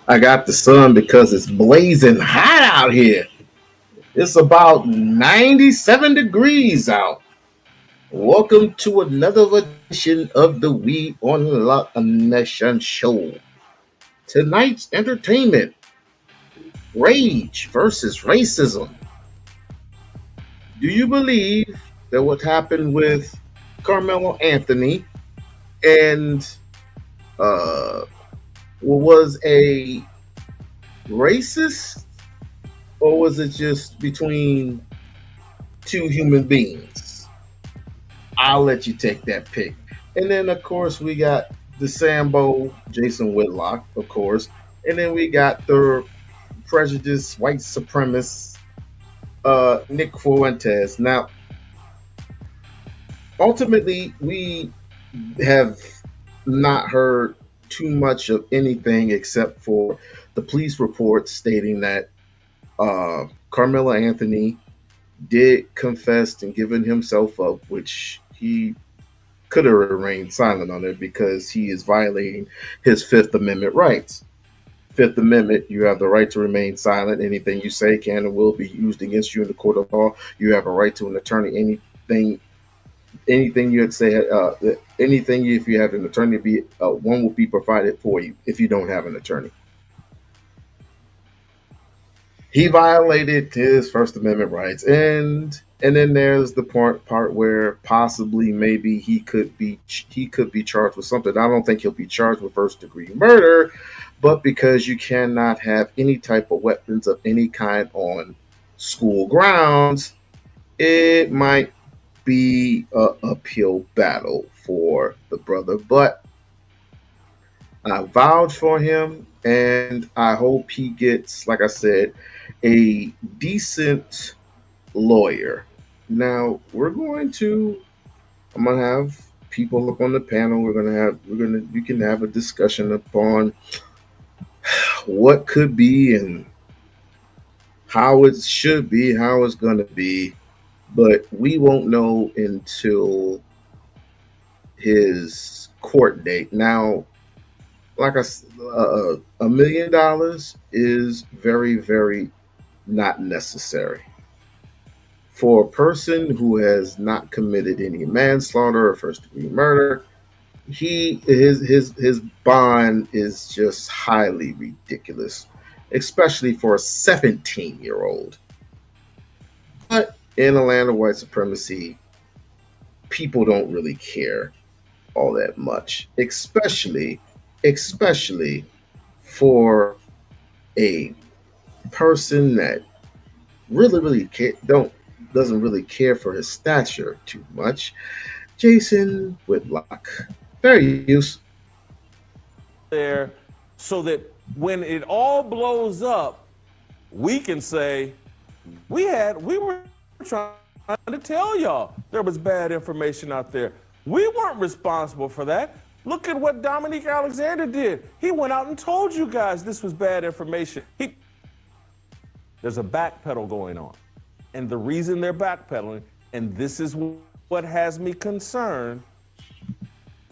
I got the sun because it's blazing hot out here. It's about 97 degrees out. Welcome to another edition of the We-On-Loc Nation show. Tonight's entertainment, rage versus racism. Do you believe that what happened with Carmelo Anthony and uh, was a racist, or was it just between two human beings? I'll let you take that pick. And then, of course, we got the Sambo, Jason Whitlock, of course. And then we got the prejudiced white supremacist, Nick Fuentes. Now, ultimately, we have not heard too much of anything except for the police reports stating that Carmelo Anthony did confess and given himself up, which he could have remained silent on it because he is violating his Fifth Amendment rights. Fifth Amendment, you have the right to remain silent. Anything you say can and will be used against you in the court of law. You have a right to an attorney. Anything you'd say, anything if you have an attorney, be one will be provided for you if you don't have an attorney. He violated his First Amendment rights, and then there's the part where possibly maybe he could be charged with something. I don't think he'll be charged with first degree murder, but because you cannot have any type of weapons of any kind on school grounds, it might be a uphill battle for the brother. But I vouch for him, and I hope he gets, like I said, a decent lawyer. Now I'm gonna have people up on the panel. You can have a discussion upon what could be and how it should be, how it's gonna be, but we won't know until his court date. Now, like $1 million is very, very not necessary for a person who has not committed any manslaughter or first degree murder. His bond is just highly ridiculous, especially for a 17-year-old. But in a land of white supremacy, people don't really care all that much, especially for a person that don't doesn't really care for his stature too much. Jason Whitlock. Fair use. There so that when it all blows up, we can say, we were trying to tell y'all there was bad information out there. We weren't responsible for that. Look at what Dominique Alexander did. He went out and told you guys this was bad information. There's a backpedal going on. And the reason they're backpedaling, and this is what has me concerned,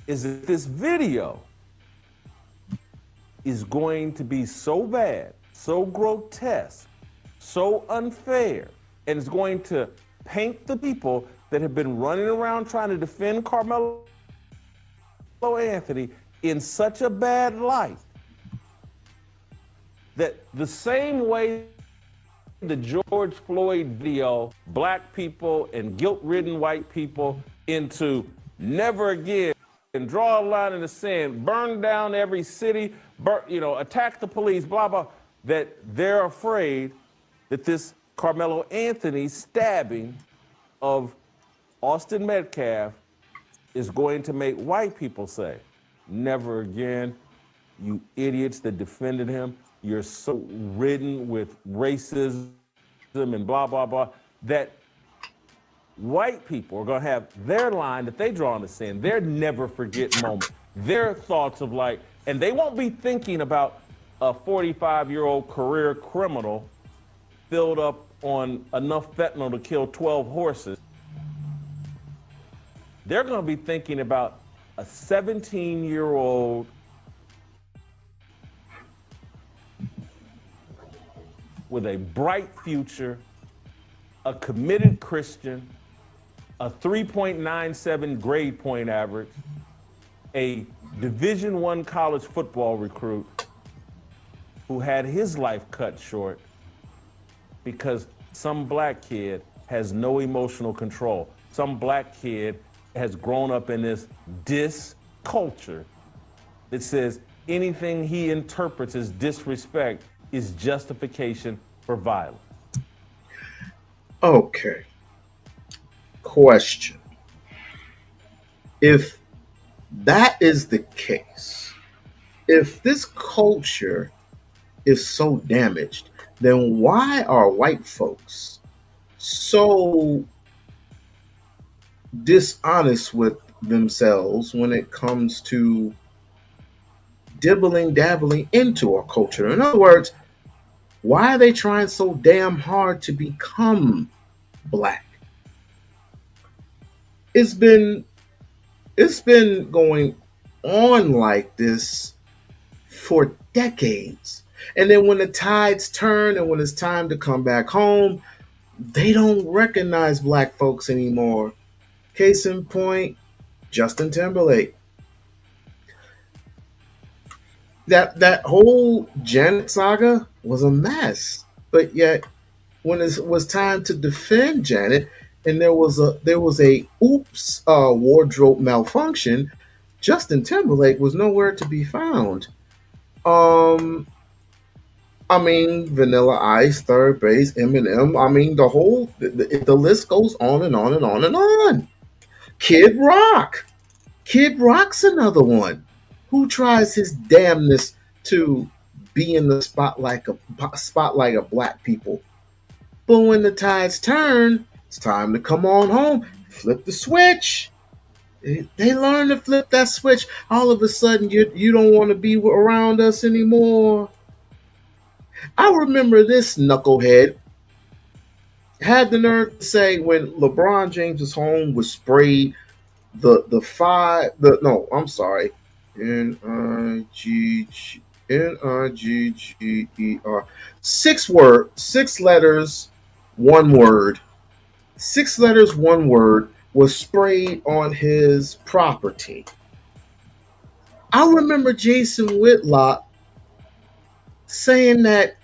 is that this video is going to be so bad, so grotesque, so unfair, and it's going to paint the people that have been running around trying to defend Carmelo Anthony in such a bad light that the same way the George Floyd video, black people and guilt-ridden white people into never again, and draw a line in the sand, burn down every city, attack the police, blah, blah, that they're afraid that this Carmelo Anthony stabbing of Austin Metcalf is going to make white people say, never again, you idiots that defended him. You're so ridden with racism and blah, blah, blah, that white people are going to have their line that they draw in the sand, their never forget moment, their thoughts of like, and they won't be thinking about a 45-year-old career criminal filled up on enough fentanyl to kill 12 horses. They're going to be thinking about a 17-year-old with a bright future, a committed Christian, a 3.97 grade point average, a Division I college football recruit who had his life cut short because some black kid has no emotional control. Some black kid has grown up in this culture that says anything he interprets as disrespect is justification for violence. Okay. Question. If that is the case, if this culture is so damaged, then why are white folks so dishonest with themselves when it comes to dibbling dabbling into our culture? In other words, why are they trying so damn hard to become black? It's been it's been going on like this for decades. And then when the tides turn and when it's time to come back home, they don't recognize black folks anymore. Case in point, Justin Timberlake. That whole Janet saga was a mess. But yet when it was time to defend Janet and there was a oops wardrobe malfunction, Justin Timberlake was nowhere to be found. Um I mean, Vanilla Ice, Third Base, Eminem. I mean, the list goes on and on and on and on. Kid Rock. Kid Rock's another one who tries his damnness to be in the spotlight of black people. But when the tides turn, it's time to come on home. Flip the switch. They learn to flip that switch. All of a sudden, you don't want to be around us anymore. I remember this knucklehead had the nerve to say when LeBron James's home was sprayed, the five the no, I'm sorry, Nigger, 6 letters, one word, 6 letters, one word was sprayed on his property. I remember Jason Whitlock saying that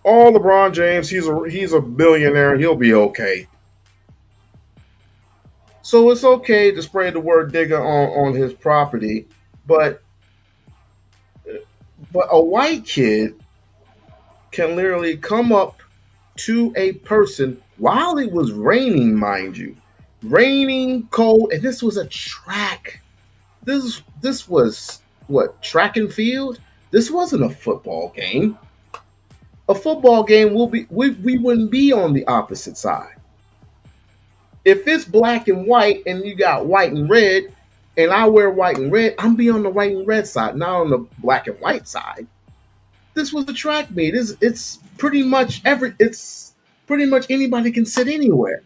all LeBron James, he's a billionaire, he'll be okay. So it's okay to spray the word digger on his property, but a white kid can literally come up to a person while it was raining, mind you, raining, cold, and this was a track. This was what, track and field. This wasn't a football game. A football game we wouldn't be on the opposite side. If it's black and white and you got white and red, and I wear white and red, I'm be on the white and red side, not on the black and white side. This was a track meet. It's pretty much anybody can sit anywhere.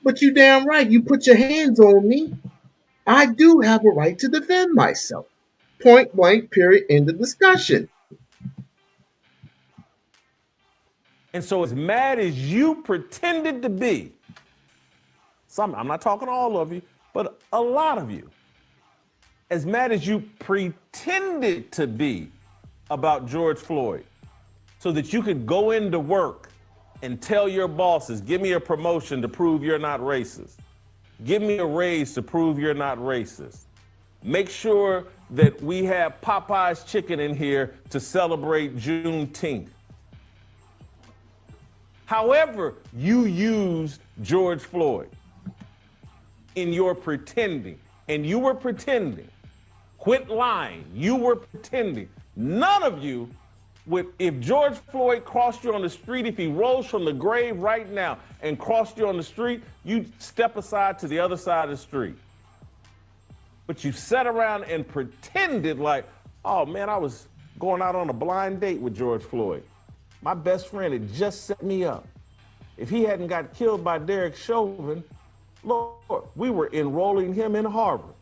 But you damn right, you put your hands on me. I do have a right to defend myself. Point blank, period, end of discussion. And so, as mad as you pretended to be, I'm not talking to all of you, but a lot of you, as mad as you pretended to be about George Floyd, so that you could go into work and tell your bosses, give me a promotion to prove you're not racist. Give me a raise to prove you're not racist. Make sure that we have Popeye's chicken in here to celebrate Juneteenth. However, you used George Floyd in your pretending, and you were pretending. Quit lying. You were pretending. None of you if George Floyd crossed you on the street, if he rose from the grave right now and crossed you on the street, you'd step aside to the other side of the street. But you sat around and pretended like, oh man, I was going out on a blind date with George Floyd. My best friend had just set me up. If he hadn't got killed by Derek Chauvin, Lord, we were enrolling him in Harvard.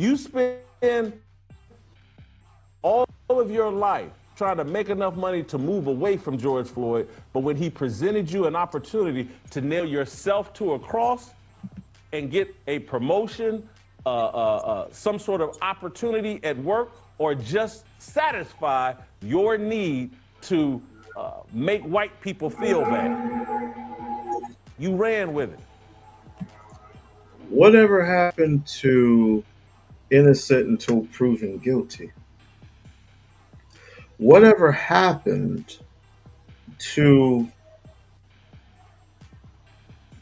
You spend all of your life trying to make enough money to move away from George Floyd, but when he presented you an opportunity to nail yourself to a cross and get a promotion, some sort of opportunity at work, or just satisfy your need to make white people feel bad, you ran with it. Whatever happened to innocent until proven guilty? Whatever happened to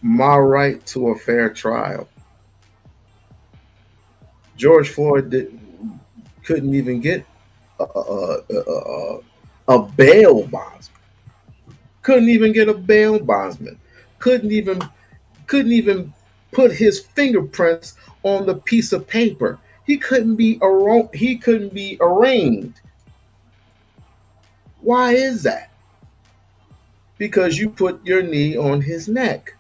my right to a fair trial? George Floyd couldn't even get a bail bondsman. Couldn't even get a bail bondsman. Couldn't even couldn't even put his fingerprints on the piece of paper. He couldn't be arraigned. Why is that? Because you put your knee on his neck.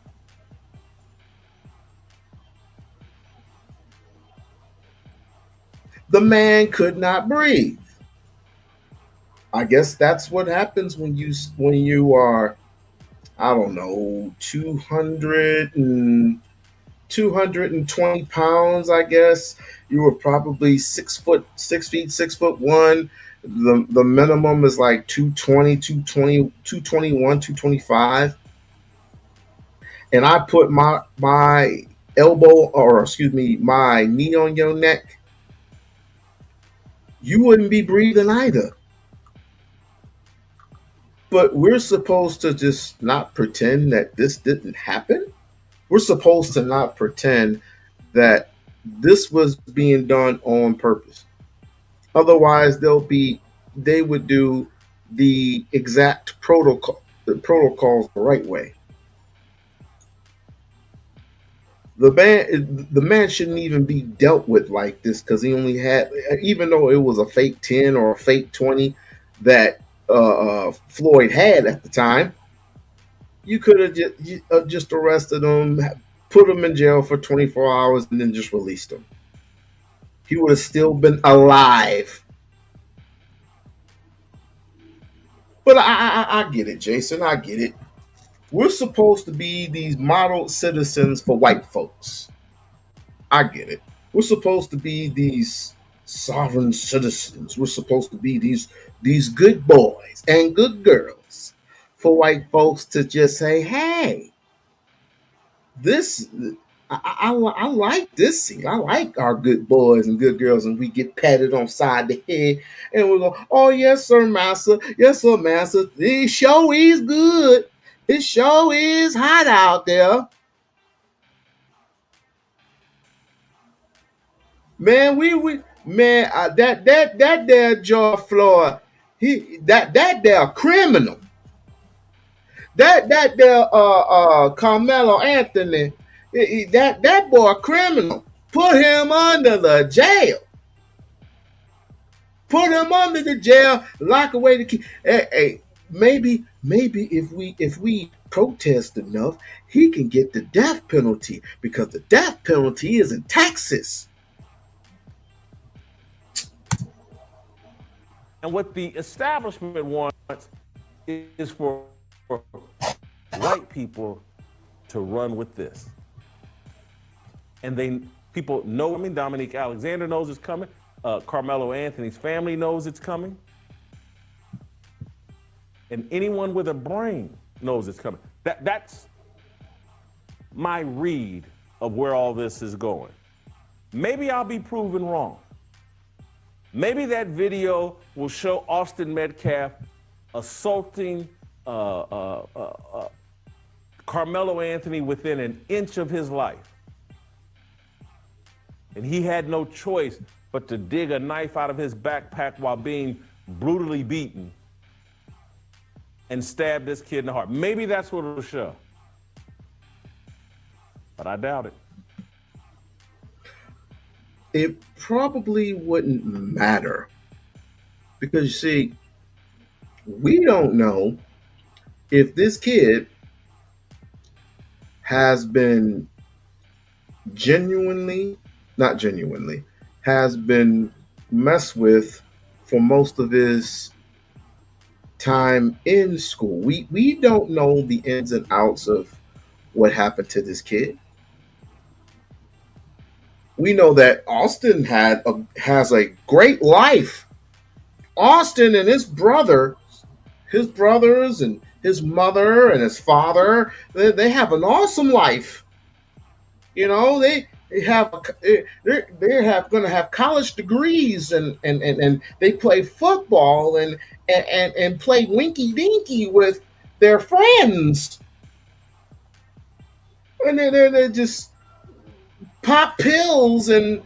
The man could not breathe. I guess that's what happens when you are, I don't know, 220 pounds. I guess you were probably 6 foot 6 feet 6 foot 1. The minimum is like 220, 221, 225. And I put my elbow, or excuse me, my knee on your neck, you wouldn't be breathing either. But we're supposed to just not pretend that this didn't happen. We're supposed to not pretend that this was being done on purpose. Otherwise, they would do the exact the protocols the right way. The man shouldn't even be dealt with like this because he only had, even though it was a fake 10 or a fake 20 that Floyd had at the time, you could have just arrested him, put him in jail for 24 hours, and then just released him. He would have still been alive. But I get it, Jason. I get it. We're supposed to be these model citizens for white folks. I get it. We're supposed to be these sovereign citizens. We're supposed to be these good boys and good girls for white folks to just say, "Hey, this I like this scene. I like our good boys and good girls," and we get patted on side the head, and we go, "Oh yes, sir, master. Yes, sir, master. This show is good. This show is hot out there." Man, we man, that there George Floyd, that there criminal, that there Carmelo Anthony, that boy criminal. Put him under the jail. Put him under the jail. Lock away the key. Hey, maybe if we protest enough, he can get the death penalty because the death penalty is in Texas. And what the establishment wants is for white people to run with this. And people know, Dominique Alexander knows it's coming. Carmelo Anthony's family knows it's coming. And anyone with a brain knows it's coming. That's my read of where all this is going. Maybe I'll be proven wrong. Maybe that video will show Austin Metcalf assaulting Carmelo Anthony within an inch of his life. And he had no choice but to dig a knife out of his backpack while being brutally beaten and stab this kid in the heart. Maybe that's what it'll show. But I doubt it. It probably wouldn't matter because you see, we don't know if this kid has been genuinely, not genuinely, has been messed with for most of his time in school. We don't know the ins and outs of what happened to this kid. We know that Austin has a great life. Austin and his brothers and his mother and his father, they have an awesome life. You know, they have they have going to have college degrees and they play football and play winky dinky with their friends, and they just pop pills and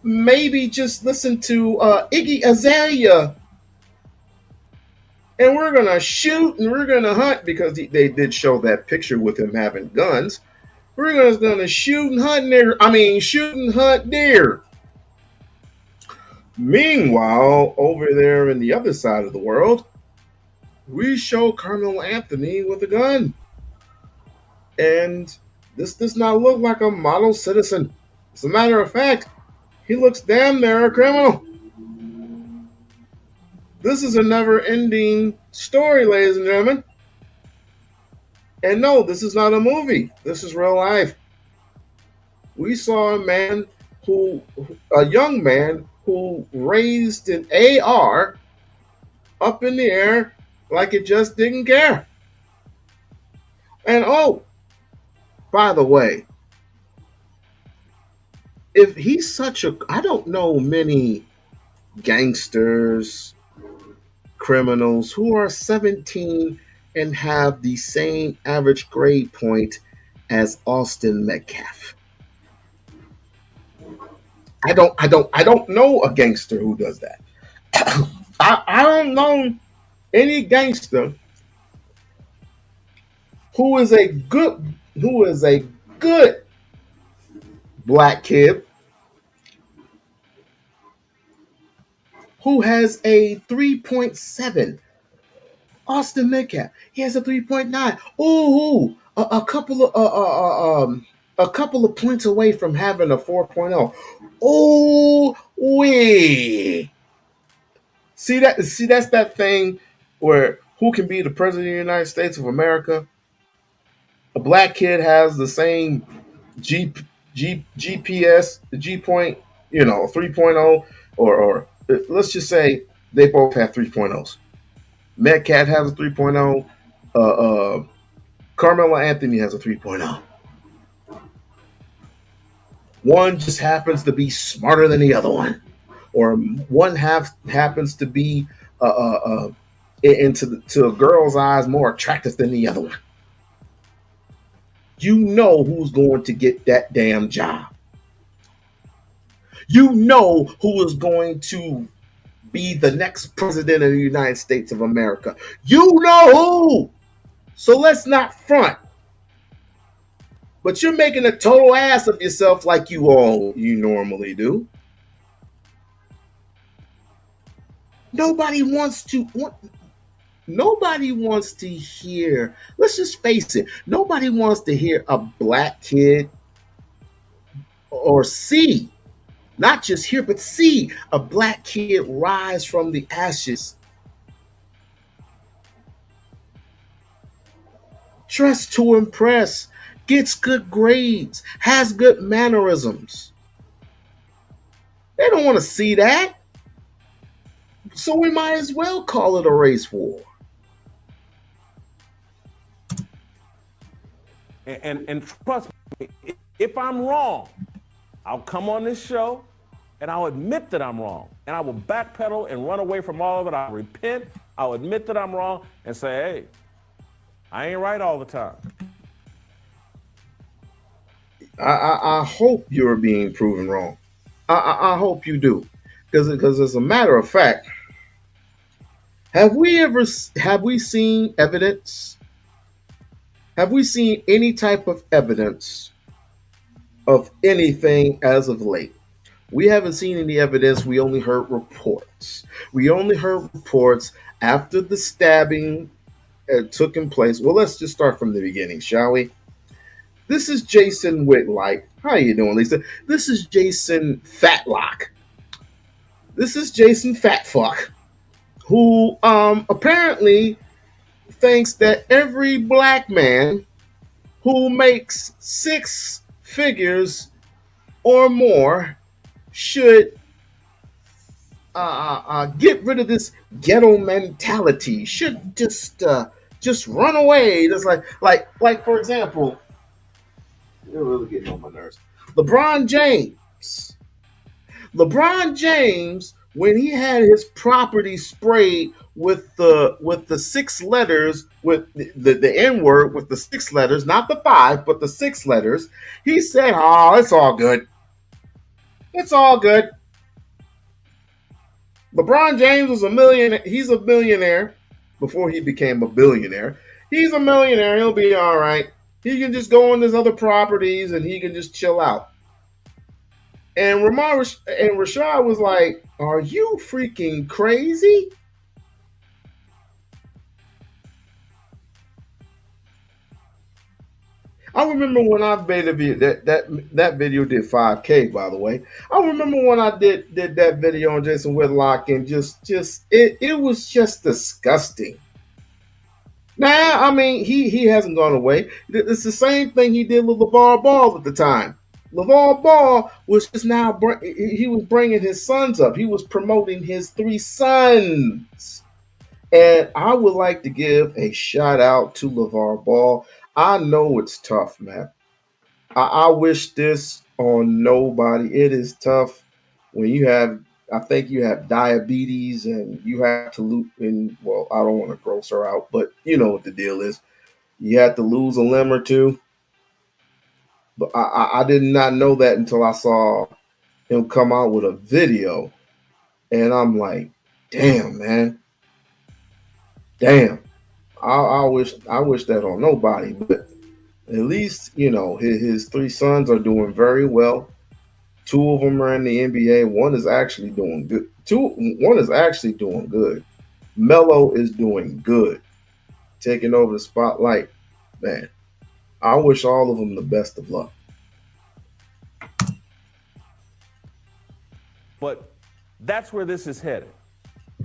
maybe just listen to Iggy Azalea, and we're gonna shoot and we're gonna hunt because they did show that picture with him having guns. We're gonna shoot and hunt deer. I mean, shoot and hunt deer. Meanwhile, over there in the other side of the world, we show Carmelo Anthony with a gun, and this does not look like a model citizen. As a matter of fact, he looks damn near a criminal. This is a never-ending story, ladies and gentlemen. And no, this is not a movie. This is real life. We saw a young man who raised an AR up in the air like it just didn't care. And oh, by the way, if he's such a, I don't know many gangsters, criminals who are 17 and have the same average grade point as Austin Metcalf. I don't know a gangster who does that. I don't know any gangster who is a good who is a good black kid who has a 3.7. Austin Metcalf, he has a 3.9. Ooh, a couple of points away from having a 4.0. Oh, wee. See that's that thing where who can be the president of the United States of America? A black kid has the same GPS, the G point, 3.0, or let's just say they both have 3.0s. Metcalf has a 3.0. Carmelo Anthony has a 3.0. One just happens to be smarter than the other one, or one happens to be to a girl's eyes more attractive than the other one. You know who's going to get that damn job. You know who is going to be the next president of the United States of America. You know who. So let's not front. But you're making a total ass of yourself like you normally do. Nobody wants to hear, let's just face it, nobody wants to hear a black kid or see, not just hear, but see a black kid rise from the ashes, dressed to impress, gets good grades, has good mannerisms. They don't want to see that. So we might as well call it a race war. And trust me, if I'm wrong, I'll come on this show and I'll admit that I'm wrong. And I will backpedal and run away from all of it. I'll repent. I'll admit that I'm wrong and say, hey, I ain't right all the time. I hope you're being proven wrong. I hope you do. Because as a matter of fact, have we seen evidence? Have we seen any type of evidence of anything as of late? We haven't seen any evidence. We only heard reports. We only heard reports after the stabbing took in place. Well, let's just start from the beginning, shall we? This is Jason Whitlight. How you doing, Lisa? This is Jason Fatlock. This is Jason Fatfuck, who apparently thinks that every black man who makes six figures or more should get rid of this ghetto mentality. Should just run away. Just like for example, you're really getting on my nerves. LeBron James. LeBron James, when he had his property sprayed with the six letters, with the N word, with the six letters, not the five, but the six letters, he said, "Oh, it's all good. It's all good." LeBron James was a millionaire. He's a millionaire before he became a billionaire. He's a millionaire. He'll be all right. He can just go on his other properties and he can just chill out. And Rashad was like, "Are you freaking crazy?" I remember when I made a video that video did 5K, by the way. I remember when I did that video on Jason Whitlock, and just it was just disgusting. Nah, I mean he hasn't gone away. It's the same thing he did with LeVar Ball at the time. LeVar Ball was just now he was bringing his sons up. He was promoting his three sons. And I would like to give a shout out to LeVar Ball. I know it's tough, man. I wish this on nobody. It is tough when you have, I think you have diabetes and you have to lose. And well, I don't want to gross her out, but you know what the deal is. You have to lose a limb or two. But I did not know that until I saw him come out with a video, and I'm like, damn, man, damn. I wish that on nobody, but at least his three sons are doing very well. Two of them are in the NBA. One is actually doing good. One is actually doing good. Melo is doing good, taking over the spotlight. Man, I wish all of them the best of luck. But that's where this is headed.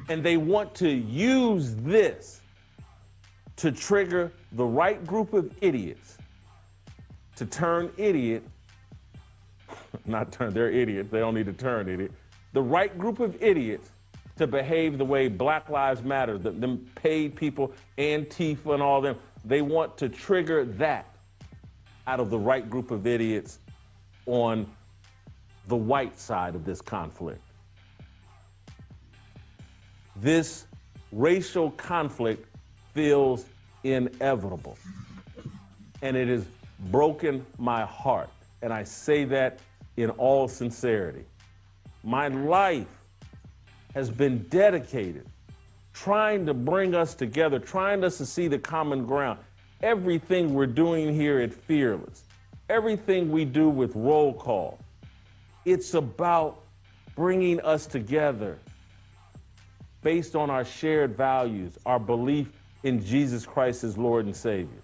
And they want to use this to trigger the right group of idiots to turn idiot, not turn, they're idiots, they don't need to turn idiot, the right group of idiots to behave the way Black Lives Matter, them paid people, Antifa and all them, they want to trigger that out of the right group of idiots on the white side of this conflict. This racial conflict feels inevitable, and it has broken my heart, and I say that in all sincerity. My life has been dedicated trying to bring us together, trying us to see the common ground. Everything we're doing here at Fearless, everything we do with Roll Call, it's about bringing us together based on our shared values, our belief in Jesus Christ as Lord and Savior.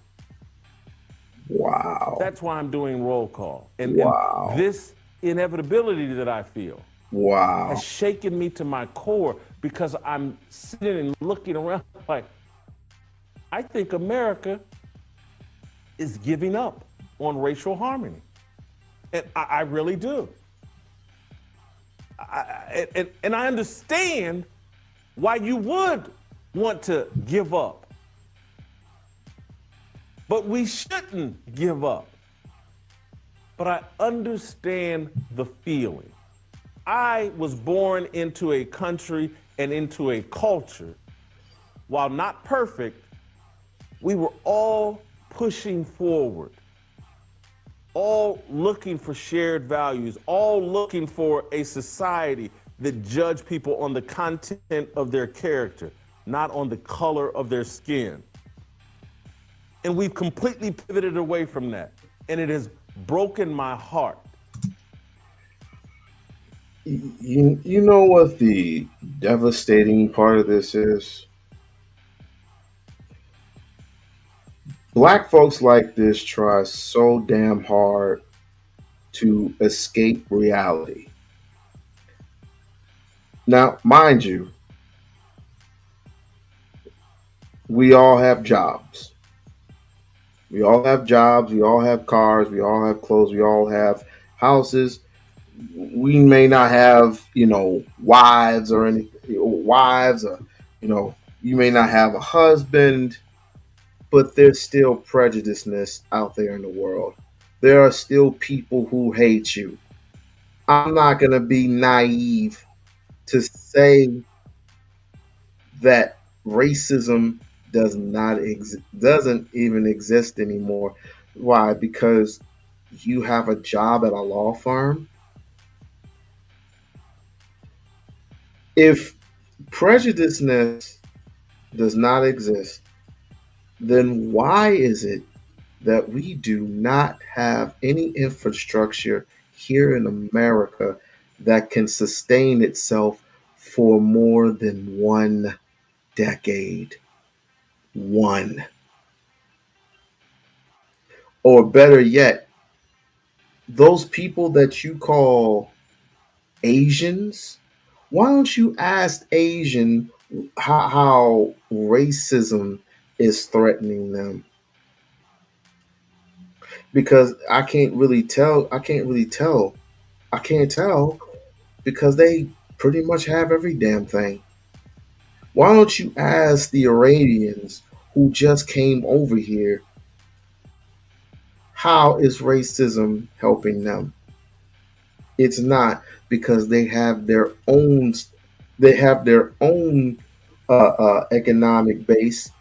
Wow. That's why I'm doing Roll Call. And Wow. this inevitability that I feel Wow. has shaken me to my core, because I'm sitting and looking around like, I think America is giving up on racial harmony. And I really do. And I understand why you would want to give up. But we shouldn't give up. But I understand the feeling. I was born into a country and into a culture, while not perfect, we were all pushing forward, all looking for shared values, all looking for a society that judged people on the content of their character, not on the color of their skin. And we've completely pivoted away from that, and it has broken my heart. You know what the devastating part of this is? Black folks like this try so damn hard to escape reality. Now, mind you, we all have jobs. We all have jobs. We all have cars. We all have clothes. We all have houses. We may not have, wives or any wives, or you may not have a husband, but there's still prejudiceness out there in the world. There are still people who hate you. I'm not gonna be naive to say that racism doesn't even exist anymore. Why? Because you have a job at a law firm. If prejudiceness does not exist, then why is it that we do not have any infrastructure here in America that can sustain itself for more than 1 decade? One. Or better yet, those people that you call Asians, why don't you ask Asian how racism is threatening them? Because I can't really tell. I can't really tell. I can't tell because they pretty much have every damn thing. Why don't you ask the Iranians who just came over here how is racism helping them? It's not, because they have their own economic base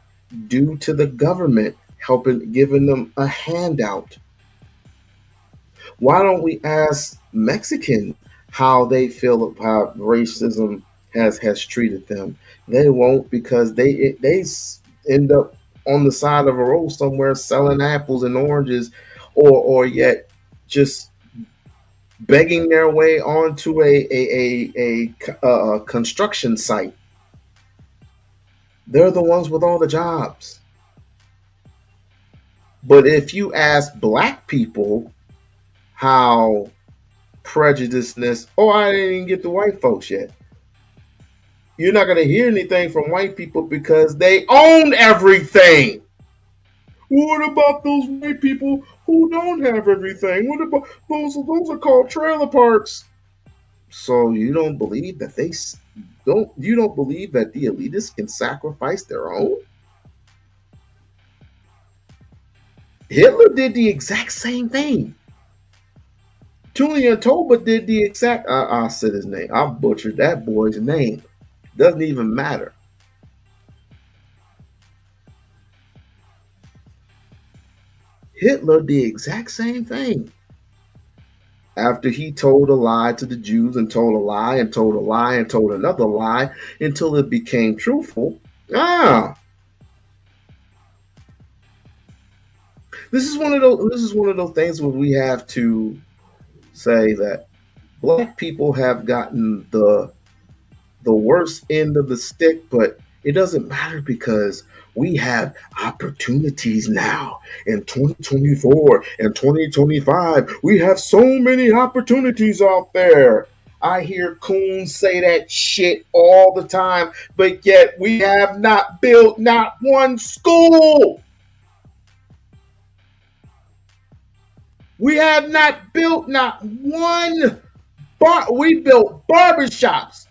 due to the government helping giving them a handout. Why don't we ask Mexicans how they feel how racism has treated them? They won't, because they end up on the side of a road somewhere selling apples and oranges, or yet just begging their way onto a construction site. They're the ones with all the jobs. But if you ask black people how prejudiceness, oh, I didn't even get to white folks yet. You're not going to hear anything from white people because they own everything. What about those white people who don't have everything? What about those are called trailer parks. So you don't believe that you don't believe that the elitists can sacrifice their own? Hitler did the exact same thing. Julian Toba did the exact. I said his name. I butchered that boy's name. Doesn't even matter. Hitler did the exact same thing. After he told a lie to the Jews and told a lie and told a lie and told another lie until it became truthful. This is one of those things where we have to say that black people have gotten the worst end of the stick, but it doesn't matter because we have opportunities now in 2024 and 2025. We have so many opportunities out there. I hear coons say that shit all the time, but yet we have not built not one school. We have not built not one bar. We built barbershops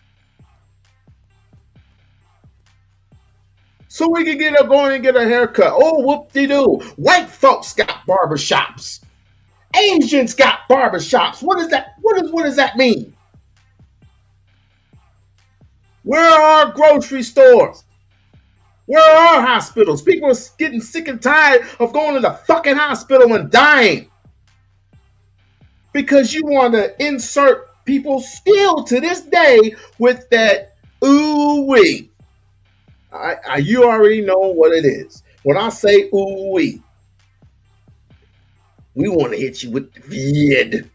so we can go in and get a haircut. Oh, whoop-de-doo. White folks got barbershops. Asians got barbershops. What is that? What does that mean? Where are our grocery stores? Where are our hospitals? People are getting sick and tired of going to the fucking hospital and dying because you want to insert people still to this day with that ooh wee. You already know what it is. When I say ooh wee, we want to hit you with the vid.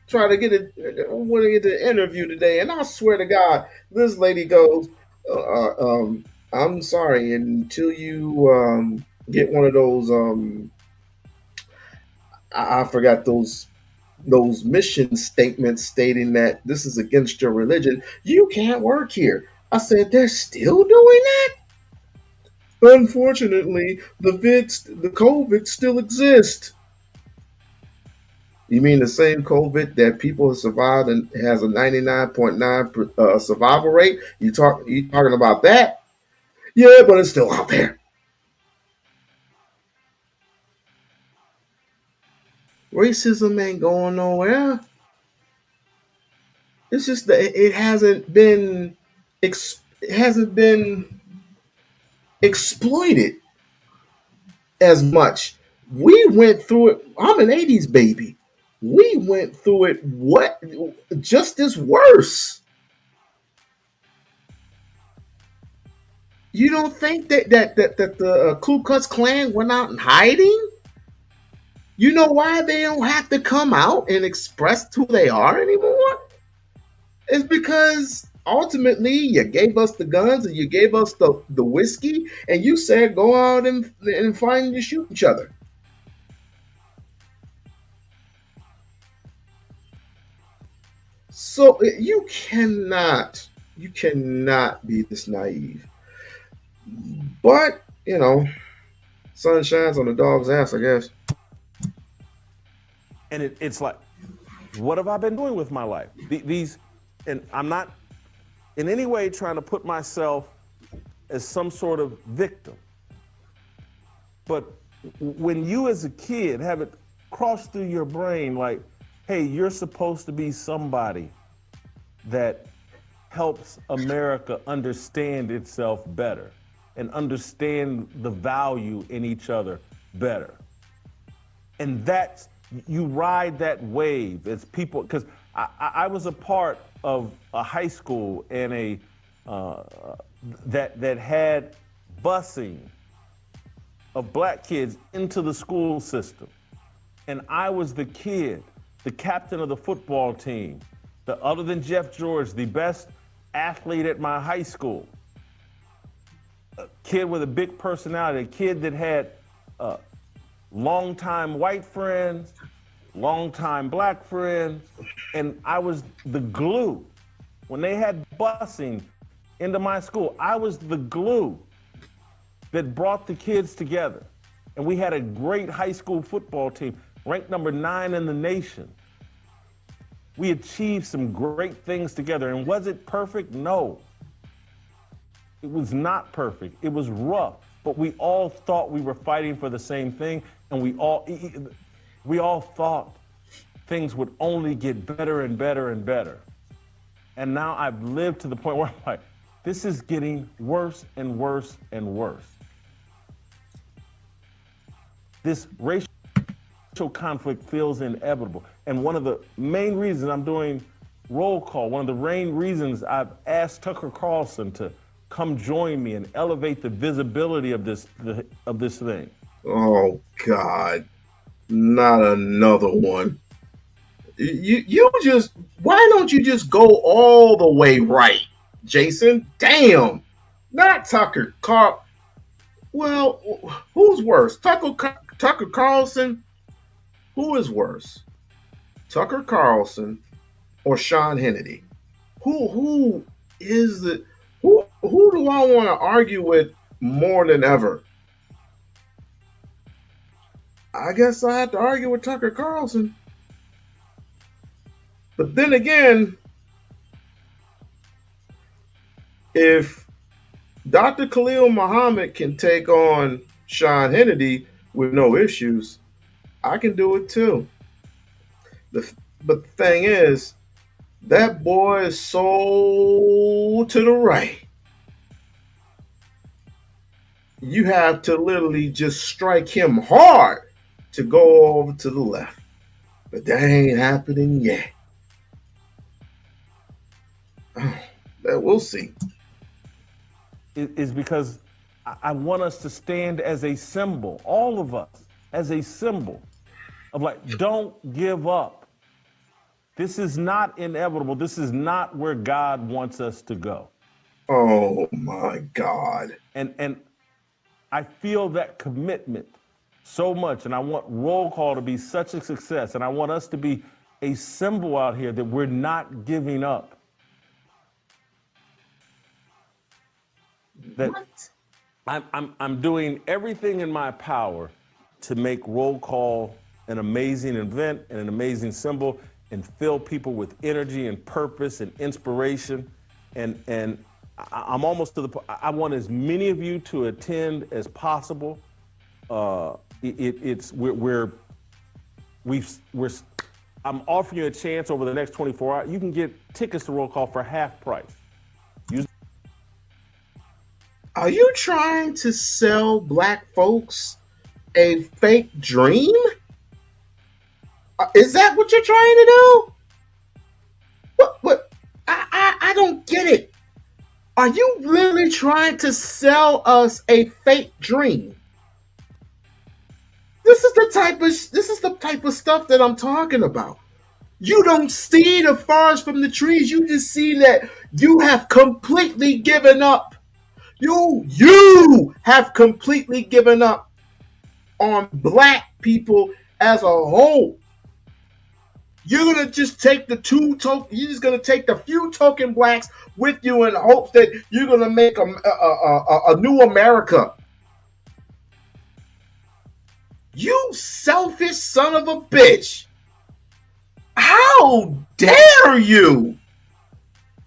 Try to get I want to get the interview today, and I swear to God, this lady goes, "I'm sorry, until you get one of those I forgot those those mission statements stating that this is against your religion, you can't work here. I said, they're still doing that? Unfortunately, the COVID still exists. You mean the same COVID that people have survived and has a 99.9 survival rate? You talking about that? Yeah, but it's still out there. Racism ain't going nowhere. It's just that it hasn't been exploited as much. We went through it. I'm an 80s baby. We went through it just as worse. You don't think that the Ku Klux Klan went out in hiding? You know why they don't have to come out and express who they are anymore? It's because ultimately you gave us the guns and you gave us the whiskey and you said go out and find and shoot each other. So you cannot be this naive. But, sun shines on the dog's ass, I guess. And it's like, what have I been doing with my life? And I'm not in any way trying to put myself as some sort of victim. But when you as a kid have it cross through your brain like, hey, you're supposed to be somebody that helps America understand itself better and understand the value in each other better. And you ride that wave as people, because I was a part of a high school and that had busing of black kids into the school system. And I was the kid, the captain of the football team, other than Jeff George, the best athlete at my high school. A kid with a big personality, a kid that had longtime white friends, longtime black friends, and I was the glue. When they had busing into my school, I was the glue that brought the kids together. And we had a great high school football team, ranked number 9 in the nation. We achieved some great things together. And was it perfect? No. It was not perfect. It was rough. But we all thought we were fighting for the same thing. And we all thought things would only get better and better and better. And now I've lived to the point where I'm like, this is getting worse and worse and worse. This racial conflict feels inevitable. And one of the main reasons I'm doing roll call, one of the main reasons I've asked Tucker Carlson to come join me and elevate the visibility of this thing. Oh God, not another one. Why don't you just go all the way right, Jason? Damn, not Tucker Carl. Well, who's worse, Tucker Carlson? Who is worse, Tucker Carlson or Sean Hannity? Who is the who do I want to argue with more than ever? I guess I have to argue with Tucker Carlson. But then again, if Dr. Khalil Muhammad can take on Sean Hannity with no issues, I can do it too. But the thing is, that boy is so to the right. You have to literally just strike him hard to go over to the left. But that ain't happening yet. We'll see. Is because I want us to stand as a symbol, all of us, as a symbol of like, don't give up. This is not inevitable. This is not where God wants us to go. Oh my God. And I feel that commitment so much, and I want roll call to be such a success, and I want us to be a symbol out here that we're not giving up. That I'm doing everything in my power to make roll call an amazing event and an amazing symbol and fill people with energy and purpose and inspiration. And I'm almost to the point. I want as many of you to attend as possible. I'm offering you a chance over the next 24 hours. You can get tickets to roll call for half price. Are you trying to sell black folks a fake dream? Is that what you're trying to do? What? I don't get it. Are you really trying to sell us a fake dream? This is the type of stuff that I'm talking about. You don't see the forest from the trees. You just see that you have completely given up. You have completely given up on black people as a whole. You're gonna just take you're just gonna take the few token blacks with you in hopes that you're gonna make a new America. You selfish son of a bitch. How dare you?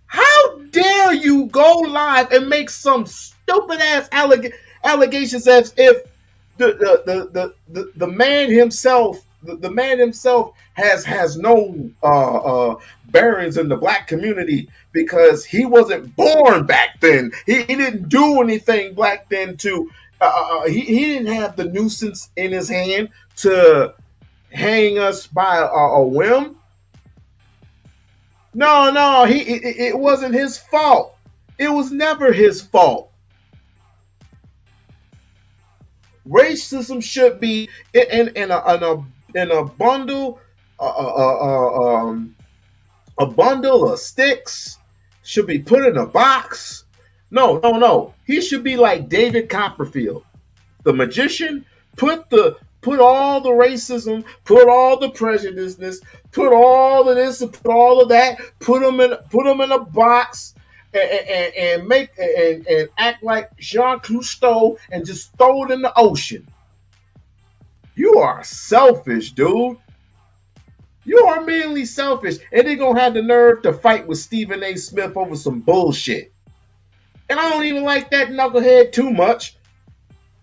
How dare you go live and make some stupid ass allegations as if the man himself has no bearings in the black community because he wasn't born back then. He didn't do anything back then to he didn't have the nuisance in his hand to hang us by a whim. No, it wasn't his fault. It was never his fault. Racism should be in a bundle, a bundle of sticks. Should be put in a box. No. He should be like David Copperfield, the magician. Put all the racism, put all the prejudiceness, put all of this, put all of that, put them in a box, and act like Jean Cousteau and just throw it in the ocean. You are selfish, dude. You are mainly selfish, and they're gonna have the nerve to fight with Stephen A. Smith over some bullshit. And I don't even like that knucklehead too much.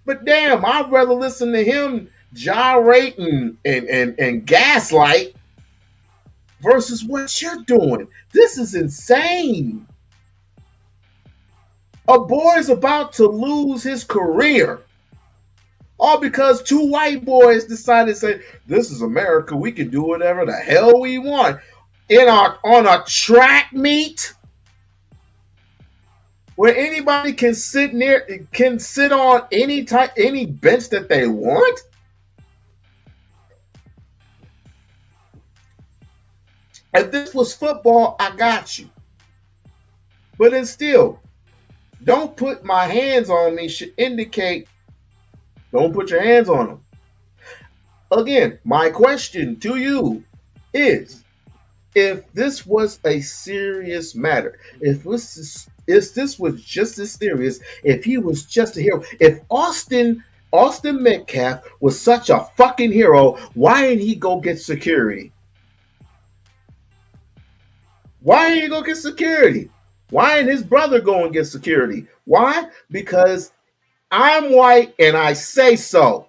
But damn, I'd rather listen to him gyrate and gaslight versus what you're doing. This is insane. A boy's about to lose his career. All because two white boys decided to say, this is America, we can do whatever the hell we want. On a track meet where anybody can sit on any bench that they want. If this was football, I got you. But then still, don't put my hands on me should indicate don't put your hands on them. Again, my question to you is, if this was a serious matter, if this was just as serious, if he was just a hero, if Austin Metcalf was such a fucking hero, why didn't he go get security? Why didn't he go get security? Why didn't his brother go and get security? Why? Because I'm white and I say so.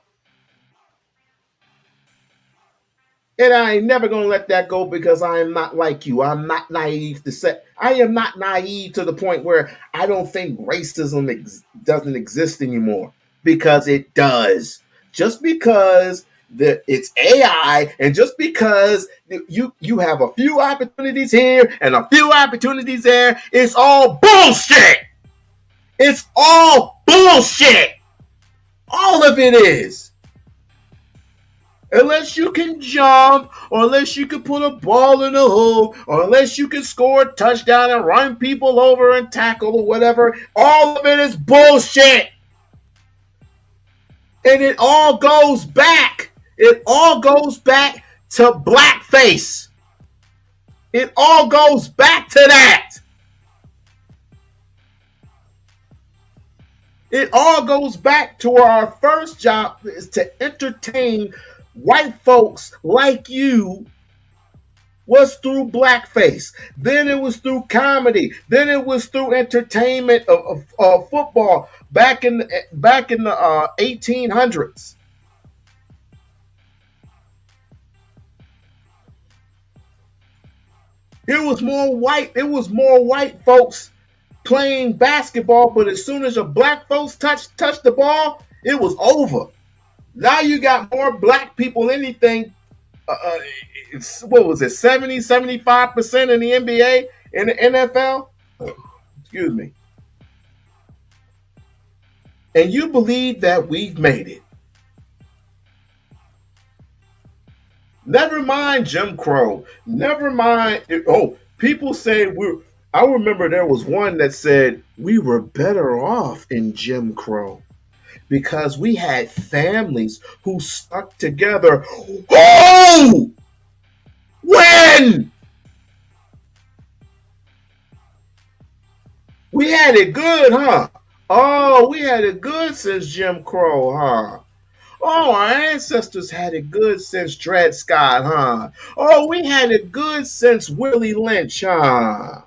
And I ain't never going to let that go because I am not like you. I'm not naive to say. I am not naive to the point where I don't think racism doesn't exist anymore. Because it does. Just because it's AI and just because you have a few opportunities here and a few opportunities there, it's all bullshit. It's all bullshit. All of it is. Unless you can jump, or unless you can put a ball in the hoop, or unless you can score a touchdown and run people over and tackle or whatever, all of it is bullshit. And it all goes back. It all goes back to blackface. It all goes back to that. It all goes back to where our first job is to entertain white folks like you was through blackface. Then it was through comedy. Then it was through entertainment of football back in the 1800s. It was more white. It was more white folks playing basketball, but as soon as your black folks touched the ball, it was over. Now you got more black people than anything. What was it, 70, 75% in the NBA, in the NFL? Excuse me. And you believe that we've made it. Never mind Jim Crow. Never mind. People say we're. I remember there was one that said we were better off in Jim Crow because we had families who stuck together. Oh! When? We had it good, huh? Oh, we had it good since Jim Crow, huh? Oh, our ancestors had it good since Dred Scott, huh? Oh, we had it good since Willie Lynch, huh?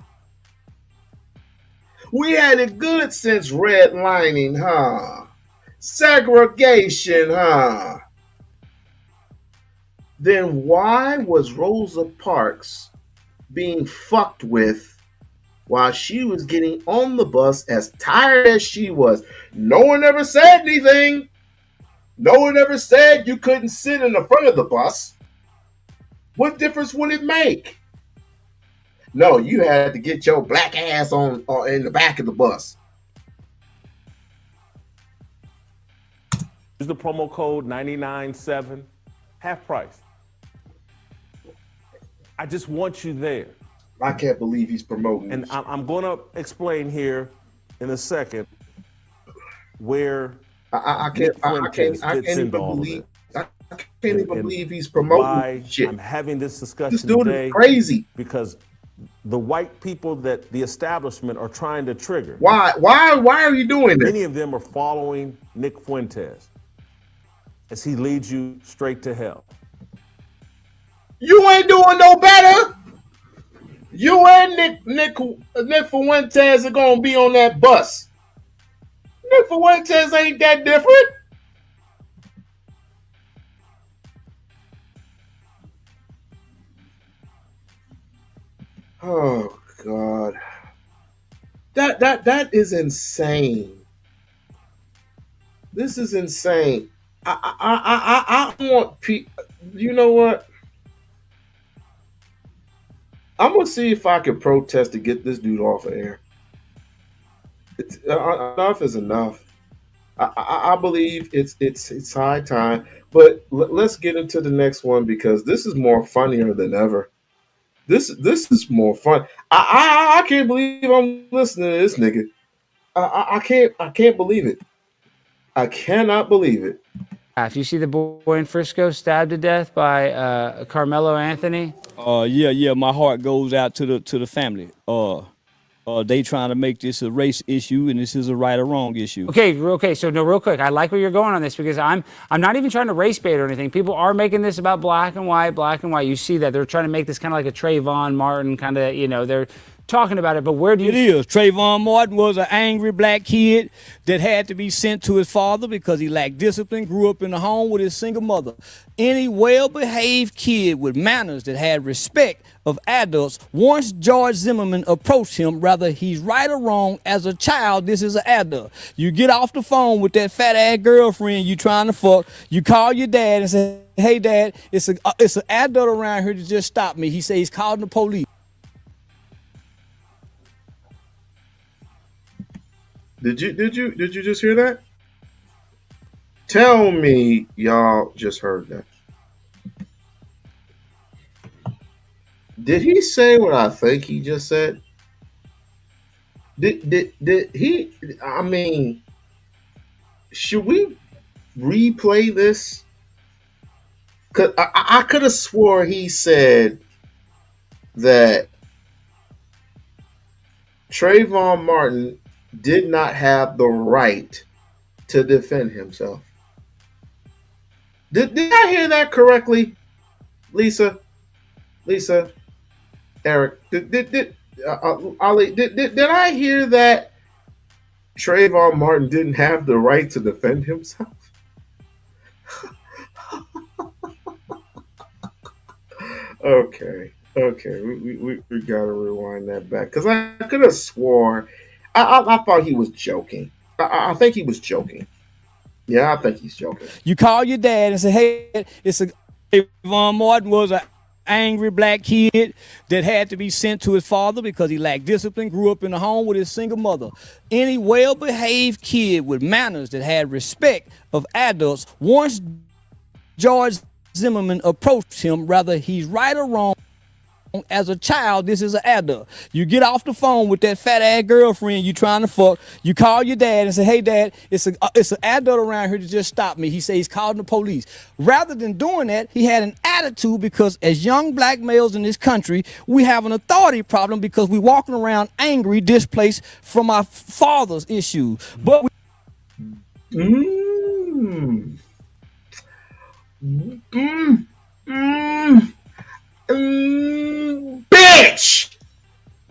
We had it good since redlining, huh? Segregation, huh? Then why was Rosa Parks being fucked with while she was getting on the bus as tired as she was? No one ever said anything. No one ever said you couldn't sit in the front of the bus. What difference would it make? No, you had to get your black ass on in the back of the bus. Use the promo code 997, half price. I just want you there. I can't believe he's promoting. And I'm going to explain here in a second where I can't even believe. I can't even believe he's promoting why shit. I'm having this discussion This dude today. is crazy. Because the white people that the establishment are trying to trigger. Why are you doing this? Many of them are following Nick Fuentes as he leads you straight to hell. You ain't doing no better. You and Nick Fuentes are gonna be on that bus. Nick Fuentes ain't that different. Oh God, that is insane. This is insane. I want people. You know what? I'm gonna see if I can protest to get this dude off of air. Enough is enough. I believe it's high time. But let's get into the next one because this is more funnier than ever. This is more fun. I can't believe I'm listening to this nigga. I can't believe it. I cannot believe it. If you see the boy in Frisco stabbed to death by Carmelo Anthony. Yeah. My heart goes out to the family. They trying to make this a race issue, and this is a right or wrong issue. Okay. So no, real quick. I like where you're going on this because I'm not even trying to race bait or anything. People are making this about black and white. You see that they're trying to make this kind of like a Trayvon Martin kind of. They're talking about it. But where do you? It is. Trayvon Martin was an angry black kid that had to be sent to his father because he lacked discipline. Grew up in a home with his single mother. Any well-behaved kid with manners that had respect of adults, once George Zimmerman approached him, whether he's right or wrong, as a child, this is an adult. You get off the phone with that fat-ass girlfriend you trying to fuck, you call your dad and say, hey, Dad, it's an adult around here that just stopped me. He says he's calling the police. Did you just hear that? Tell me y'all just heard that. Did he say what I think he just said? Did he? I mean, should we replay this? Cause I could have swore he said that Trayvon Martin did not have the right to defend himself. Did I hear that correctly, Lisa? Lisa, Eric, Ali, did I hear that Trayvon Martin didn't have the right to defend himself? Okay, okay, we gotta rewind that back because I could have swore I thought he was joking. I think he was joking. Yeah, I think he's joking. You call your dad and say, hey, it's a Trayvon Martin was an angry black kid that had to be sent to his father because he lacked discipline, grew up in a home with his single mother. Any well-behaved kid with manners that had respect of adults, once George Zimmerman approached him, whether he's right or wrong, as a child, this is an adult. You get off the phone with that fat ass girlfriend you trying to fuck. You call your dad and say, "Hey, dad, it's an adult around here to just stop me." He says he's calling the police. Rather than doing that, he had an attitude because as young black males in this country, we have an authority problem because we walking around angry, displaced from our father's issues. But we Mm. Mm. Mm. Bitch!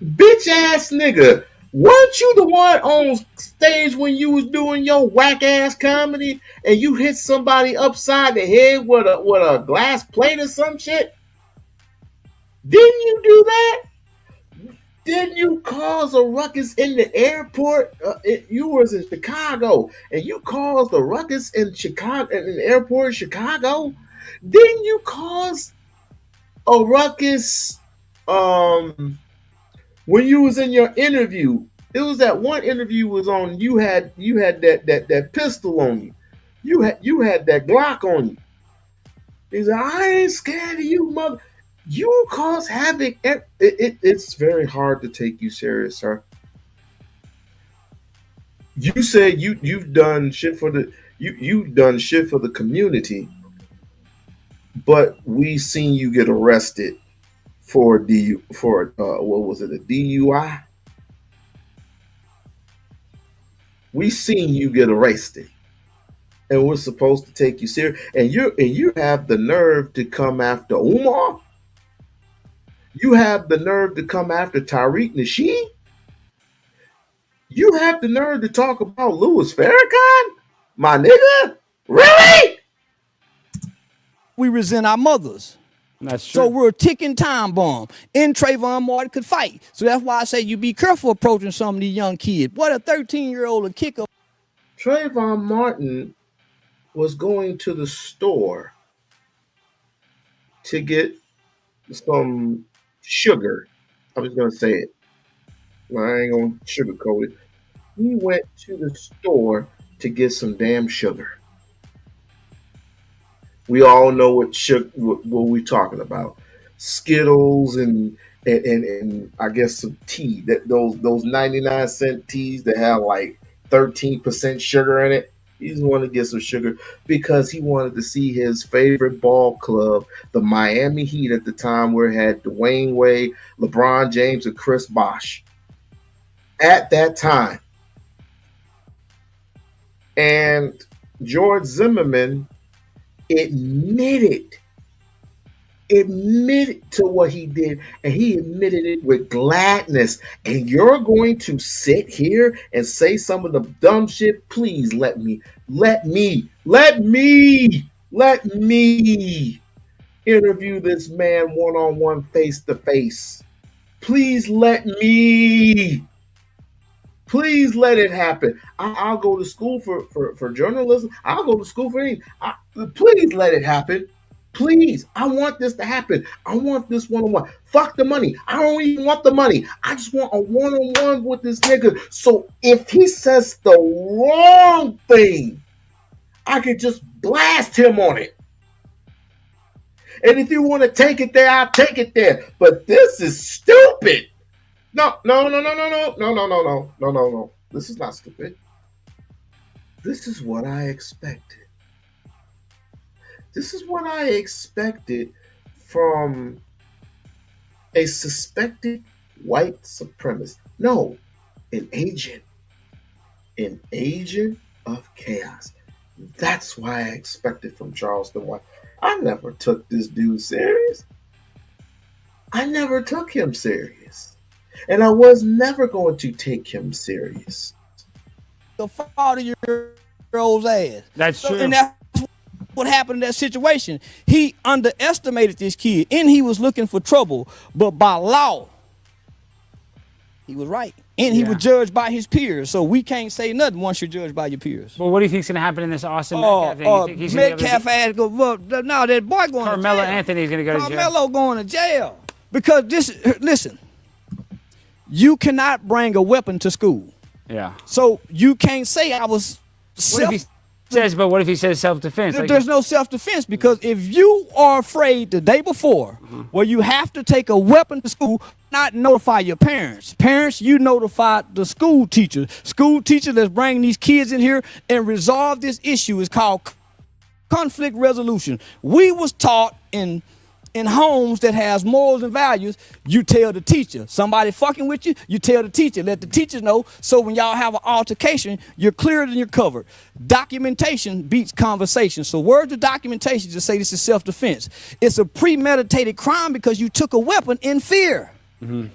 Bitch ass nigga. Weren't you the one on stage when you was doing your whack ass comedy and you hit somebody upside the head with a glass plate or some shit? Didn't you do that? Didn't you cause a ruckus in the airport? You was in Chicago and you caused a ruckus in Chicago in the airport in Chicago. Didn't you cause a ruckus when you was in your interview? It was that one interview was on. You had that pistol on you. You had that Glock on you. He said, "I ain't scared of you, mother." You cause havoc. It's very hard to take you serious, sir. You said you've done shit for the you've done shit for the community, but we seen you get arrested for what was it, a DUI? We seen you get arrested, and we're supposed to take you serious, and you have the nerve to come after Umar. You have the nerve to come after Tariq Nasheed. You have the nerve to talk about Louis Farrakhan, my nigga. Really? resent our mothers. That's true. So we're a ticking time bomb. And Trayvon Martin could fight. So that's why I say you be careful approaching some of these young kids. What a 13-year-old would kick up. Trayvon Martin was going to the store to get some sugar. I'm just gonna say it. I ain't gonna sugarcoat it. He went to the store to get some damn sugar. We all know what we're talking about. Skittles and I guess some tea. Those 99-cent teas that have like 13% sugar in it. He just wanted to get some sugar because he wanted to see his favorite ball club, the Miami Heat at the time, where it had Dwayne Wade, LeBron James, and Chris Bosh at that time. And George Zimmerman admitted to what he did, and he admitted it with gladness. And you're going to sit here and say some of the dumb shit? Please let me interview this man one-on-one, face to face. Please let me. Please let it happen. I'll go to school for journalism. I'll go to school for anything. Please let it happen. Please. I want this to happen. I want this one-on-one. Fuck the money. I don't even want the money. I just want a one-on-one with this nigga. So if he says the wrong thing, I could just blast him on it. And if you want to take it there, I'll take it there. But this is stupid. No. This is not stupid. This is what I expected. This is what I expected from a suspected white supremacist. No, an agent, an agent of chaos. That's why I expected from Charleston White. I never took this dude serious. I never took him serious. And I was never going to take him serious. The 40-year-old's ass. That's true. And that's what happened in that situation. He underestimated this kid, and he was looking for trouble. But by law, he was right. And he was judged by his peers. So we can't say nothing once you're judged by your peers. Well, what do you think's going to happen in this Austin Metcalf thing? You think he's Metcalf ass go, well, no, that boy going to jail. Carmelo Anthony's going to go to jail. Carmelo going to jail. Because listen, you cannot bring a weapon to school. Yeah. So you can't say I was What if he says self-defense? There's no self-defense, because if you are afraid the day before, where you have to take a weapon to school, not notify your parents. Parents, you notify the school teacher. School teacher that's bringing these kids in here and resolve this issue is called conflict resolution. We was taught in homes that has morals and values, you tell the teacher. Somebody fucking with you, you tell the teacher. Let the teacher know, so when y'all have an altercation, you're cleared and you're covered. Documentation beats conversation. So words of documentation to say this is self-defense. It's a premeditated crime because you took a weapon in fear.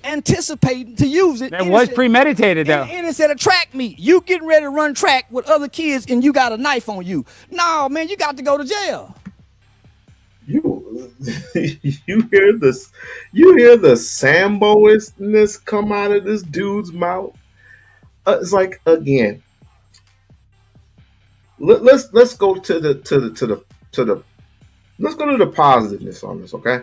Anticipating to use it. That was premeditated, though. And it's at a track meet. You getting ready to run track with other kids and you got a knife on you. No, man, you got to go to jail. You hear this? You hear the Sambo-ness come out of this dude's mouth? It's like, again. Let's go to the let's go to the positiveness on this, okay?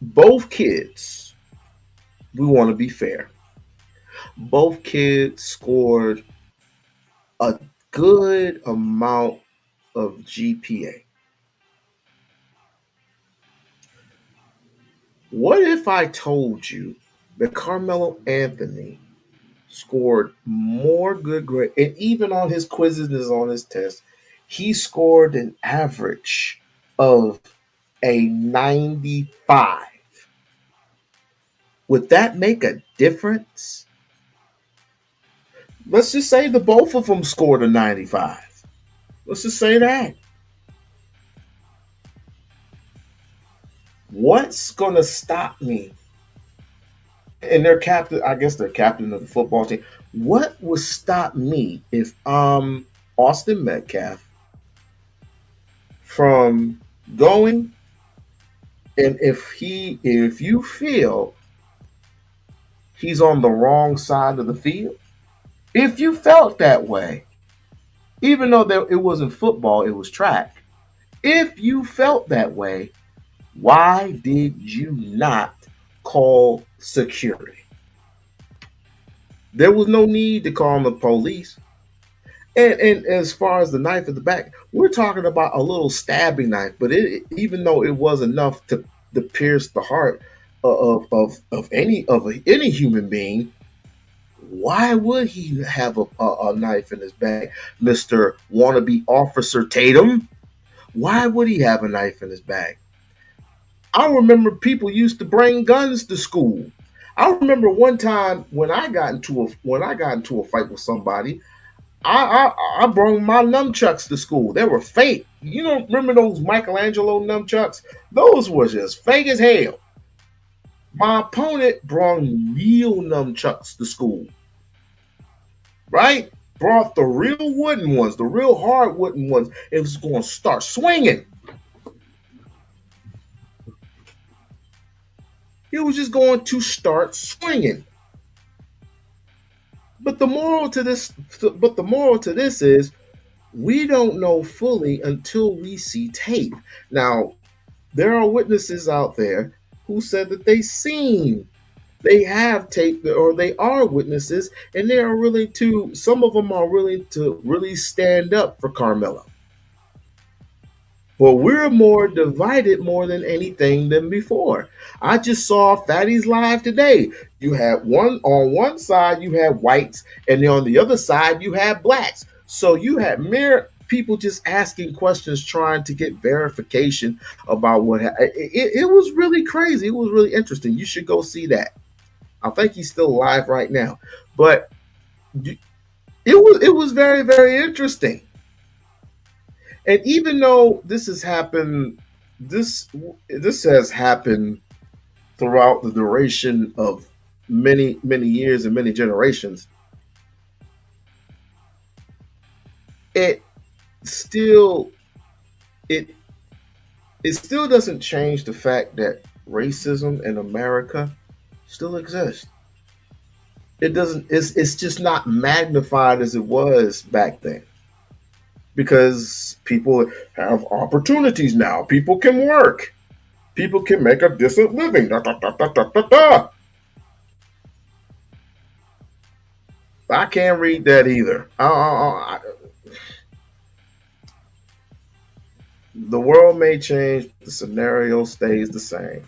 Both kids, we want to be fair. Both kids scored a good amount of GPA. What if I told you that Carmelo Anthony scored more good grades, and even on his quizzes and on his tests, he scored an average of a 95? Would that make a difference? Let's just say the both of them scored a 95. Let's just say that. What's going to stop me? And they're captain, I guess they're captain of the football team. What would stop me if Austin Metcalf from going, and if you feel he's on the wrong side of the field, if you felt that way, even though it wasn't football, it was track. If you felt that way, why did you not call security? There was no need to call the police. And as far as the knife at the back, we're talking about a little stabbing knife, but even though it was enough to pierce the heart of any human being, why would he have a knife in his bag, Mr. Wannabe Officer Tatum? Why would he have a knife in his bag? I remember people used to bring guns to school. I remember one time when I got into a fight with somebody, I brought my nunchucks to school. They were fake. You don't remember those Michelangelo nunchucks? Those were just fake as hell. My opponent brought real nunchucks to school. Right? Brought the real wooden ones, the real hard wooden ones. It was going to start swinging. It was just going to start swinging. But the moral to this is, we don't know fully until we see tape. Now, there are witnesses out there who said that they have tape, or they are witnesses, and they are willing to, some of them are willing to really stand up for Carmelo. But we're more divided more than anything than before. I just saw Fatty's live today. You had on one side you had whites, and then on the other side you had blacks. So you had people just asking questions, trying to get verification about it was really crazy. It was really interesting. You should go see that. I think he's still alive right now, but it was very very interesting. And even though this has happened, this this has happened throughout the duration of many many years and many generations, it still it it still doesn't change the fact that racism in America still exists. It doesn't. It's just not magnified as it was back then because people have opportunities now. People can work. People can make a decent living. Da, da, da, da, da, da, da. I can't read that either. The world may change, but the scenario stays the same.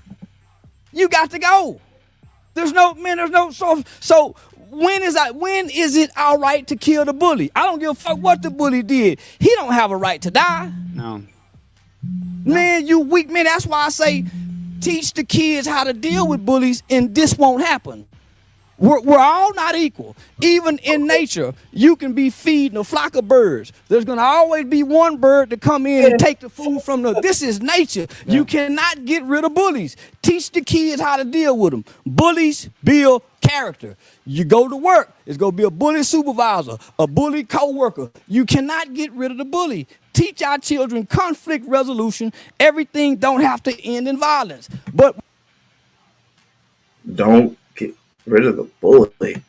You got to go. There's no man. There's no so. When is it all right to kill the bully? I don't give a fuck what the bully did. He don't have a right to die. No. Man, you weak man. That's why I say teach the kids how to deal with bullies, and this won't happen. We're all not equal. Even in nature, you can be feeding a flock of birds. There's going to always be one bird to come in and take the food from the. This is nature. Yeah. You cannot get rid of bullies. Teach the kids how to deal with them. Bullies build character. You go to work, it's going to be a bully supervisor, a bully co-worker. You cannot get rid of the bully. Teach our children conflict resolution. Everything don't have to end in violence. But don't get rid of the bully.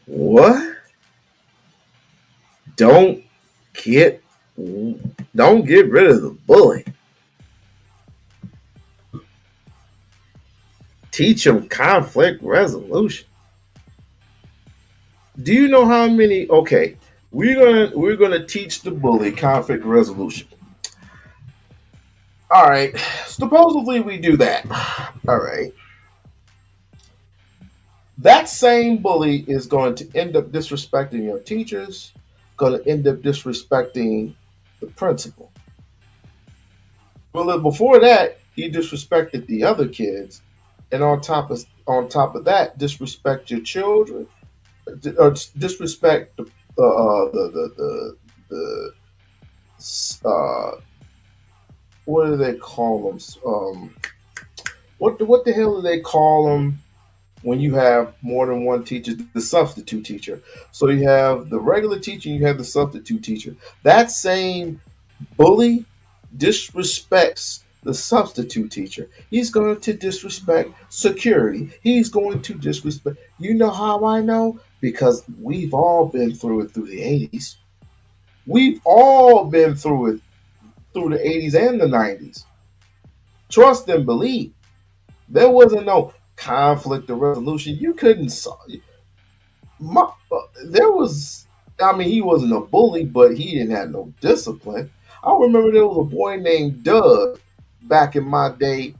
What? Don't get rid of the bully. Teach them conflict resolution. Do you know how many? Okay, we're gonna teach the bully conflict resolution. All right. Supposedly we do that. All right. That same bully is going to end up disrespecting your teachers, going to end up disrespecting the principal. Well, before that, he disrespected the other kids, and on top of that, disrespect your children, or disrespect the what do they call them? What the hell do they call them when you have more than one teacher? The substitute teacher. So you have the regular teacher, you have the substitute teacher. That same bully disrespects the substitute teacher. He's going to disrespect security. He's going to disrespect. You know how I know? Because we've all been through it through the 80s. We've all been through it through the 80s and the 90s. Trust and believe. There wasn't no conflict or resolution. You couldn't solve. There was. I mean, he wasn't a bully, but he didn't have no discipline. I remember there was a boy named Doug back in my day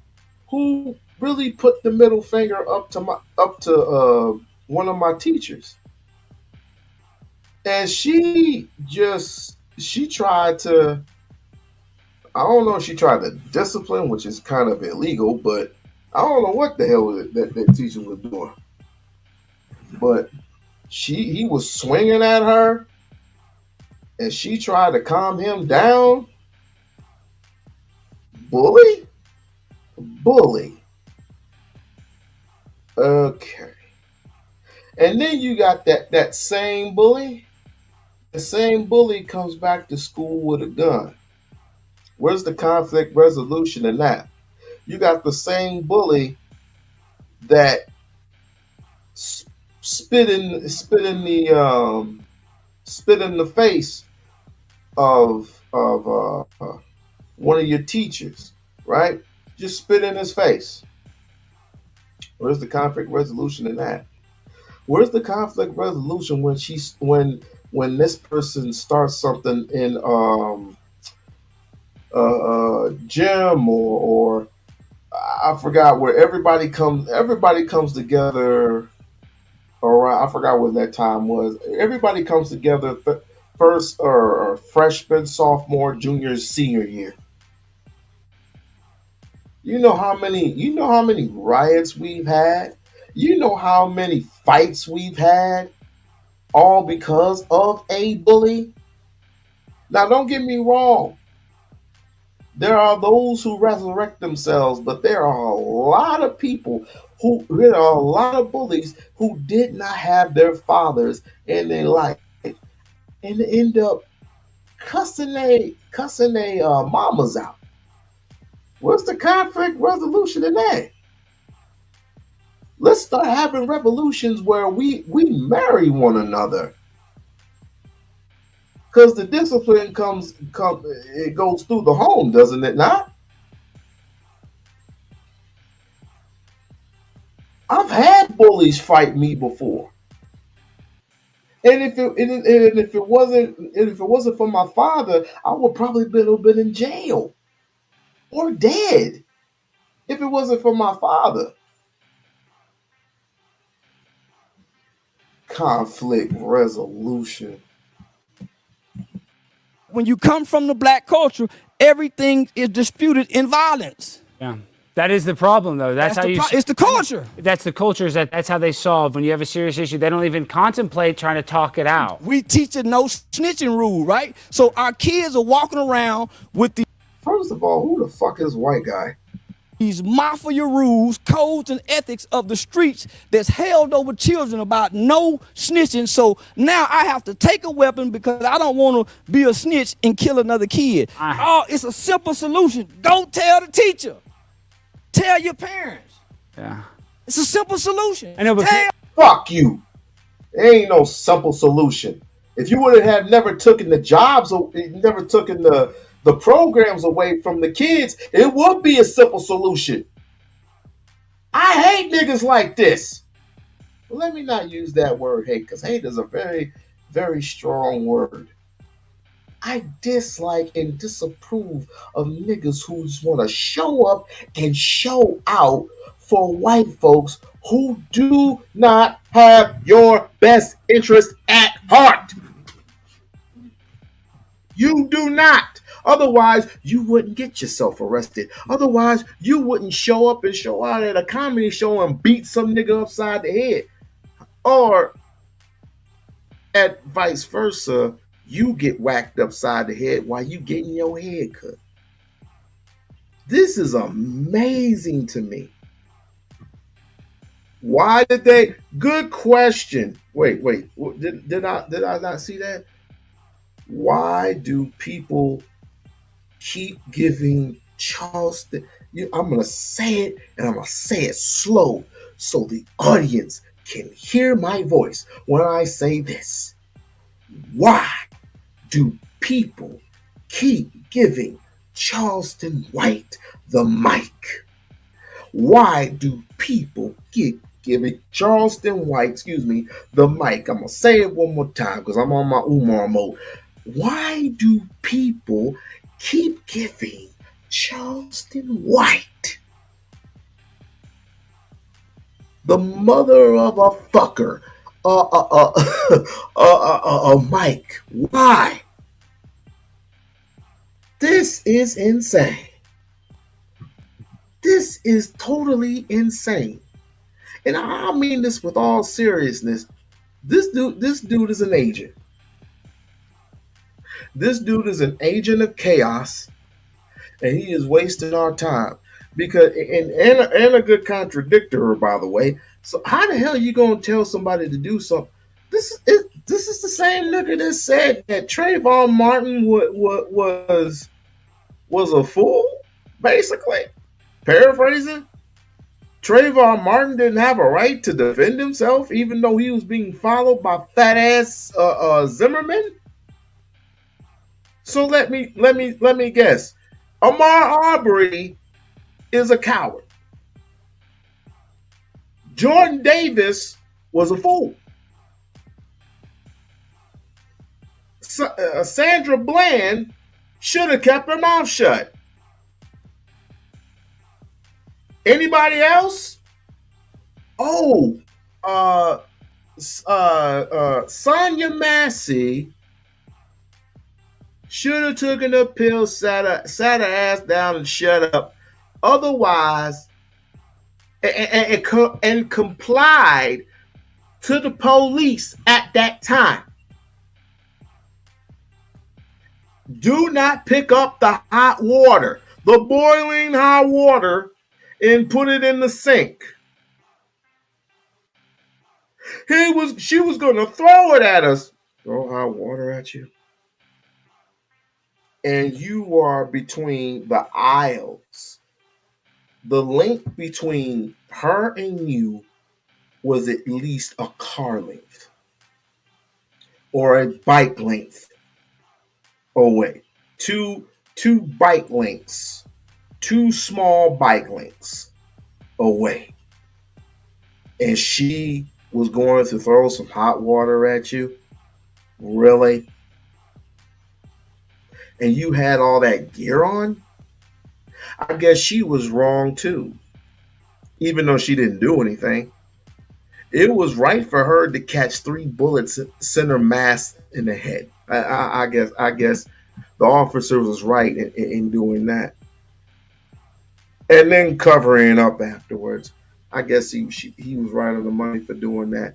who really put the middle finger up to one of my teachers, and she tried to. I don't know if she tried to discipline, which is kind of illegal, but I don't know what the hell that teacher was doing. But he was swinging at her, and she tried to calm him down. Bully? Okay. And then you got that same bully. The same bully comes back to school with a gun. Where's the conflict resolution in that? You got the same bully that spit in the face of one of your teachers, right? Just spit in his face. Where's the conflict resolution in that? Where's the conflict resolution when this person starts something in gym or I forgot where everybody comes together. Or I forgot what that time was. Everybody comes together first or freshman, sophomore, junior, senior year. You know how many riots we've had? You know how many fights we've had all because of a bully? Now don't get me wrong. There are those who resurrect themselves, but there are a lot of people there are a lot of bullies who did not have their fathers in their life and end up cussing they mamas out. What's the conflict resolution in that? Let's start having revolutions where we marry one another, because the discipline it goes through the home, doesn't it not? I've had bullies fight me before, and if it wasn't for my father, I would probably been in jail or dead. If it wasn't for my father, conflict resolution. When you come from the black culture, everything is disputed in violence. Yeah. That is the problem, though. That's how you. It's the culture. That's the culture. That's how they solve. When you have a serious issue, they don't even contemplate trying to talk it out. We teach a no snitching rule, right? So our kids are walking around with First of all, who the fuck is white guy? these mafia rules, codes, and ethics of the streets that's held over children about no snitching. So now I have to take a weapon because I don't want to be a snitch and kill another kid. Oh, it's a simple solution. Don't tell the teacher. Tell your parents. Yeah. It's a simple solution. I know, but Fuck you. There ain't no simple solution. If you would have never taken the jobs, or never taken the programs away from the kids, it would be a simple solution. I hate niggas like this. Well, let me not use that word hate, because hate is a very, very strong word. I dislike and disapprove of niggas who just want to show up and show out for white folks who do not have your best interest at heart. You do not. Otherwise, you wouldn't get yourself arrested. Otherwise, you wouldn't show up and show out at a comedy show and beat some nigga upside the head. Or, at vice versa, you get whacked upside the head while you getting your head cut. This is amazing to me. Why did they? Good question. Wait. Did I not see that? Why do people keep giving Charleston? I'm gonna say it, and I'm gonna say it slow so the audience can hear my voice when I say this. Why do people keep giving Charleston White the mic? Why do people keep giving Charleston White, the mic? I'm gonna say it one more time because I'm on my Umar mode. Why do people keep giving Charleston White, the mother of a fucker, a mic? Why? This is insane. This is totally insane. And I mean this with all seriousness. This dude is an agent. This dude is an agent of chaos, and he is wasting our time. Because and a good contradictor, by the way. So how the hell are you gonna tell somebody to do something? This is the same nigga that said that Trayvon Martin was a fool, basically. Paraphrasing. Trayvon Martin didn't have a right to defend himself, even though he was being followed by fat ass Zimmerman. So let me guess. Ahmaud Arbery is a coward. Jordan Davis was a fool. Sandra Bland should have kept her mouth shut. Anybody else? Sonia Massey Should have taken the pill, sat her ass down and shut up. Otherwise, and complied to the police at that time. Do not pick up the hot water, the boiling hot water, and put it in the sink. She was gonna throw it at us. Throw hot water at you. And you are between the aisles. The length between her and you was at least a car length or a bike length away. Two bike lengths, two small bike lengths away. And she was going to throw some hot water at you? Really? And you had all that gear on? I guess she was wrong too. Even though she didn't do anything. It was right for her to catch 3 bullets, center mass in the head. I guess the officer was right in doing that, and then covering up afterwards. I guess he was right on the money for doing that.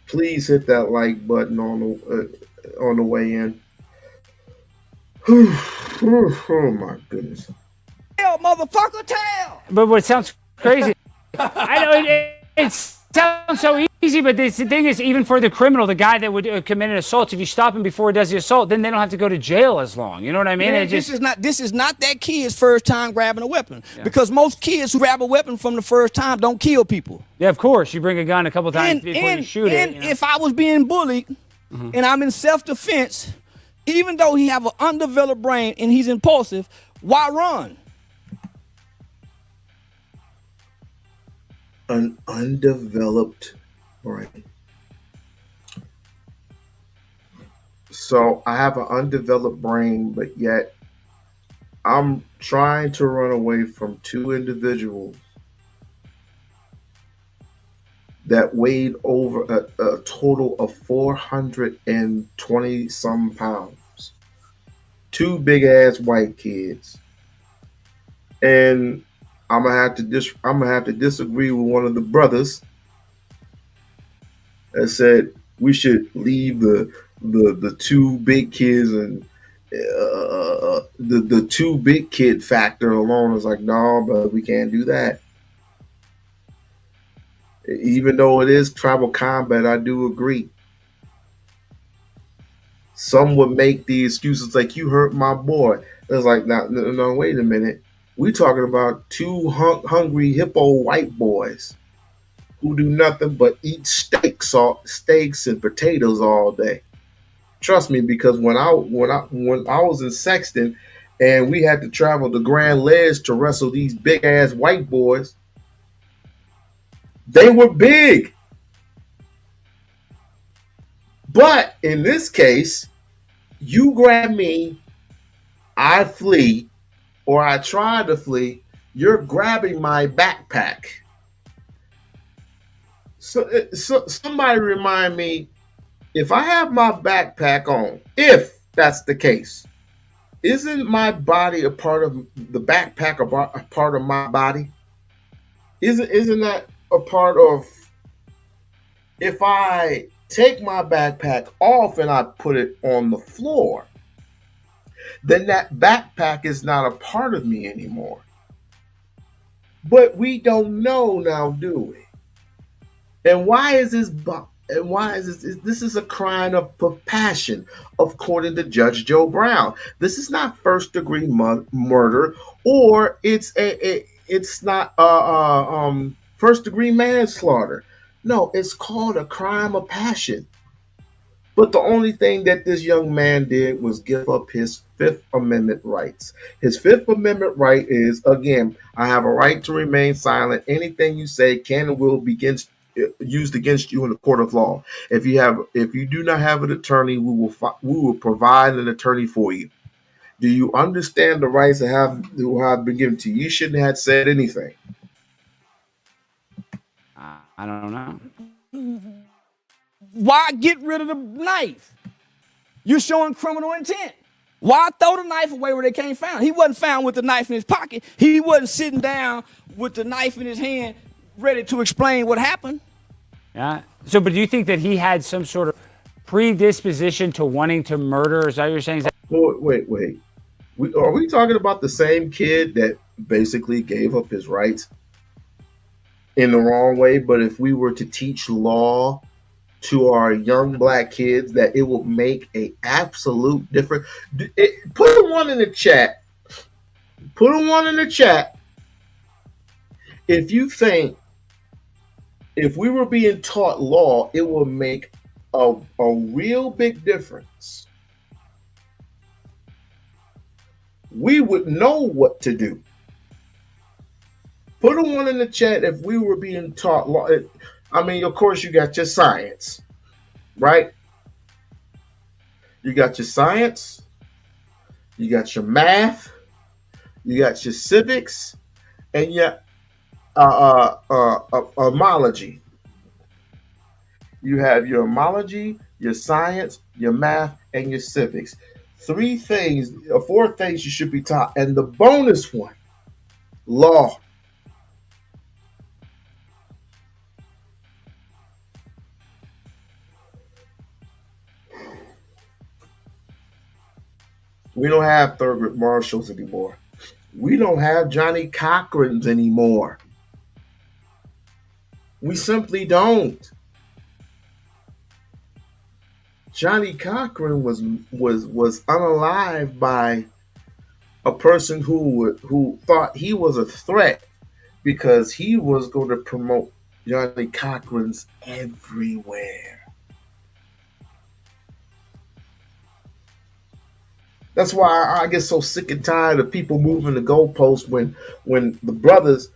Please hit that like button on the way in. Oh my goodness! Tell, motherfucker, tell. But what sounds crazy, I know it sounds so easy, but the thing is, even for the criminal, the guy that would commit an assault, if you stop him before he does the assault, then they don't have to go to jail as long. You know what I mean? Man, this is not that kid's first time grabbing a weapon, because most kids who grab a weapon from the first time don't kill people. Yeah, of course. You bring a gun a couple times before you shoot it. And if I was being bullied and I'm in self-defense, even though he have an undeveloped brain and he's impulsive, why run? An undeveloped brain. So I have an undeveloped brain, but yet I'm trying to run away from 2 individuals that weighed over a total of 420 some pounds. 2 big ass white kids. And I'm gonna have to disagree with one of the brothers that said we should leave the 2 big kids and the 2 big kid factor alone. Is like, no, but we can't do that. Even though it is tribal combat, I do agree. Some would make the excuses like, you hurt my boy. It's like, no, wait a minute. We talking about 2 hungry hippo white boys who do nothing but eat steaks and potatoes all day. Trust me, because when I was in Sexton and we had to travel to Grand Ledge to wrestle these big ass white boys, they were big. But in this case, you grab me, I flee, or I try to flee, you're grabbing my backpack. So somebody remind me, if I have my backpack on, if that's the case, isn't my body a part of the backpack, a part of my body? Isn't that a part of, if I take my backpack off and I put it on the floor, then that backpack is not a part of me anymore. But we don't know now, do we? And why is this? And why is this? This is a crime of passion, according to Judge Joe Brown. This is not first-degree murder, or it's not first-degree manslaughter. No, it's called a crime of passion. But the only thing that this young man did was give up his Fifth Amendment rights. His Fifth Amendment right is, again, I have a right to remain silent. Anything you say can and will be used against you in the court of law. If you do not have an attorney, we will provide an attorney for you. Do you understand the rights that have been given to you? You shouldn't have said anything. I don't know. Why get rid of the knife? You're showing criminal intent. Why throw the knife away where they can't find it? He wasn't found with the knife in his pocket. He wasn't sitting down with the knife in his hand, ready to explain what happened. Yeah. So, but do you think that he had some sort of predisposition to wanting to murder? Is that what you're saying? Wait. Are we talking about the same kid that basically gave up his rights in the wrong way? But if we were to teach law to our young black kids, that it will make a absolute difference. Put one in the chat. Put one in the chat if you think if we were being taught law, it would make a real big difference. We would know what to do. Put a one in the chat if we were being taught law. I mean, of course, you got your science, right? You got your science, you got your math, you got your civics, and your homology. You have your homology, your science, your math, and your civics. 3 things or 4 things you should be taught. And the bonus one, law. We don't have Thurgood Marshalls anymore. We don't have Johnny Cochrans anymore. We simply don't. Johnny Cochran was unalived by a person who thought he was a threat because he was going to promote Johnny Cochran's everywhere. That's why I get so sick and tired of people moving the goalposts when the brothers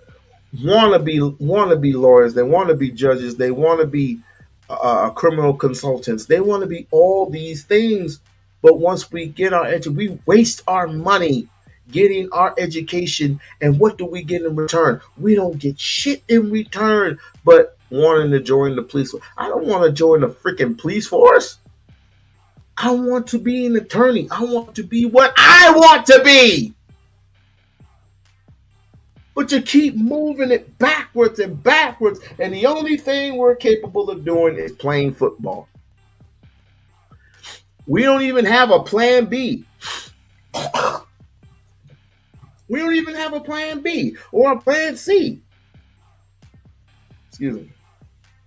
want to be lawyers, they want to be judges, they want to be criminal consultants, they want to be all these things. But once we get our education, we waste our money getting our education, and what do we get in return? We don't get shit in return, but wanting to join the police. I don't want to join the freaking police force. I want to be an attorney. I want to be what I want to be. But you keep moving it backwards and backwards, and the only thing we're capable of doing is playing football. We don't even have a plan B. We don't even have a plan B or a plan C. Excuse me.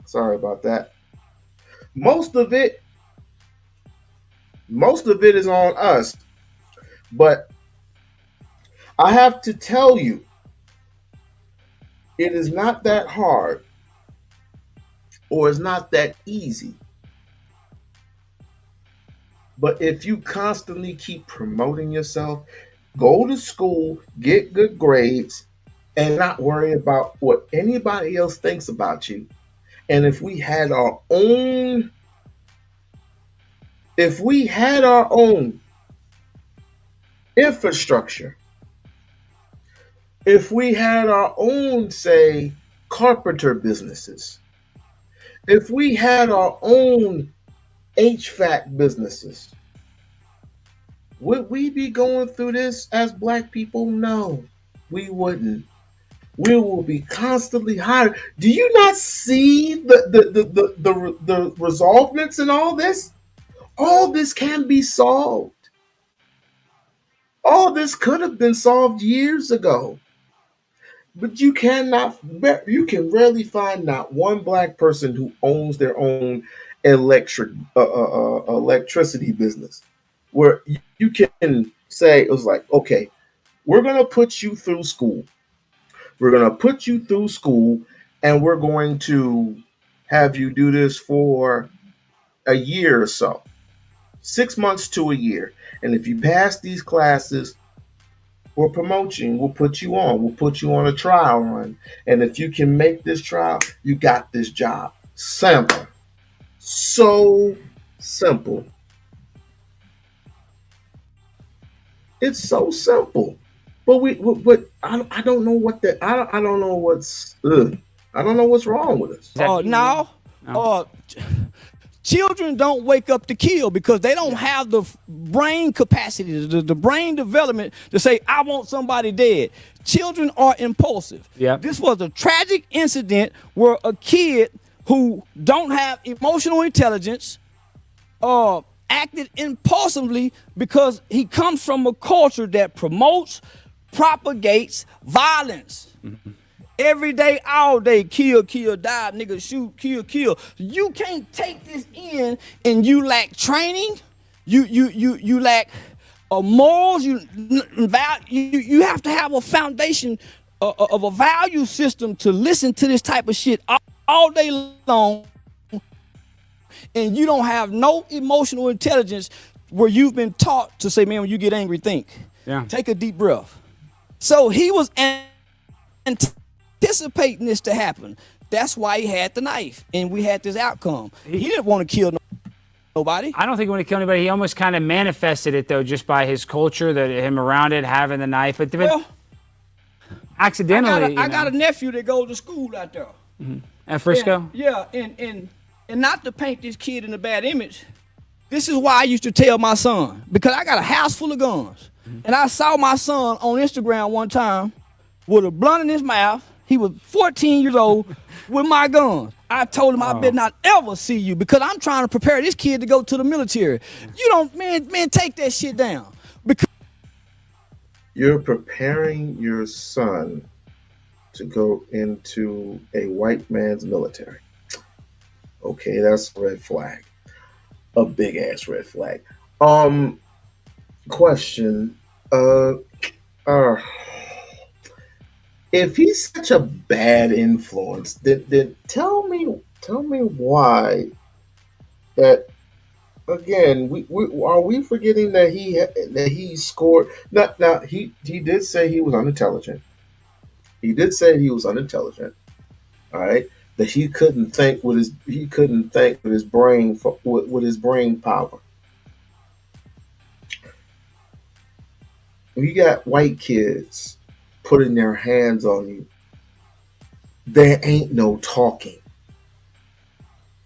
Sorry about that. Most of it is on us. But I have to tell you, it is not that hard or it's not that easy. But if you constantly keep promoting yourself, go to school, get good grades, and not worry about what anybody else thinks about you. And if we had our own infrastructure, if we had our own, say, carpenter businesses, if we had our own HVAC businesses, would we be going through this as black people? No, we wouldn't. We will be constantly hired. Do you not see the resolvements in all this? All this can be solved. All this could have been solved years ago. But you can rarely find not one black person who owns their own electricity business, where you can say it was like, okay, we're gonna put you through school. We're gonna put you through school, and we're going to have you do this for a year or so, 6 months to a year. And if you pass these classes, we'll promote you. We'll put you on. We'll put you on a trial run. And if you can make this trial, you got this job. Simple. So simple. It's so simple. But I don't know what that. I don't know what's. I don't know what's wrong with us. No. Children don't wake up to kill because they don't have the brain capacity, the brain development to say, I want somebody dead. Children are impulsive. Yep. This was a tragic incident where a kid who don't have emotional intelligence acted impulsively because he comes from a culture that promotes, propagates violence. Mm-hmm. Every day, all day, kill, kill, die, nigga, shoot, kill, kill. You can't take this in, and you lack training. You lack morals. You have to have a foundation of a value system to listen to this type of shit all day long. And you don't have no emotional intelligence where you've been taught to say, man, when you get angry, think. Yeah. Take a deep breath. So he was anticipating this to happen. That's why he had the knife, and we had this outcome. He didn't want to kill nobody. I don't think he wanted to kill anybody. He almost kind of manifested it, though, just by his culture, him around it, having the knife. But well, accidentally, I got a nephew that goes to school out there. Mm-hmm. At Frisco? And not to paint this kid in a bad image, this is why I used to tell my son, because I got a house full of guns. Mm-hmm. And I saw my son on Instagram one time with a blunt in his mouth. He was 14 years old with my gun. I told him I better not ever see you because I'm trying to prepare this kid to go to the military. You don't, man, take that shit down. Because you're preparing your son to go into a white man's military. Okay, that's a red flag. A big ass red flag. Question. If he's such a bad influence, then tell me why that again we are we forgetting that he scored now he did say he was unintelligent. He did say he was unintelligent. All right. That he couldn't think with his brain with his brain power. We got white kids putting their hands on you. There ain't no talking.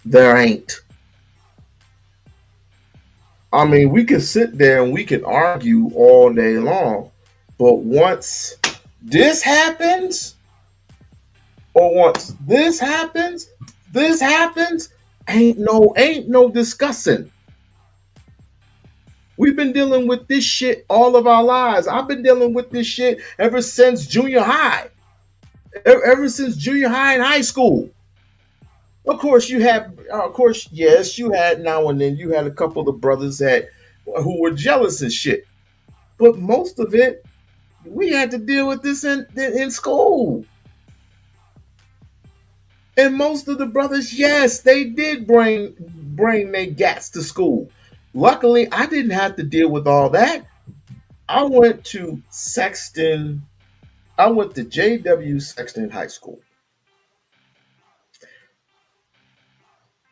There ain't. I mean, we can sit there and we can argue all day long, but once this happens, or once this happens, ain't no discussing. We've been dealing with this shit all of our lives. I've been dealing with this shit ever since junior high. Ever since junior high and high school. Of course, yes, you had now and then, you had a couple of brothers who were jealous and shit. But most of it, we had to deal with this in school. And most of the brothers, yes, they did bring their gats to school. Luckily, I didn't have to deal with all that. I went to J.W. Sexton High School.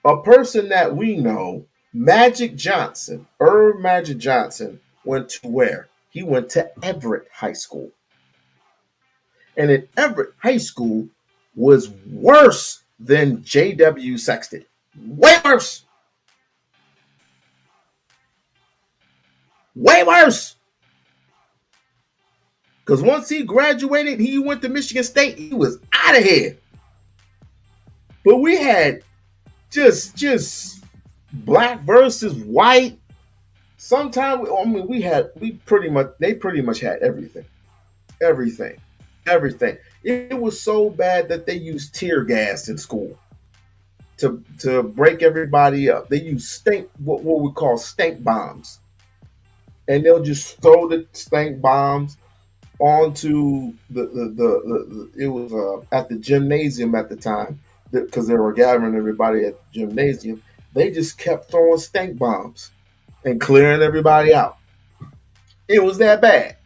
A person that we know, Magic Johnson, Magic Johnson, went to where? He went to Everett High School. And at Everett High School was worse than J.W. Sexton. Way worse. Way worse. Because once he graduated, he went to Michigan State, he was out of here. But we had just black versus white. Sometimes, they pretty much had everything. It was so bad that they used tear gas in school to break everybody up. They used what we call stink bombs. And they'll just throw the stink bombs onto it was at the gymnasium at the time, because they were gathering everybody at the gymnasium. They just kept throwing stink bombs and clearing everybody out. It was that bad.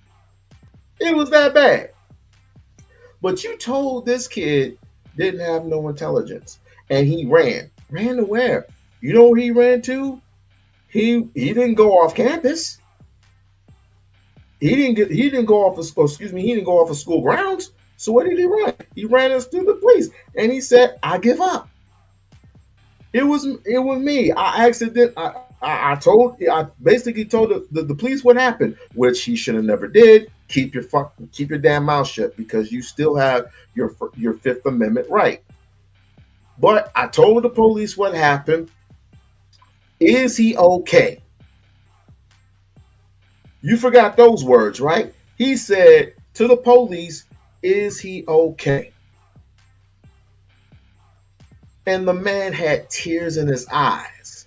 But you told this kid didn't have no intelligence, and he ran to where? You know where he ran to? He didn't go off campus. He didn't go off of school grounds. So where did he run? He ran us through the police, and he said, "I give up." it was me. I basically told the police what happened, which he should have never did. Keep your damn mouth shut because you still have your Fifth Amendment right. But I told the police what happened. Is he okay? You forgot those words, right? He said to the police, "Is he okay?" And the man had tears in his eyes.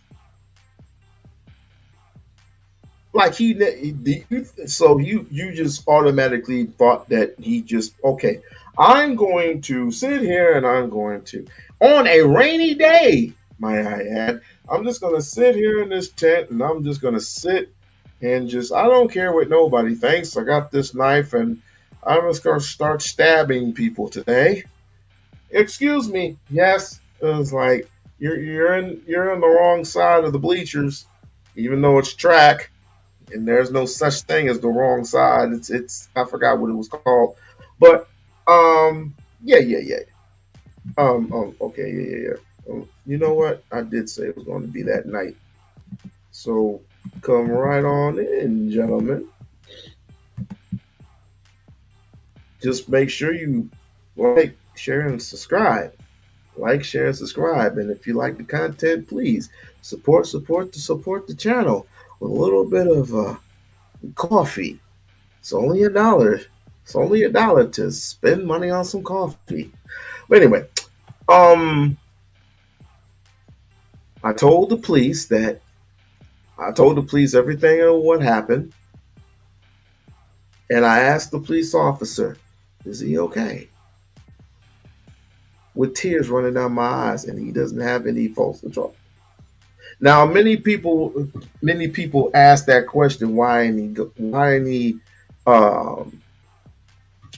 Like so you just automatically thought that he just okay. I'm going to sit here and I'm going to on a rainy day, might I add. I'm just going to sit here in this tent and I'm just going to sit and just I don't care what nobody thinks. I got this knife and I'm just going to start stabbing people today. Excuse me. Yes, it was like you're in the wrong side of the bleachers, even though it's track and there's no such thing as the wrong side. It's I forgot what it was called, but yeah. Okay, yeah. You know what? I did say it was going to be that night. So come right on in, gentlemen. Just make sure you like, share, and subscribe. Like, share, and subscribe. And if you like the content, please support the channel with a little bit of coffee. It's only $1. It's only $1 to spend money on some coffee. But anyway, um, I told the police that I told the police everything of what happened, and I asked the police officer, "Is he okay?" With tears running down my eyes, and he doesn't have any false control. Now, many people ask that question: um,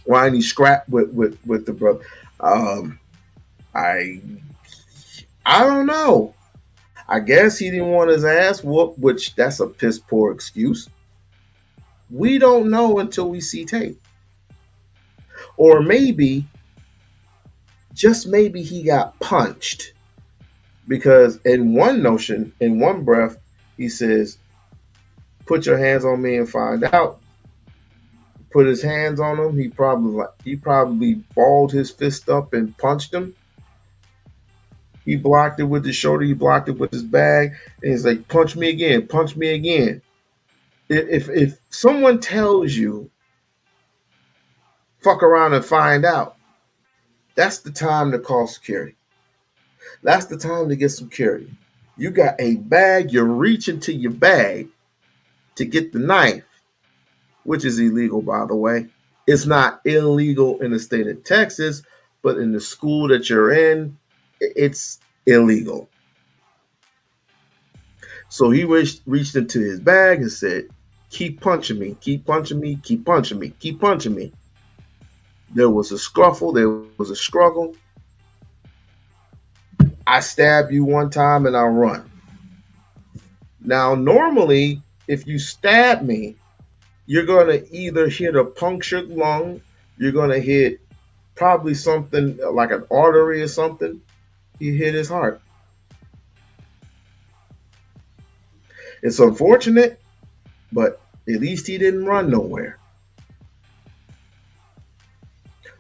why ain't he scrap with the brother? Um, I I don't know. I guess he didn't want his ass whooped, which that's a piss poor excuse. We don't know until we see tape. Or maybe, just maybe he got punched. Because in one breath, he says, "Put your hands on me and find out." Put his hands on him. He probably balled his fist up and punched him. He blocked it with his shoulder. He blocked it with his bag. And he's like, "Punch me again. Punch me again." If someone tells you, "Fuck around and find out," that's the time to call security. That's the time to get security. You got a bag. You're reaching to your bag to get the knife, which is illegal, by the way. It's not illegal in the state of Texas, but in the school that you're in, it's illegal. So he reached into his bag and said, "Keep punching me, keep punching me, keep punching me, keep punching me." There was a scuffle, there was a struggle. I stab you one time and I run. Now, normally, if you stab me, you're going to either hit a punctured lung, you're going to hit probably something like an artery or something. He hit his heart. It's unfortunate, but at least he didn't run nowhere.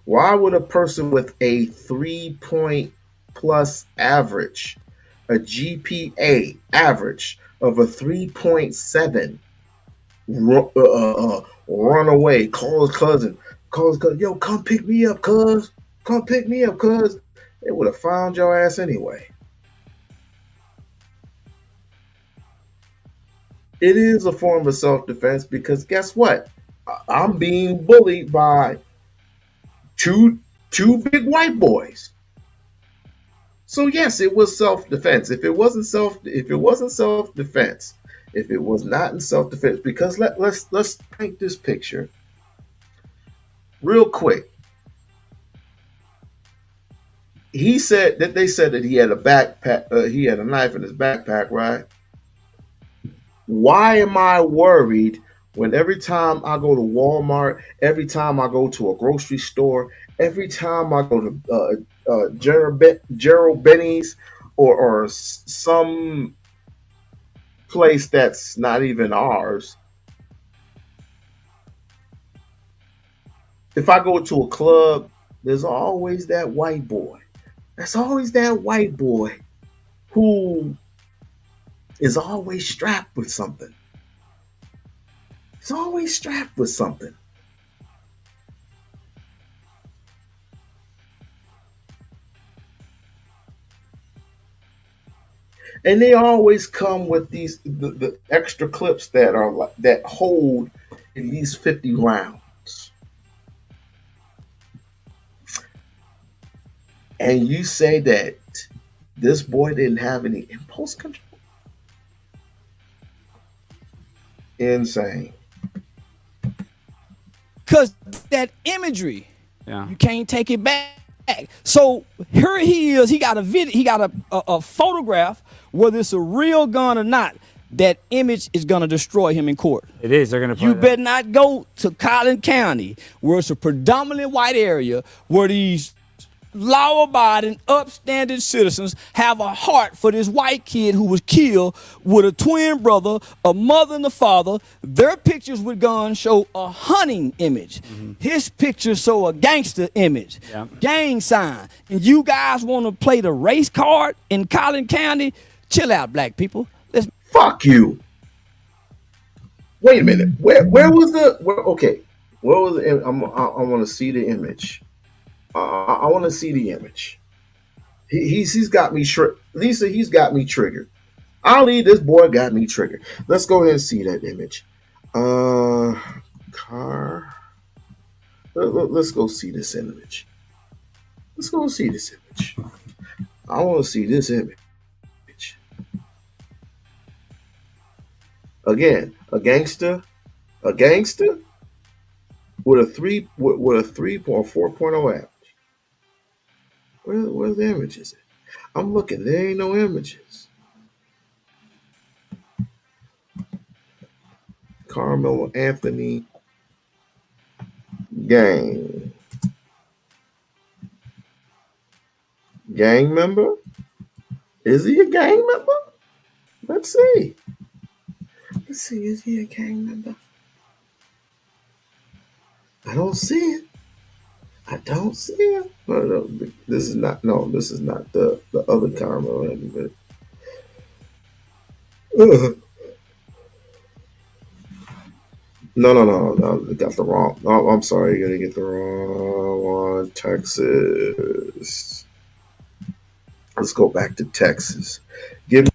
Why would a person with a 3 point plus average, a GPA average of a 3.7, run away, call his cousin, "Yo, come pick me up, cuz, come pick me up, cuz"? They would have found your ass anyway. It is a form of self-defense because guess what? I'm being bullied by two big white boys. So yes, it was self-defense. If it wasn't self-defense, if it was not in self-defense, because let's paint this picture real quick. They said that he had a backpack, he had a knife in his backpack, right? Why am I worried when every time I go to Walmart, every time I go to a grocery store, every time I go to Gerald Benny's or some place that's not even ours. If I go to a club, there's always that white boy. There's always that white boy who is always strapped with something. He's always strapped with something. And they always come with the extra clips that are that hold at least 50 rounds. And you say that this boy didn't have any impulse control? Insane. Because that imagery, Yeah. you can't take it back. So here he is. He got a video. He got a photograph, whether it's a real gun or not. That image is gonna destroy him in court. It is. They're going to. You better not go to Collin County, where it's a predominantly white area, where these law-abiding, upstanding citizens have a heart for this white kid who was killed with a twin brother, a mother and a father. Their pictures with guns show a hunting image. His pictures show a gangster image, gang sign. And you guys want to play the race card in Collin County? Chill out, black people. Let's Fuck you. Wait a minute. Where was the? Okay. Where was the? I want to see the image. I want to see the image. He's got me. Lisa, he's got me triggered. Ali, this boy got me triggered. Let's go ahead and see that image. Car. Let's go see this image. Let's go see this image. I want to see this image. Again, a gangster with a 3.4.0 average. Where's the images? I'm looking. There ain't no images. Carmelo Anthony gang member. Is he a gang member? Let's see. Let's see. Is he a gang member? I don't see it. I don't see it. No, this is not. No, this is not the other Carmelo Anthony. No. I got the wrong. No, I'm sorry. You're gonna get the wrong one. Texas. Let's go back to Texas. Give me.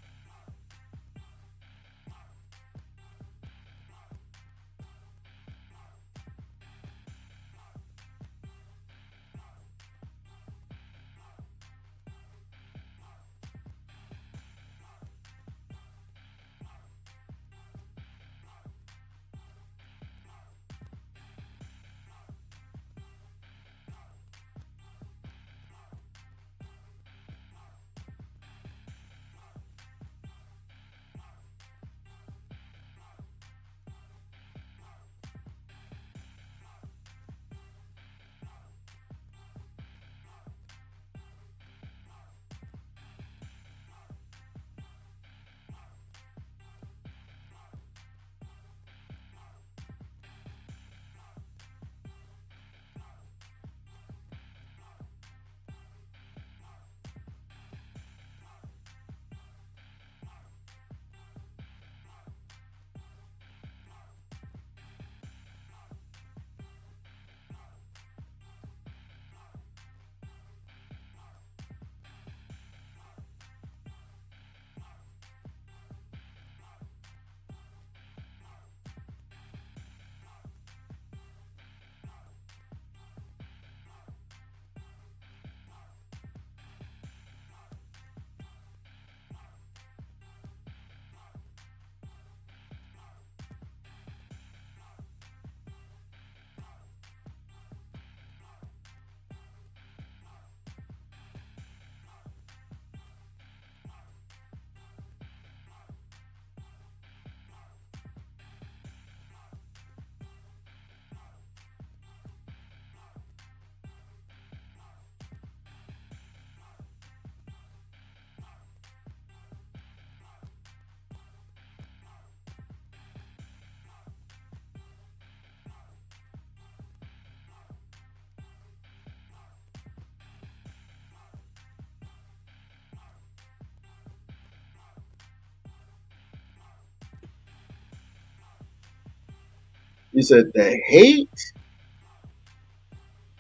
He said the hate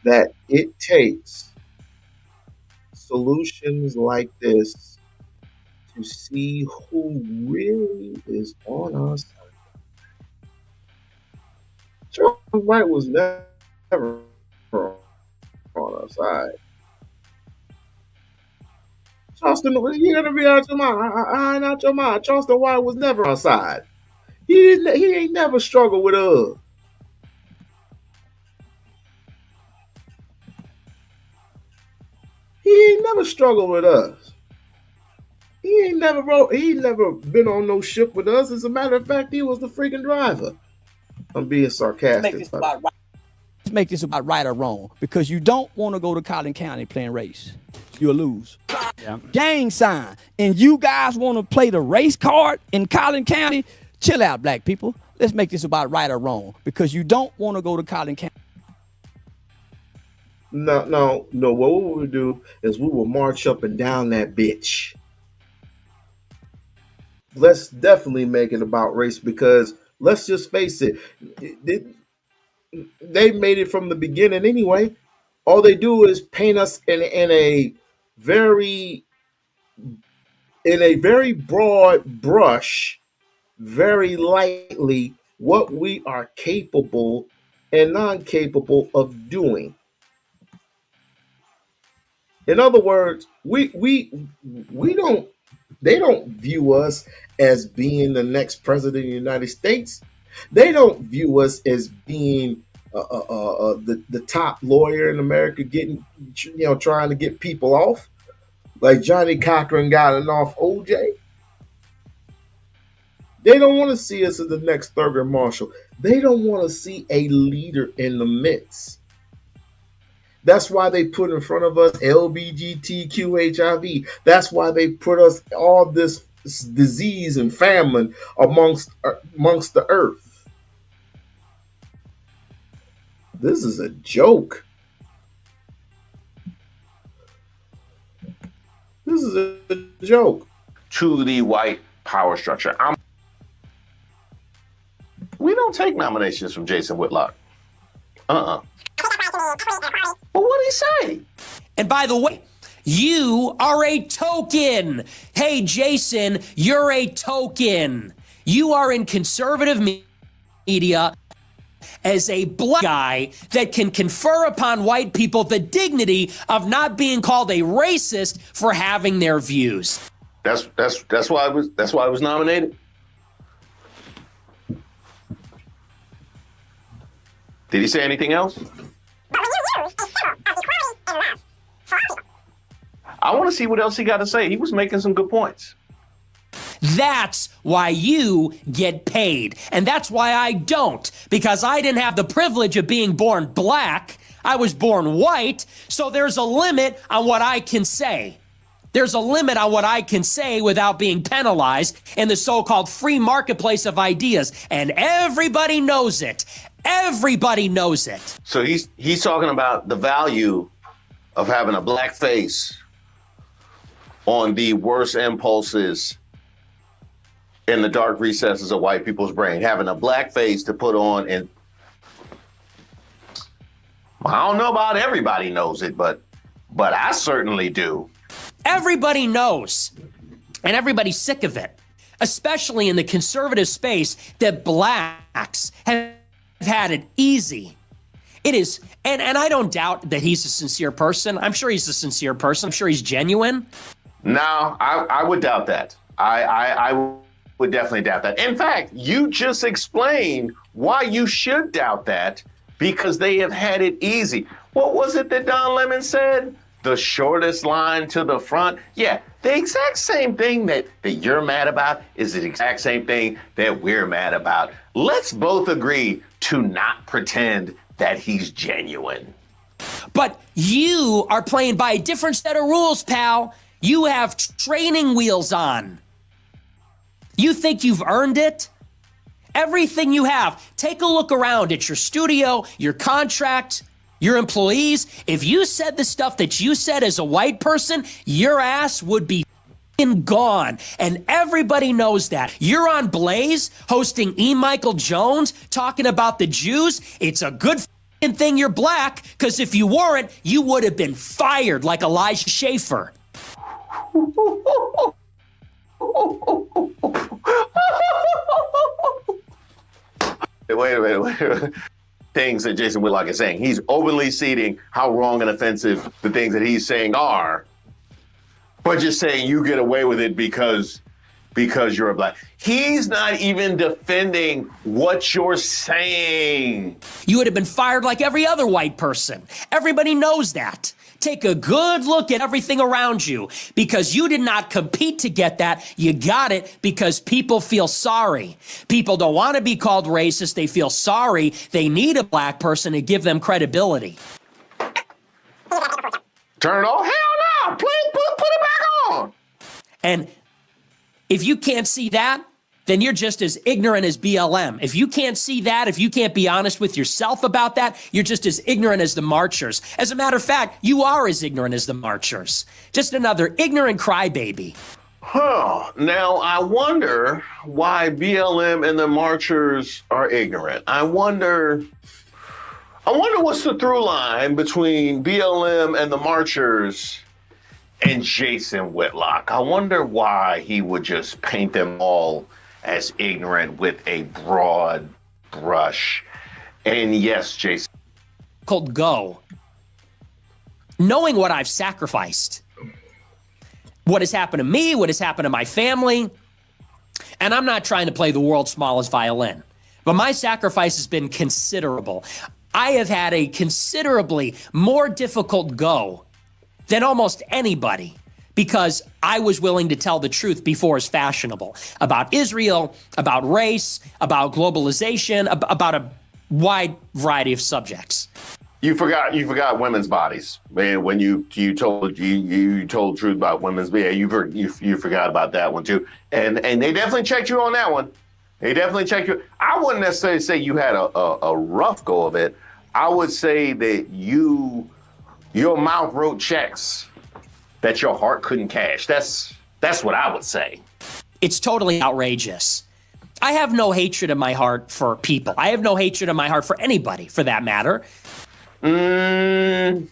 that it takes solutions like this to see who really is on our side. Charles White was never on our side. Charleston, you gotta be out your mind. I ain't out your mind. Charleston White was never on our side. He ain't never struggled with us. He ain't never struggled with us. He ain't never been on no ship with us. As a matter of fact, he was the freaking driver. I'm being sarcastic. Let's make this about right or wrong, because you don't want to go to Collin County playing race. You'll lose. Yeah. Gang sign. And you guys want to play the race card in Collin County? Chill out, black people. Let's make this about right or wrong, because you don't want to go to Collin County. No. What we would do is we will march up and down that bitch. Let's definitely make it about race, because let's just face it, they made it from the beginning anyway. All they do is paint us in a very broad brush, very lightly, what we are capable and non-capable of doing. In other words, we don't they don't view us as being the next president of the United States. They don't view us as being the top lawyer in America, trying to get people off, like Johnny Cochran got it off OJ. They don't want to see us as the next Thurgood Marshall. They don't want to see a leader in the midst. That's why they put in front of us LBGTQ HIV. That's why they put us all this disease and famine amongst the earth. This is a joke. This is a joke. To the white power structure. We don't take nominations from Jason Whitlock. Well, what'd he say? And by the way, you are a token. Hey, Jason, you're a token. You are in conservative media as a black guy that can confer upon white people the dignity of not being called a racist for having their views. That's why I was nominated. Did he say anything else? I want to see what else he got to say. He was making some good points. That's why you get paid. And that's why I don't. Because I didn't have the privilege of being born black. I was born white. So there's a limit on what I can say. There's a limit on what I can say without being penalized in the so-called free marketplace of ideas. And everybody knows it. Everybody knows it. So he's talking about the value of having a black face on the worst impulses in the dark recesses of white people's brain. Having a black face to put on, and I don't know about everybody knows it, but I certainly do. Everybody knows, and everybody's sick of it, especially in the conservative space, that blacks have had it easy. It is, and I don't doubt that he's a sincere person. I'm sure he's a sincere person. I'm sure he's genuine. No, I would doubt that. I would definitely doubt that. In fact, you just explained why you should doubt that, because they have had it easy. What was it that Don Lemon said? The shortest line to the front. Yeah, the exact same thing that you're mad about is the exact same thing that we're mad about. Let's both agree to not pretend that he's genuine. But you are playing by a different set of rules, pal. You have training wheels on. You think you've earned it? Everything you have. Take a look around at your studio, your contract, your employees. If you said the stuff that you said as a white person, your ass would be gone, and everybody knows that. You're on Blaze hosting E. Michael Jones talking about the Jews. It's a good thing you're black, because if you weren't, you would have been fired like Elijah Schaefer. Wait a minute. Things that Jason Whitlock is saying. He's openly ceding how wrong and offensive the things that he's saying are, but just saying you get away with it because you're a black. He's not even defending what you're saying. You would have been fired like every other white person. Everybody knows that. Take a good look at everything around you, because you did not compete to get that. You got it because people feel sorry. People don't want to be called racist. They feel sorry. They need a black person to give them credibility. Turn it off? Hell no! Put it back on. And if you can't see that, then you're just as ignorant as BLM. If you can't see that, if you can't be honest with yourself about that, you're just as ignorant as the marchers. As a matter of fact, you are as ignorant as the marchers. Just another ignorant crybaby. Now, I wonder why BLM and the marchers are ignorant. I wonder what's the through line between BLM and the marchers and Jason Whitlock. I wonder why he would just paint them all as ignorant with a broad brush. And yes, Jason. Called go. Knowing what I've sacrificed, what has happened to me, what has happened to my family, and I'm not trying to play the world's smallest violin, but my sacrifice has been considerable. I have had a considerably more difficult go than almost anybody, because I was willing to tell the truth before it's fashionable about Israel, about race, about globalization, about a wide variety of subjects. You forgot women's bodies, man. When you told the truth about women's bodies, you forgot about that one too. And they definitely checked you on that one. They definitely checked you. I wouldn't necessarily say you had a rough go of it. I would say that your mouth wrote checks that your heart couldn't cash. That's what I would say. It's totally outrageous. I have no hatred in my heart for people. I have no hatred in my heart for anybody, for that matter. I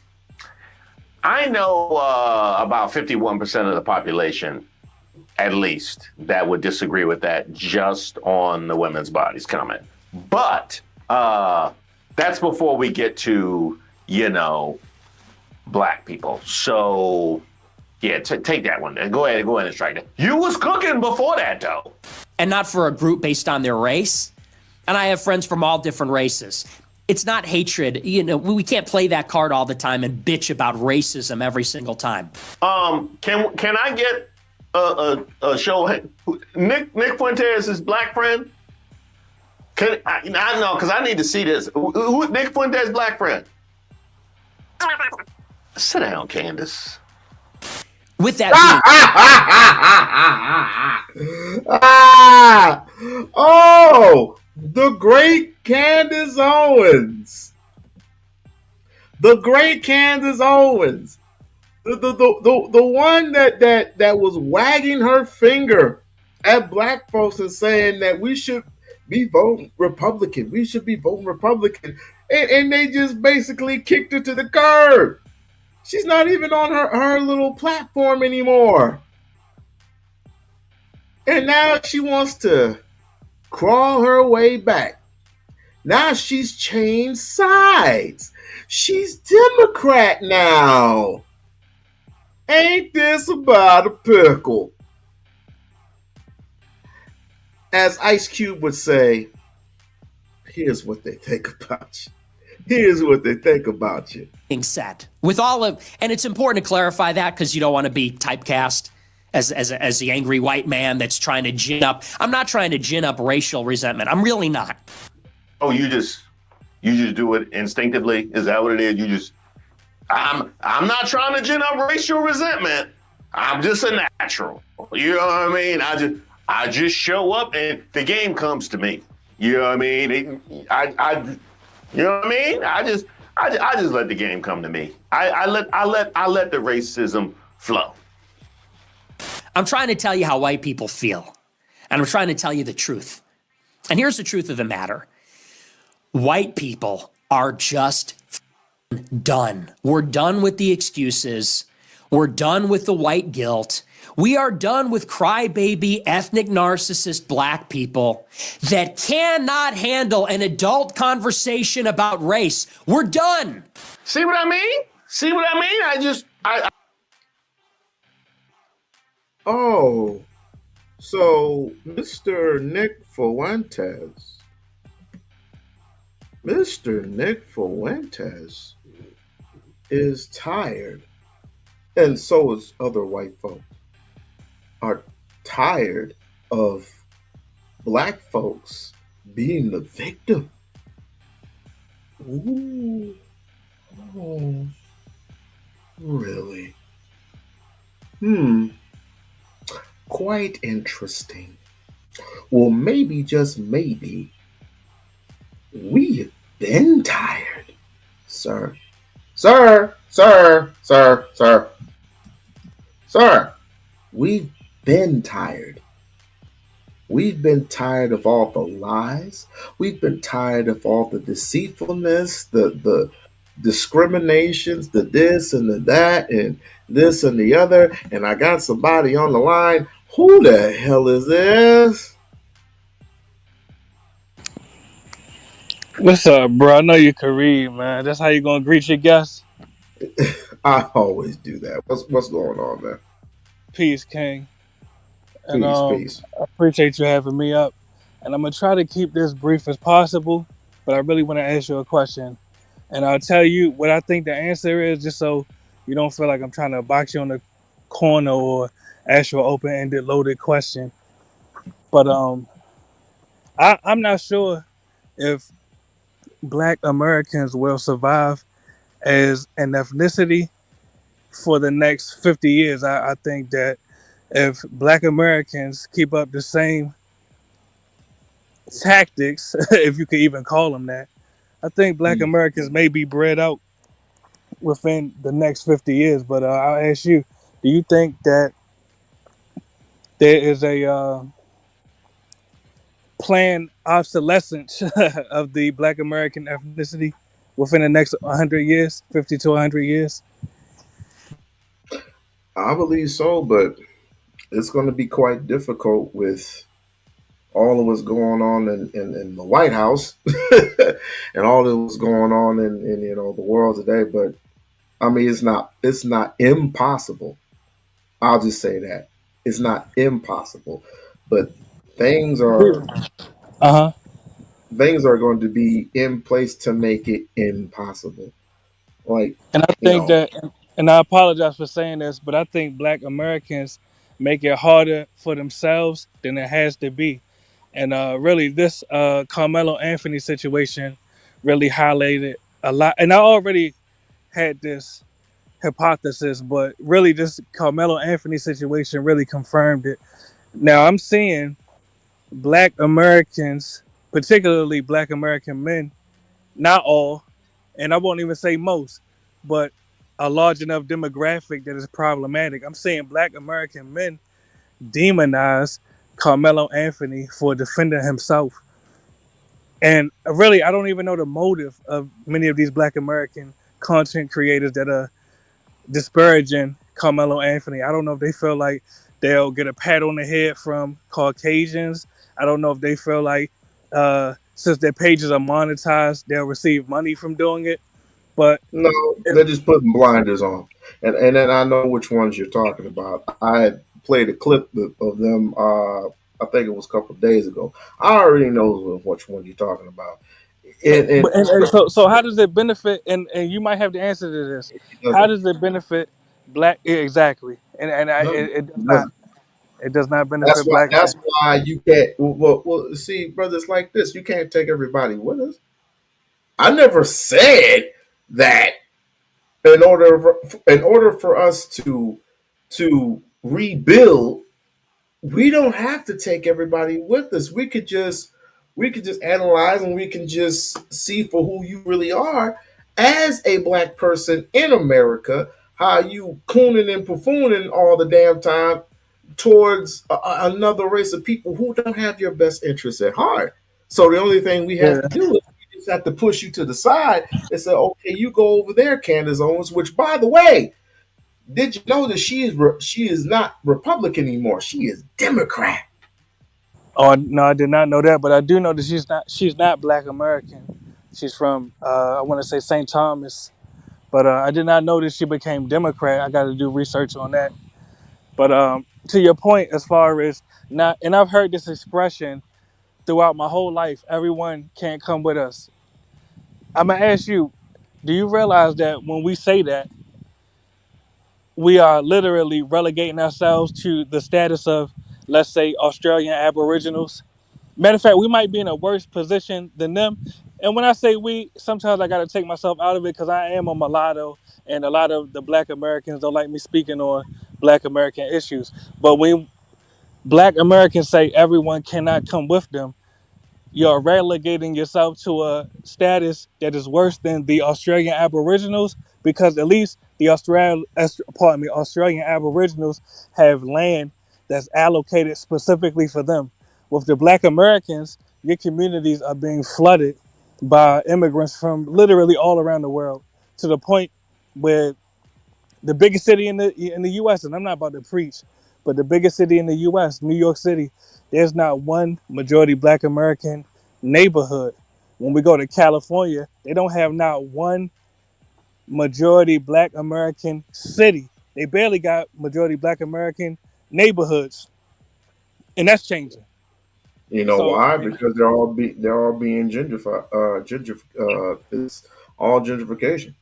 know about 51% of the population, at least, that would disagree with that just on the women's bodies comment. But that's before we get to, black people. So, yeah, take that one. Go ahead and strike that. You was cooking before that, though. And not for a group based on their race. And I have friends from all different races. It's not hatred. We can't play that card all the time and bitch about racism every single time. Can I get a show? Nick Fuentes' black friend? I know, because I need to see this. Who Nick Fuentes' black friend? Sit down, Candace. With that oh, the great Candace Owens. The great Candace Owens. The one that was wagging her finger at black folks and saying that we should be voting Republican. We should be voting Republican. And they just basically kicked her to the curb. She's not even on her little platform anymore. And now she wants to crawl her way back. Now she's changed sides. She's Democrat now. Ain't this about a pickle? As Ice Cube would say, here's what they think about you. Here's what they think about you. Being said, with all of, and it's important to clarify that because you don't want to be typecast as the angry white man that's trying to gin up. I'm not trying to gin up racial resentment. I'm really not. Oh, you just do it instinctively? Is that what it is? I'm not trying to gin up racial resentment. I'm just a natural. You know what I mean? I just show up and the game comes to me. You know what I mean? You know what I mean? I just let the game come to me. I let the racism flow. I'm trying to tell you how white people feel. And I'm trying to tell you the truth. And here's the truth of the matter. White people are just done. We're done with the excuses. We're done with the white guilt. We are done with crybaby, ethnic narcissist black people that cannot handle an adult conversation about race. We're done. See what I mean? See what I mean? Oh, so Mr. Nick Fuentes is tired, and so is other white folks, are tired of black folks being the victim. Ooh, oh, really? Quite interesting. Well, maybe, just maybe, we've been tired, sir. Sir, sir, sir, sir, sir. We've been tired. We've been tired of all the lies. We've been tired of all the deceitfulness, the discriminations, the this and the that, and this and the other. And I got somebody on the line. Who the hell is this? What's up, bro? I know you can read, man. That's how you gonna greet your guests. I always do that. What's going on, man? Peace, King. And Peace, peace. I appreciate you having me up. And I'm gonna try to keep this brief as possible, but I really want to ask you a question. And I'll tell you what I think the answer is, just so you don't feel like I'm trying to box you on the corner or ask you an open-ended, loaded question. But I'm not sure if Black Americans will survive as an ethnicity for the next 50 years. I think that if Black Americans keep up the same tactics, if you could even call them that, I think Black Mm. Americans may be bred out within the next 50 years. But I'll ask you, do you think that there is a planned obsolescence of the Black American ethnicity within the next 100 years, 50 to 100 years? I believe so, but it's going to be quite difficult with all of what's going on in the White House and all of what's going on in the world today. But I mean, it's not impossible. I'll just say that it's not impossible, but things are Uh huh. things are going to be in place to make it impossible. Like And I you think know, that, and I apologize for saying this, but I think Black Americans make it harder for themselves than it has to be. And really, this Carmelo Anthony situation really highlighted a lot. And I already had this hypothesis, but really, this Carmelo Anthony situation really confirmed it. Now, I'm seeing Black Americans, particularly Black American men, not all, and I won't even say most, but a large enough demographic that is problematic. I'm seeing Black American men demonize Carmelo Anthony for defending himself. And really, I don't even know the motive of many of these Black American content creators that are disparaging Carmelo Anthony. I don't know if they feel like they'll get a pat on the head from Caucasians. I don't know if they feel like since their pages are monetized, they'll receive money from doing it. But no, it, they're just putting blinders on, and then I know which ones you're talking about. I had played a clip of them. I think it was a couple of days ago. I already know which one you're talking about. And so how does it benefit? And you might have the answer to this. it How doesn't. does it benefit black? Yeah, exactly, No, it does it not. doesn't. It does not That's benefit why. black men. That's why you can't. Well, see, brothers, like this, you can't take everybody with us. I never said that in order for us to rebuild, we don't have to take everybody with us. We could just analyze, and we can just see for who you really are as a black person in America. How you cooning and buffooning all the damn time, towards another race of people who don't have your best interests at heart. So the only thing we have Yeah. to do is we just have to push you to the side and say, okay, you go over there, Candace Owens. Which, by the way, did you know that she is not Republican anymore? She is Democrat. Oh no, I did not know that, but I do know that she's not Black American. She's from I want to say St. Thomas, but I did not know that she became Democrat. I got to do research on that. But to your point, as far as not, and I've heard this expression throughout my whole life. Everyone can't come with us. I'm gonna ask you, do you realize that when we say that, we are literally relegating ourselves to the status of, let's say, Australian Aboriginals? Matter of fact, we might be in a worse position than them. And when I say we, sometimes I got to take myself out of it because I am a mulatto, and a lot of the Black Americans don't like me speaking on Black American issues. But when Black Americans say everyone cannot come with them, you're relegating yourself to a status that is worse than the Australian Aboriginals, because at least the Australian Aboriginals have land that's allocated specifically for them. With the Black Americans, your communities are being flooded by immigrants from literally all around the world, to the point where the biggest city in the U.S., and I'm not about to preach, but the biggest city in the U.S., New York City, there's not one majority Black American neighborhood. When we go to California, they don't have not one majority Black American city. They barely got majority Black American neighborhoods, and that's changing. You know So, I why? mean, Because they're all being gentrified. It's all gentrification.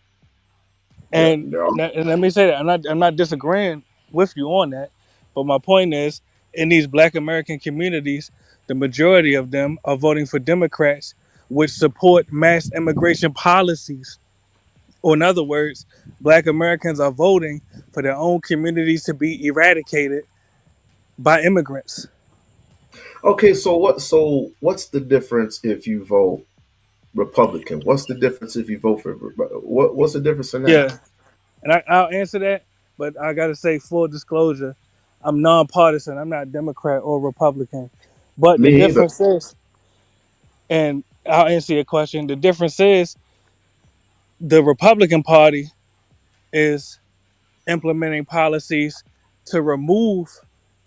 Yeah, and, they're all. and let me say that I'm not disagreeing with you on that, but my point is, in these Black American communities, the majority of them are voting for Democrats, which support mass immigration policies. Or in other words, Black Americans are voting for their own communities to be eradicated by immigrants. Okay, so what? So what's the difference if you vote Republican? What's the difference if you vote for what's the difference in that? Yeah, and I'll answer that, but I got to say, full disclosure, I'm nonpartisan. I'm not Democrat or Republican. But the Me either. difference is, and I'll answer your question. The difference is the Republican Party is implementing policies to remove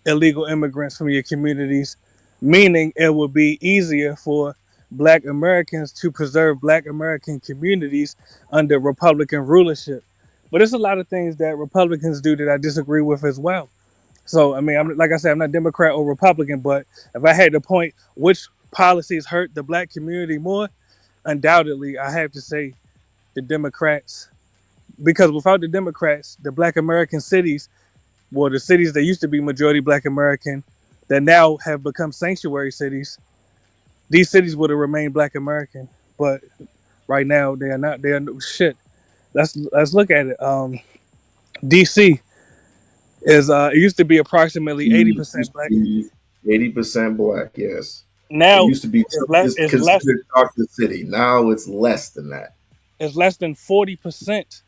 illegal immigrants from your communities, meaning it will be easier for Black Americans to preserve Black American communities under Republican rulership. But there's a lot of things that Republicans do that I disagree with as well. So, I mean, like I said, I'm not Democrat or Republican, but if I had to point which policies hurt the Black community more, undoubtedly, I have to say the Democrats. Because without the Democrats, the Black American cities, well, the cities that used to be majority Black American, that now have become sanctuary cities, these cities would have remained Black American. But right now, they are not. They are shit. Let's look at it. DC is it used to be approximately 80% Used to Black. be 80% black. Yes, it Now used to be just it's less. considered Dr. City. Now it's less than that. It's less than 40%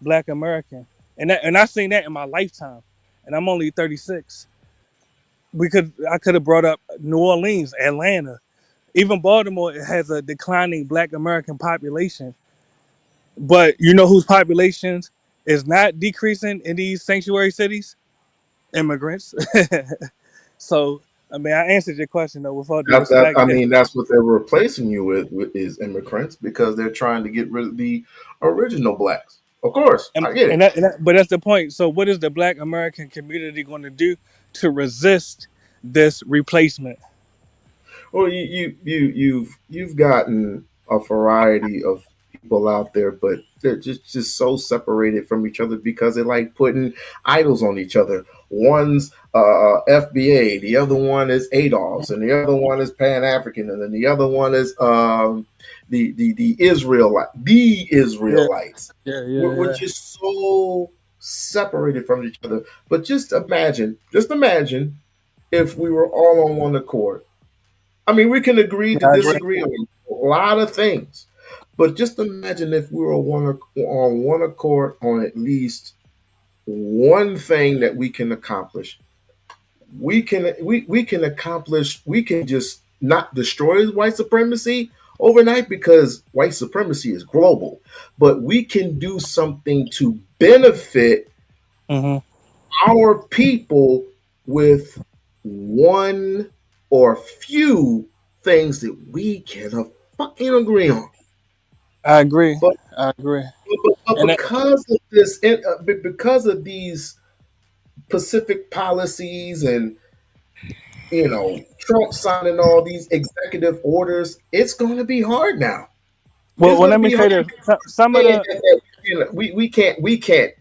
Black American, and I've seen that in my lifetime, and I'm only 36. I could have brought up New Orleans, Atlanta, even Baltimore has a declining Black American population. But you know whose populations is not decreasing in these sanctuary cities? Immigrants. So, I mean, I answered your question though, with all due I respect. mean, that's what they're replacing you with is immigrants because they're trying to get rid of the original blacks. Of course, And, I get it. but that's the point. So, what is the Black American community going to do to resist this replacement? Well, you've gotten a variety of people out there, but they're just so separated from each other because they like putting idols on each other. One's FBA, the other one is ADOS, and the other one is Pan African, and then the other one is the the Yeah, Israelites. yeah, We're yeah, just so separated from each other. But just imagine if we were all on one accord. I mean, we can agree to yeah. I agree. disagree on a lot of things, but just imagine if we were on one accord on at least one thing that we can accomplish. we can accomplish, we can just not destroy white supremacy overnight because white supremacy is global, but we can do something to benefit Hmm. our people with one or few things that we can fucking agree on. I agree. But I agree. but And because of this, because of these Pacific policies and Trump signing all these executive orders, it's going to be hard now. It's well, going to let me be hard say this. Some of saying the that we can't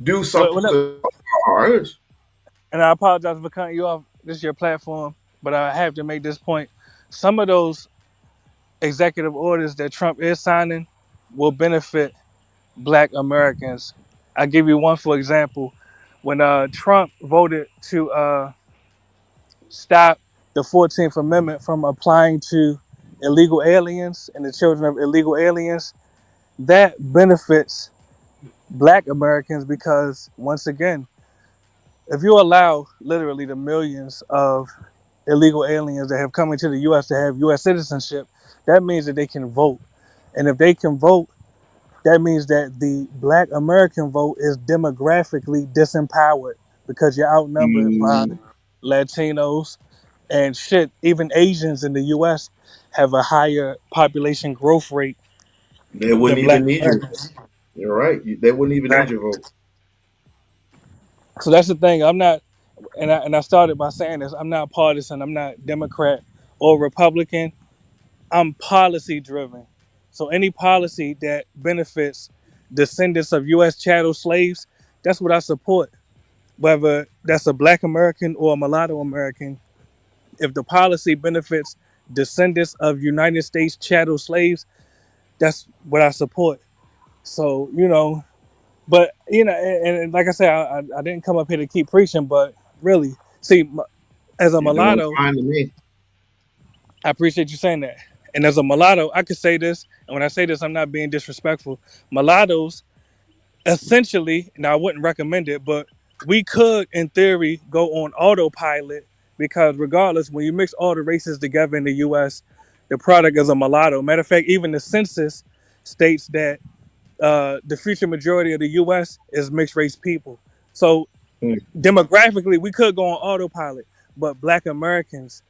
do well, something with ours. and I apologize for cutting you off. This is your platform, but I have to make this point. Some of those executive orders that Trump is signing will benefit Black Americans. I give you one for example. When Trump voted to stop the 14th Amendment from applying to illegal aliens and the children of illegal aliens, that benefits Black Americans because, once again, if you allow literally the millions of illegal aliens that have come into the U.S. to have U.S. citizenship, that means that they can vote. And if they can vote, that means that the Black American vote is demographically disempowered because you're outnumbered by Mm, Latinos and shit. Even Asians in the U.S. have a higher population growth rate they wouldn't than Black even need your vote. Americans. You're right. They wouldn't even need Right. your vote. So that's the thing. I'm not, and I started by saying this. I'm not partisan. I'm not Democrat or Republican. I'm policy driven. So any policy that benefits descendants of U.S. chattel slaves, that's what I support. Whether that's a Black American or a mulatto American, if the policy benefits descendants of United States chattel slaves, that's what I support. So but and like I said, I didn't come up here to keep preaching, but really, see, as a You're doing mulatto, fine to me. I appreciate you saying that. And as a mulatto, I could say this, and when I say this, I'm not being disrespectful. Mulattoes, essentially, now I wouldn't recommend it, but we could, in theory, go on autopilot because regardless, when you mix all the races together in the U.S., the product is a mulatto. Matter of fact, even the census states that the future majority of the U.S. is mixed race people. So Mm. demographically, we could go on autopilot, but Black Americans,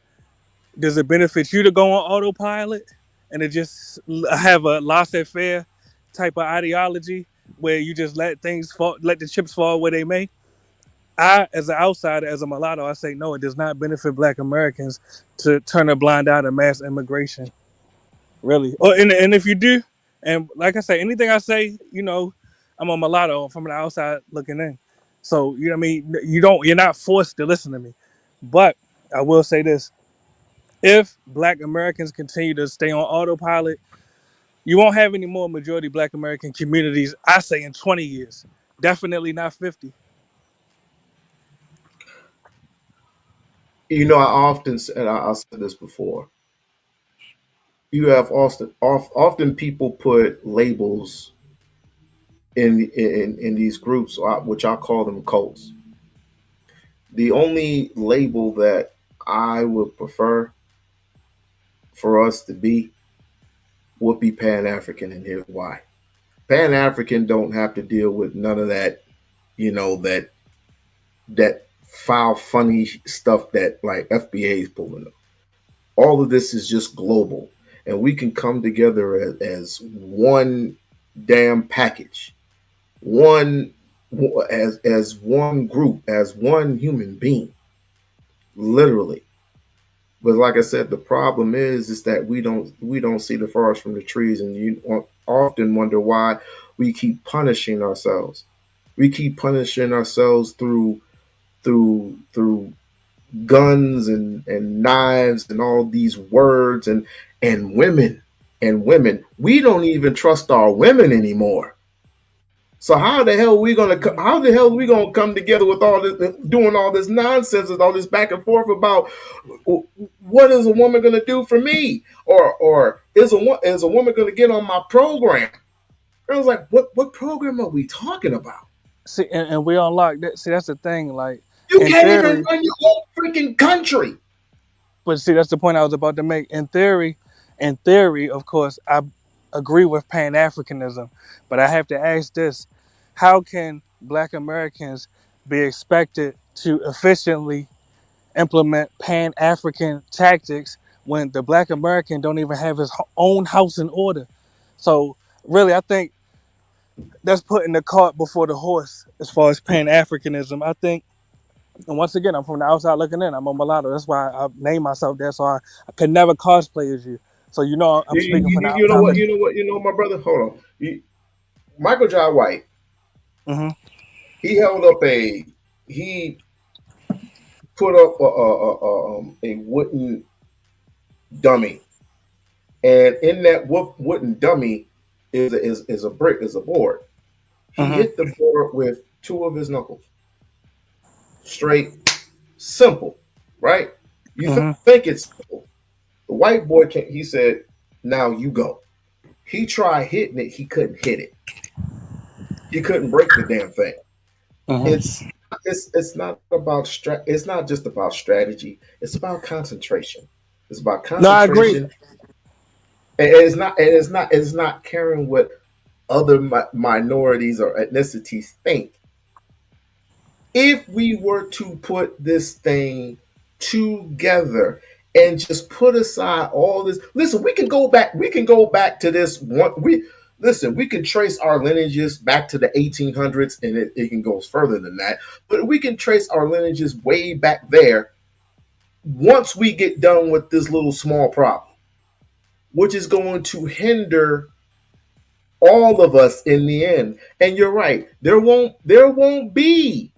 does it benefit you to go on autopilot and to just have a laissez-faire type of ideology where you just let things fall, let the chips fall where they may? I, as an outsider, as a mulatto, I say no. It does not benefit Black Americans to turn a blind eye to mass immigration. Really, and if you do, and like I say, anything I say, I'm a mulatto from the outside looking in. So you know what I mean. You're not forced to listen to me, but I will say this: if Black Americans continue to stay on autopilot, you won't have any more majority Black American communities. I say in 20 years, definitely not 50. I often and I said this before. You have often people put labels in these groups, which I call them cults. The only label that I would prefer for us to be would be Pan African, and here's why. Pan African don't have to deal with none of that, that foul, funny stuff that like FBA is pulling up. All of this is just global, and we can come together as one damn package, one as one group, as one human being, literally. But like I said, the problem is that we don't see the forest from the trees, and you often wonder why we keep punishing ourselves. We keep punishing ourselves through guns and knives and all these words and women. We don't even trust our women anymore. So how the hell are we gonna come together with all this, doing all this nonsense and all this back and forth about what is a woman gonna do for me, or is a woman gonna get on my program? I was like, what program are we talking about? See, and we unlock that. See, that's the thing. Like, You in can't even theory, run your own freaking country. but see, that's the point I was about to make. In theory, of course, I agree with Pan Africanism, but I have to ask this: how can Black Americans be expected to efficiently implement Pan African tactics when the Black American don't even have his own house in order? So, really, I think that's putting the cart before the horse as far as Pan Africanism. I think, and once again, I'm from the outside looking in. I'm a mulatto. That's why I named myself that. So I could never cosplay as you. So you know I'm speaking from the You know outside what? looking. You know what? You know, my brother. Hold on. Michael John White. Hmm. He held up a. He put up a wooden dummy, and in that wooden dummy is a brick, is a board. He Hmm. hit the board with two of his knuckles, straight, simple, right? You Hmm. think it's simple. The white boy can. He said, "Now you go." He tried hitting it. He couldn't hit it. He couldn't break the damn thing. Hmm. It's it's not about it's not just about strategy. It's about concentration. It's about No, I agree. concentration. And it's not caring what other minorities or ethnicities think. If we were to put this thing together and just put aside all this, listen, we can go back to this one. We can trace our lineages back to the 1800s, and it can go further than that, but we can trace our lineages way back there once we get done with this little small problem, which is going to hinder all of us in the end. And you're right, there won't be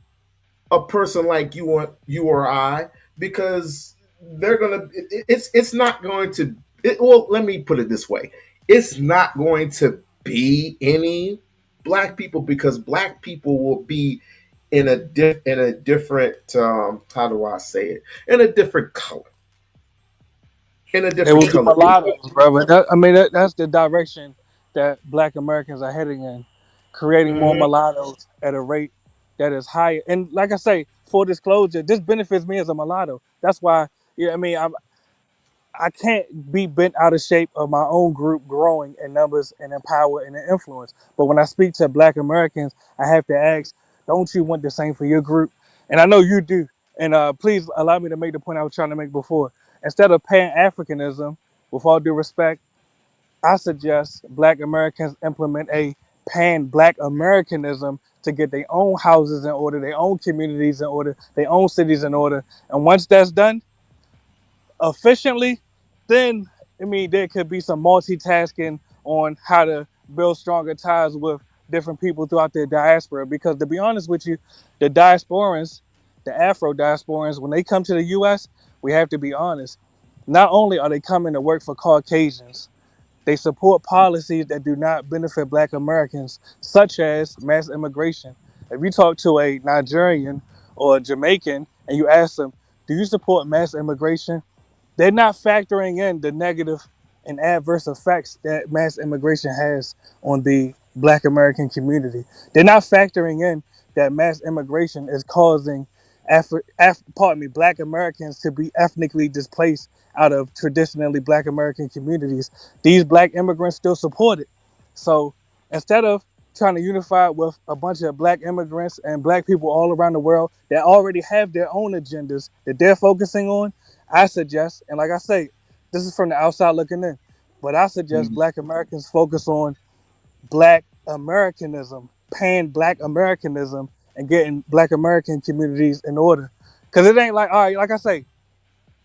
a person like you or I, because they're gonna it's not going to well, let me put it this way. It's not going to be any black people, because black people will be in a different how do I say it, in a different color, in a It different would be color. mulattoes, brother. That's the direction that Black Americans are heading in, creating more Mhm. mulattoes at a rate that is higher. And like I say, full disclosure, this benefits me as a mulatto. That's why, yeah, I mean, I can't be bent out of shape of my own group growing in numbers and in power and in influence. But when I speak to Black Americans, I have to ask, don't you want the same for your group? And I know you do. And please allow me to make the point I was trying to make before. Instead of Pan Africanism, with all due respect, I suggest Black Americans implement a Pan Black Americanism to get their own houses in order, their own communities in order, their own cities in order. And once that's done, efficiently, then I mean there could be some multitasking on how to build stronger ties with different people throughout the diaspora. Because to be honest with you, the diasporans, the Afro diasporans, when they come to the US, we have to be honest. Not only are they coming to work for Caucasians, they support policies that do not benefit Black Americans, such as mass immigration. If you talk to a Nigerian or a Jamaican and you ask them, do you support mass immigration? They're not factoring in the negative and adverse effects that mass immigration has on the Black American community. They're not factoring in that mass immigration is causing Black Americans to be ethnically displaced out of traditionally Black American communities. These Black immigrants still support it. So instead of trying to unify with a bunch of Black immigrants and Black people all around the world that already have their own agendas that they're focusing on, I suggest, and like I say, this is from the outside looking in, but I suggest Black Americans focus on Black Americanism, Pan Black Americanism, and getting Black American communities in order. Because it ain't like, all right, like I say,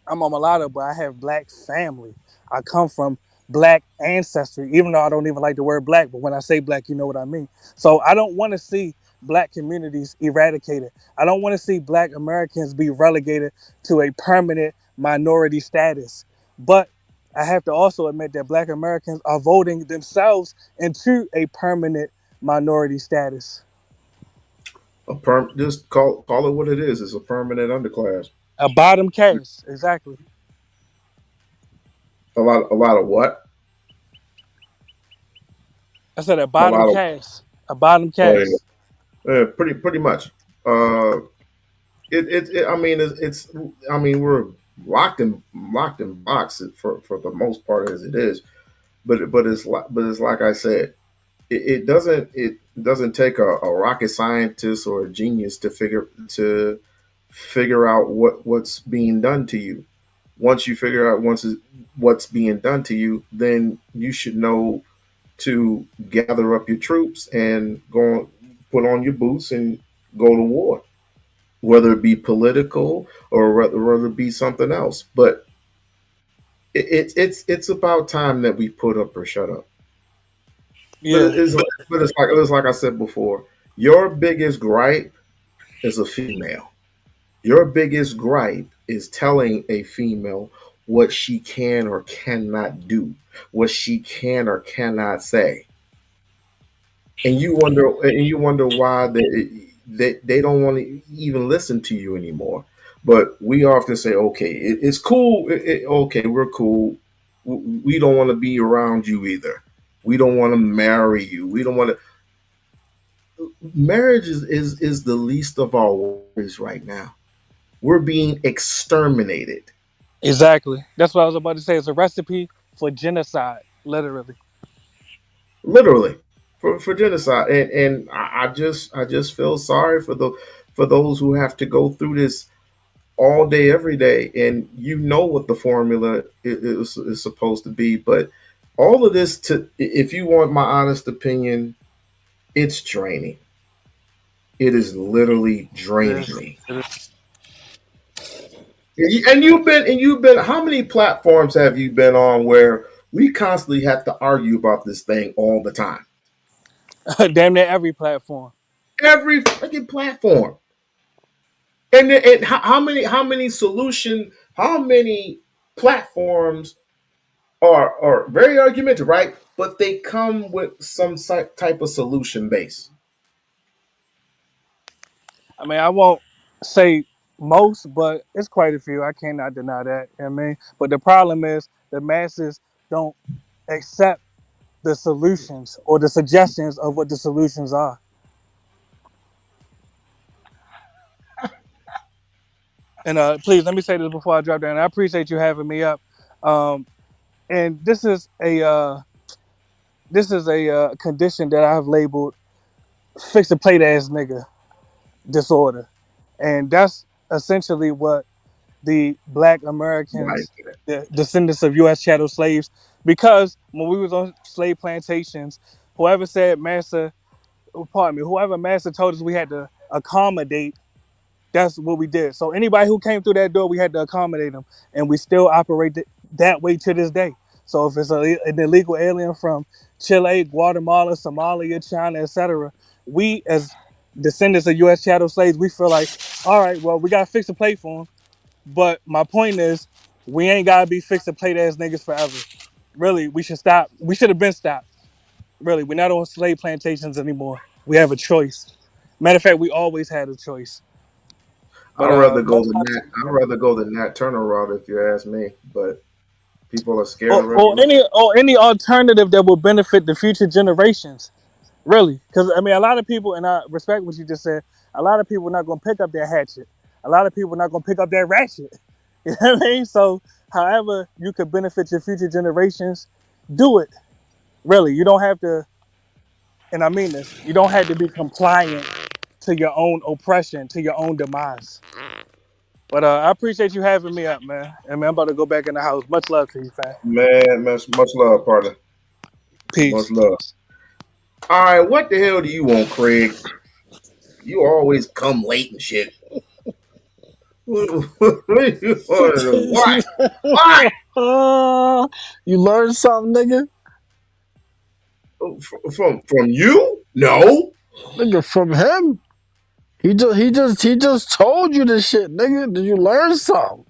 I'm a mulatto, but I have Black family. I come from Black ancestry, even though I don't even like the word Black, but when I say Black, you know what I mean. So I don't want to see Black communities eradicated. I don't want to see Black Americans be relegated to a permanent minority status. But I have to also admit that Black Americans are voting themselves into a permanent minority status. Just call it what it is. It's a permanent underclass. A bottom caste, exactly. A lot of what? I said a A bottom lot of caste. A bottom oh yeah, caste. yeah, pretty much. Uh, I mean, it's. I mean, we're locked in boxes for the most part as it is. But it's like I said, it doesn't take a rocket scientist or a genius to figure out what's being done to you. Once you figure out what's being done to you, then you should know to gather up your troops and put on your boots and go to war, whether it be political or whether it be something else. But it's about time that we put up or shut up. But Yeah, it's like I said before. Your biggest gripe is a female. Your biggest gripe is telling a female what she can or cannot do, what she can or cannot say, and you wonder why they don't want to even listen to you anymore. But we often say, okay, it's cool. Okay, we're cool. We don't want to be around you either. We don't want to marry you. We don't want to. Marriage is the least of our worries right now. We're being exterminated, exactly. That's what I was about to say. It's a recipe for genocide, literally. literally, for genocide. And I just feel sorry for those who have to go through this all day, every day, and you know what the formula is supposed to be. But all of this, if you want my honest opinion, it's draining. It is literally It draining is. me. It is. And you've been how many platforms have you been on where we constantly have to argue about this thing all the time? Damn near every platform. Every freaking platform. And how many platforms are very argumentative, right? But they come with some type of solution base. I mean, I won't say most, but it's quite a few. I cannot deny that. You know what I mean, but the problem is the masses don't accept the solutions or the suggestions of what the solutions are. And please let me say this before I drop down. I appreciate you having me up. Um, and this is a condition that I've labeled fix a plate ass nigga disorder, and that's essentially what the Black Why Americans, is that? the descendants of U.S. chattel slaves, because when we was on slave plantations, whoever said massa, pardon me, whoever massa told us we had to accommodate, that's what we did. So anybody who came through that door, we had to accommodate them, and we still operate that way to this day. So if it's an illegal alien from Chile, Guatemala, Somalia, China, etc., we as descendants of U.S. chattel slaves, we feel like, all right, well, we gotta fix the plate for them. But my point is, we ain't gotta be fixed to plate ass niggas forever. Really, we should stop. We should have been stopped. Really, we're not on slave plantations anymore. We have a choice. Matter of fact, we always had a choice. But I'd rather go much the love to Nat. you, I'd man. rather go the Nat Turner route if you ask me. But people are scared Or, of or revolution. any or any alternative that will benefit the future generations. Really, because I mean, a lot of people, and I respect what you just said. A lot of people are not gonna pick up that hatchet. A lot of people are not gonna pick up that ratchet. You know what I mean? So, however you could benefit your future generations, do it. Really, you don't have to, and I mean this, you don't have to be compliant to your own oppression, to your own demise. But I appreciate you having me up, man. And man, I'm about to go back in the house. Much love to you, fam. Man, much love, partner. Much Peace. love. All right, what the hell do you want, Craig? You always come late and shit. What you want to do? Why? Why? You learned something, nigga? From you? No. Nigga, from him? He just told you this shit, nigga. Did you learn something?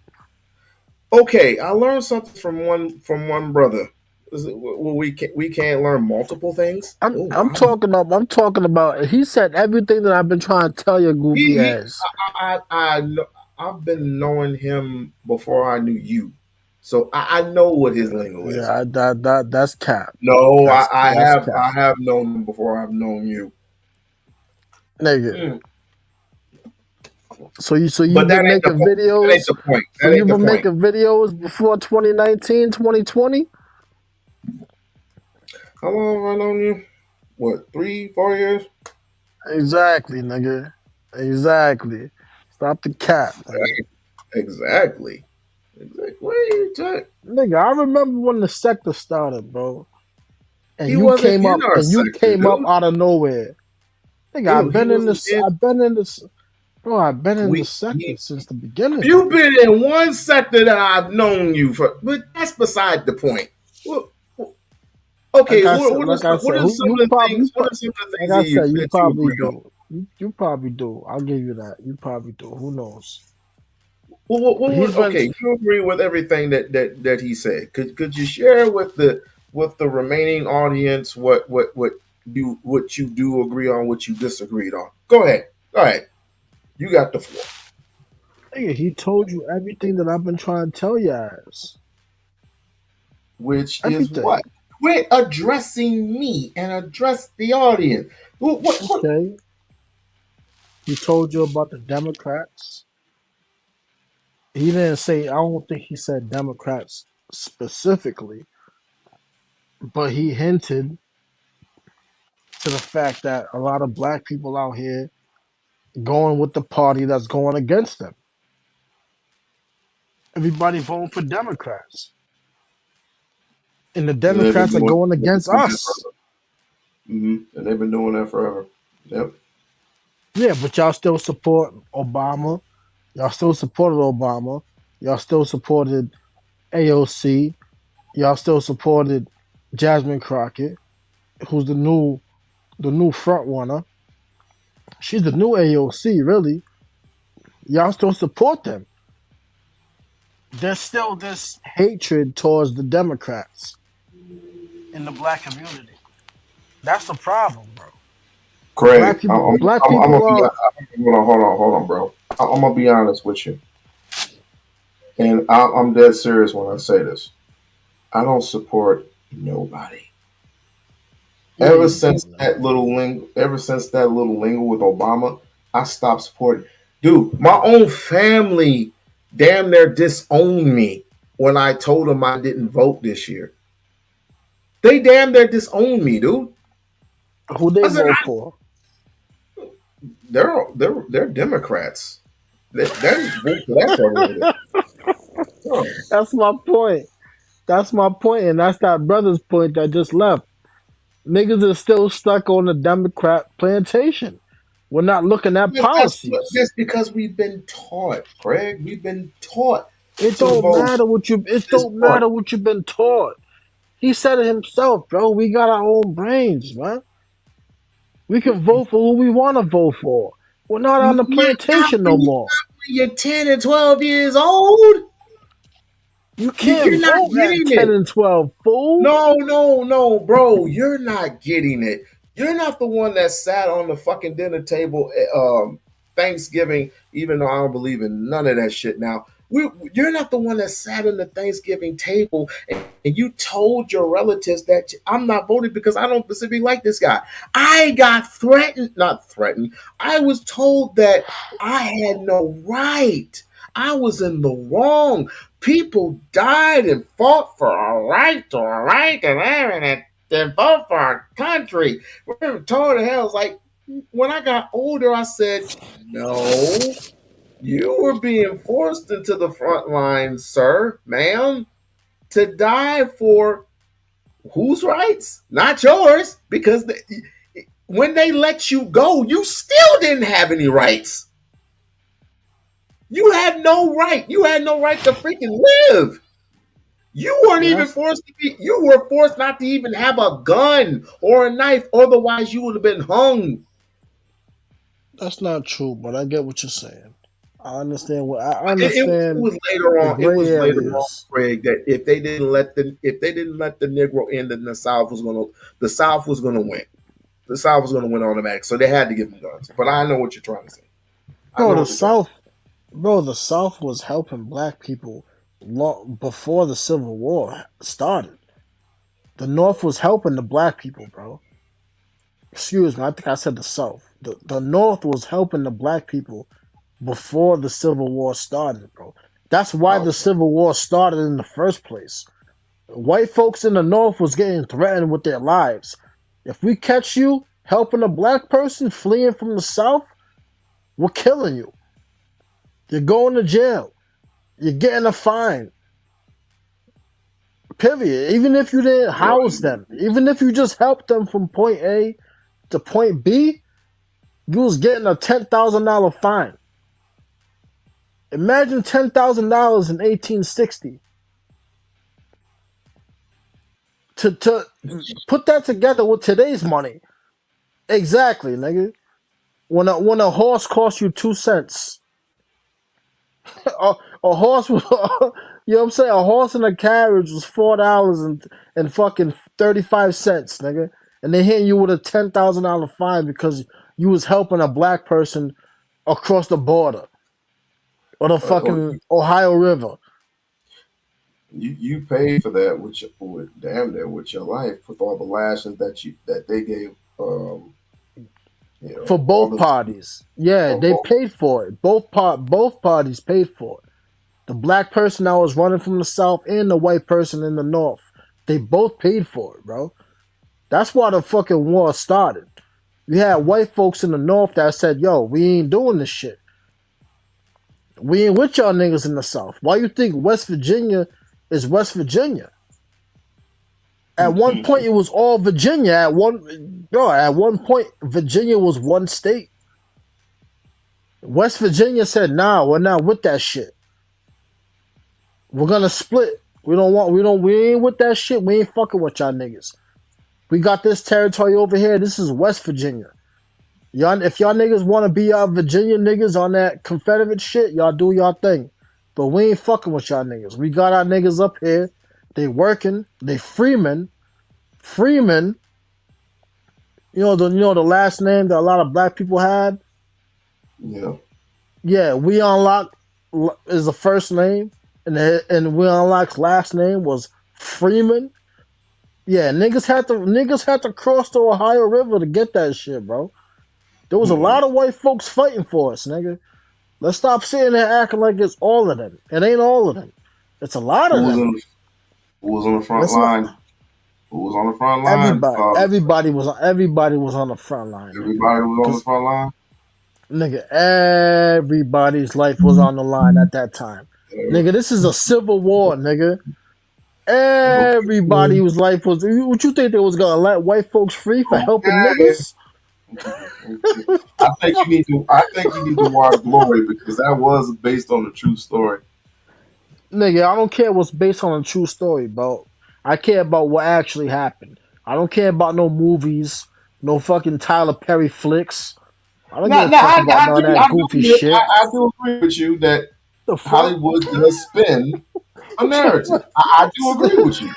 Okay, I learned something from one brother. Well, we can't learn multiple things. I'm Oh I'm wow. talking about he said everything that I've been trying to tell your goofy He ass. I've been knowing him before I knew you, so I know what his lingo is. Yeah, that's cap. No, I, That's I that's have cap. I have known him before I've known you. Nigga. Hmm. So But you've that been ain't the making point. That ain't videos. the point. So That ain't you've the been point. making videos before 2019, 2020? How long have I known you? What, 3, 4 years? Exactly, nigga. Exactly. Stop the cap, nigga. Exactly. Exactly. What are you talking? Nigga, I remember when the sector started, bro. He wasn't in our And you sector, came up dude. out of nowhere. Nigga, Dude, he wasn't in. I've been in the We. sector He, since the beginning, you've nigga. been in one sector that I've known you for, but that's beside the point. Well, okay, what are some of the things? What are some of the like things I that said, you you probably agree on? do. You probably do. I'll give you that. You probably do. Who knows? He's been Okay, you agree with everything that he said. Could you share with the remaining audience what you do agree on, what you disagreed on? Go ahead. Go ahead. You got the floor. nigga, he told you everything that I've been trying to tell you guys. Which is Everything. what? Quit addressing me and address the audience. What? Okay. He told you about the Democrats. He didn't say, I don't think he said Democrats specifically, but he hinted to the fact that a lot of black people out here going with the party that's going against them. Everybody voting for Democrats. And the And they've been Democrats are doing going against that us. forever. And they've been doing that forever. Yep. Yeah, but y'all still support Obama. Y'all still supported Obama. Y'all still supported AOC. Y'all still supported Jasmine Crockett, who's the new front runner. She's the new AOC, really. Y'all still support them. There's still this hatred towards the Democrats in the black community. That's the problem, bro. Craig, Black I'm gonna people be. are Hold on, bro. I'm gonna be honest with you, and I'm dead serious when I say this. I don't support nobody. yeah, you do, nigga. Ever since that little lingo with Obama, I stopped supporting. Dude, my own family damn near disowned me when I told them I didn't vote this year. They damn near disowned me, dude. Who they I said vote for? they're Democrats. They didn't vote for that part of it. No. That's my point. That's my point, and that's that brother's point that just left. Niggas are still stuck on the Democrat plantation. We're not looking at policies. That's because we've been taught, Craig. We've been taught It to don't vote matter what you. It this don't party. matter what you've been taught. He said it himself, bro. We got our own brains, man. We can vote for who we want to vote for. We're not on the Not plantation no more. when you're 10 and 12 years old. You You're can't not vote at getting 10 it. and 12, fool. No, bro. You're not getting it. You're not the one that sat on the fucking dinner table Thanksgiving, even though I don't believe in none of that shit now. You're not the one that sat on the Thanksgiving table and you told your relatives that I'm not voting because I don't specifically like this guy. I got threatened, not threatened. I was told that I had no right. I was in the wrong. People died and fought for a right to a right to live and vote for our country. We were told to hell. It's like when I got older, I said, no, you were being forced into the front lines, sir, ma'am, to die for whose rights? Not yours, because when they let you go, you still didn't have any rights. You had no right. You had no right to freaking live. You weren't Yeah, even forced to be, you were forced not to even have a gun or a knife, otherwise you would have been hung. that's not true, but I get what you're saying. I It understand was later the on. It gray was later on, areas. Craig, that if they didn't let the Negro in, then the South was gonna win. The South was gonna win automatic. So they had to give them guns. But I know what you're trying to say. I Bro, know the what you're trying to South, bro, the South was helping black people long before the Civil War started. The North was helping the black people, bro. Excuse me, I think I said the South. The North was helping the black people before the Civil War started, bro. That's why the Okay. Civil War started in the first place. White folks in the North was getting threatened with their lives. If we catch you helping a black person fleeing from the South, we're killing you. You're going to jail. You're getting a fine. Period. Even if you didn't house them, even if you just helped them from point A to point B, you was getting a $10,000 fine. Imagine $10,000 in 1860. To put that together with today's money, exactly, nigga. When a horse costs you 2 cents, a horse was, you know what I'm saying? A horse and a carriage was $4 and fucking 35 cents, nigga. And they hitting you with a $10,000 fine because you was helping a black person across the border or the Or fucking Ohio River. you paid for that with damn near with your life with all the lashings that they gave. For All both the parties. Yeah, for they both. paid for it. Both parties paid for it. The black person that was running from the South and the white person in the North. They both paid for it, bro. That's why the fucking war started. You had white folks in the North that said, yo, we ain't doing this shit. We ain't with y'all niggas in the South. Why you think West Virginia is West Virginia? At one point, it was all Virginia. At one point, Virginia was one state. West Virginia said, "Nah, we're not with that shit. We're gonna split. We ain't with that shit. We ain't fucking with y'all niggas. We got this territory over here. This is West Virginia. Y'all, if y'all niggas want to be y'all Virginia niggas on that Confederate shit, y'all do y'all thing. But we ain't fucking with y'all niggas. We got our niggas up here. They working. They freemen. Freeman. The last name that a lot of black people had. Yeah. Yeah, We-On-Loc is the first name, and We-On-Loc's last name was Freeman. Yeah, niggas had to cross the Ohio River to get that shit, bro. There was a lot of white folks fighting for us, nigga. Let's stop sitting there acting like it's all of them. It ain't all of them. It's a lot Who of was them. in who was on the front It's not line? Who was on the front line? everybody. Everybody was on the front line, nigga. Everybody was on the Cause front line. nigga, everybody's life was on the line at that time. Nigga, this is a civil war, nigga. Okay. Everybody's life was. What you think they was gonna let white folks free for helping Okay. niggas? Okay. I think you need to watch Glory because that was based on a true story. Nigga, I don't care what's based on a true story, bro. I care about what actually happened. I don't care about no movies, no fucking Tyler Perry flicks. I don't give Now, a now fuck I, about I none of do that I do goofy admit, shit. I do agree with you that The fuck? Hollywood does spin a narrative. I do agree with you.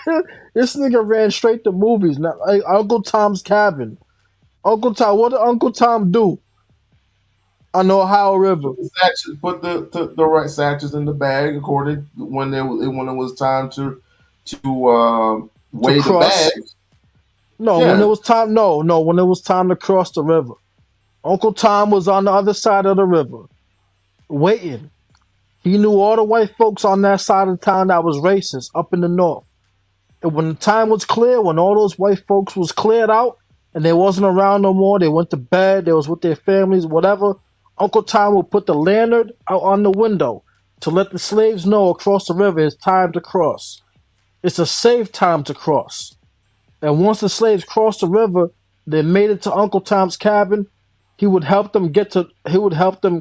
This nigga ran straight to movies. Now, like Uncle Tom's Cabin. Uncle Tom, what did Uncle Tom do on the Ohio River? Put the right satchels in the bag according when it was time to To weigh the cross? bags. No, when it Yeah, was time. No, when it was time to cross the river. Uncle Tom was on the other side of the river, waiting. He knew all the white folks on that side of town that was racist up in the north. And when the time was clear, when all those white folks was cleared out and they wasn't around no more, they went to bed, they was with their families, whatever, Uncle Tom would put the lantern out on the window to let the slaves know across the river it's time to cross. It's a safe time to cross. And once the slaves crossed the river, they made it to Uncle Tom's cabin, he would help them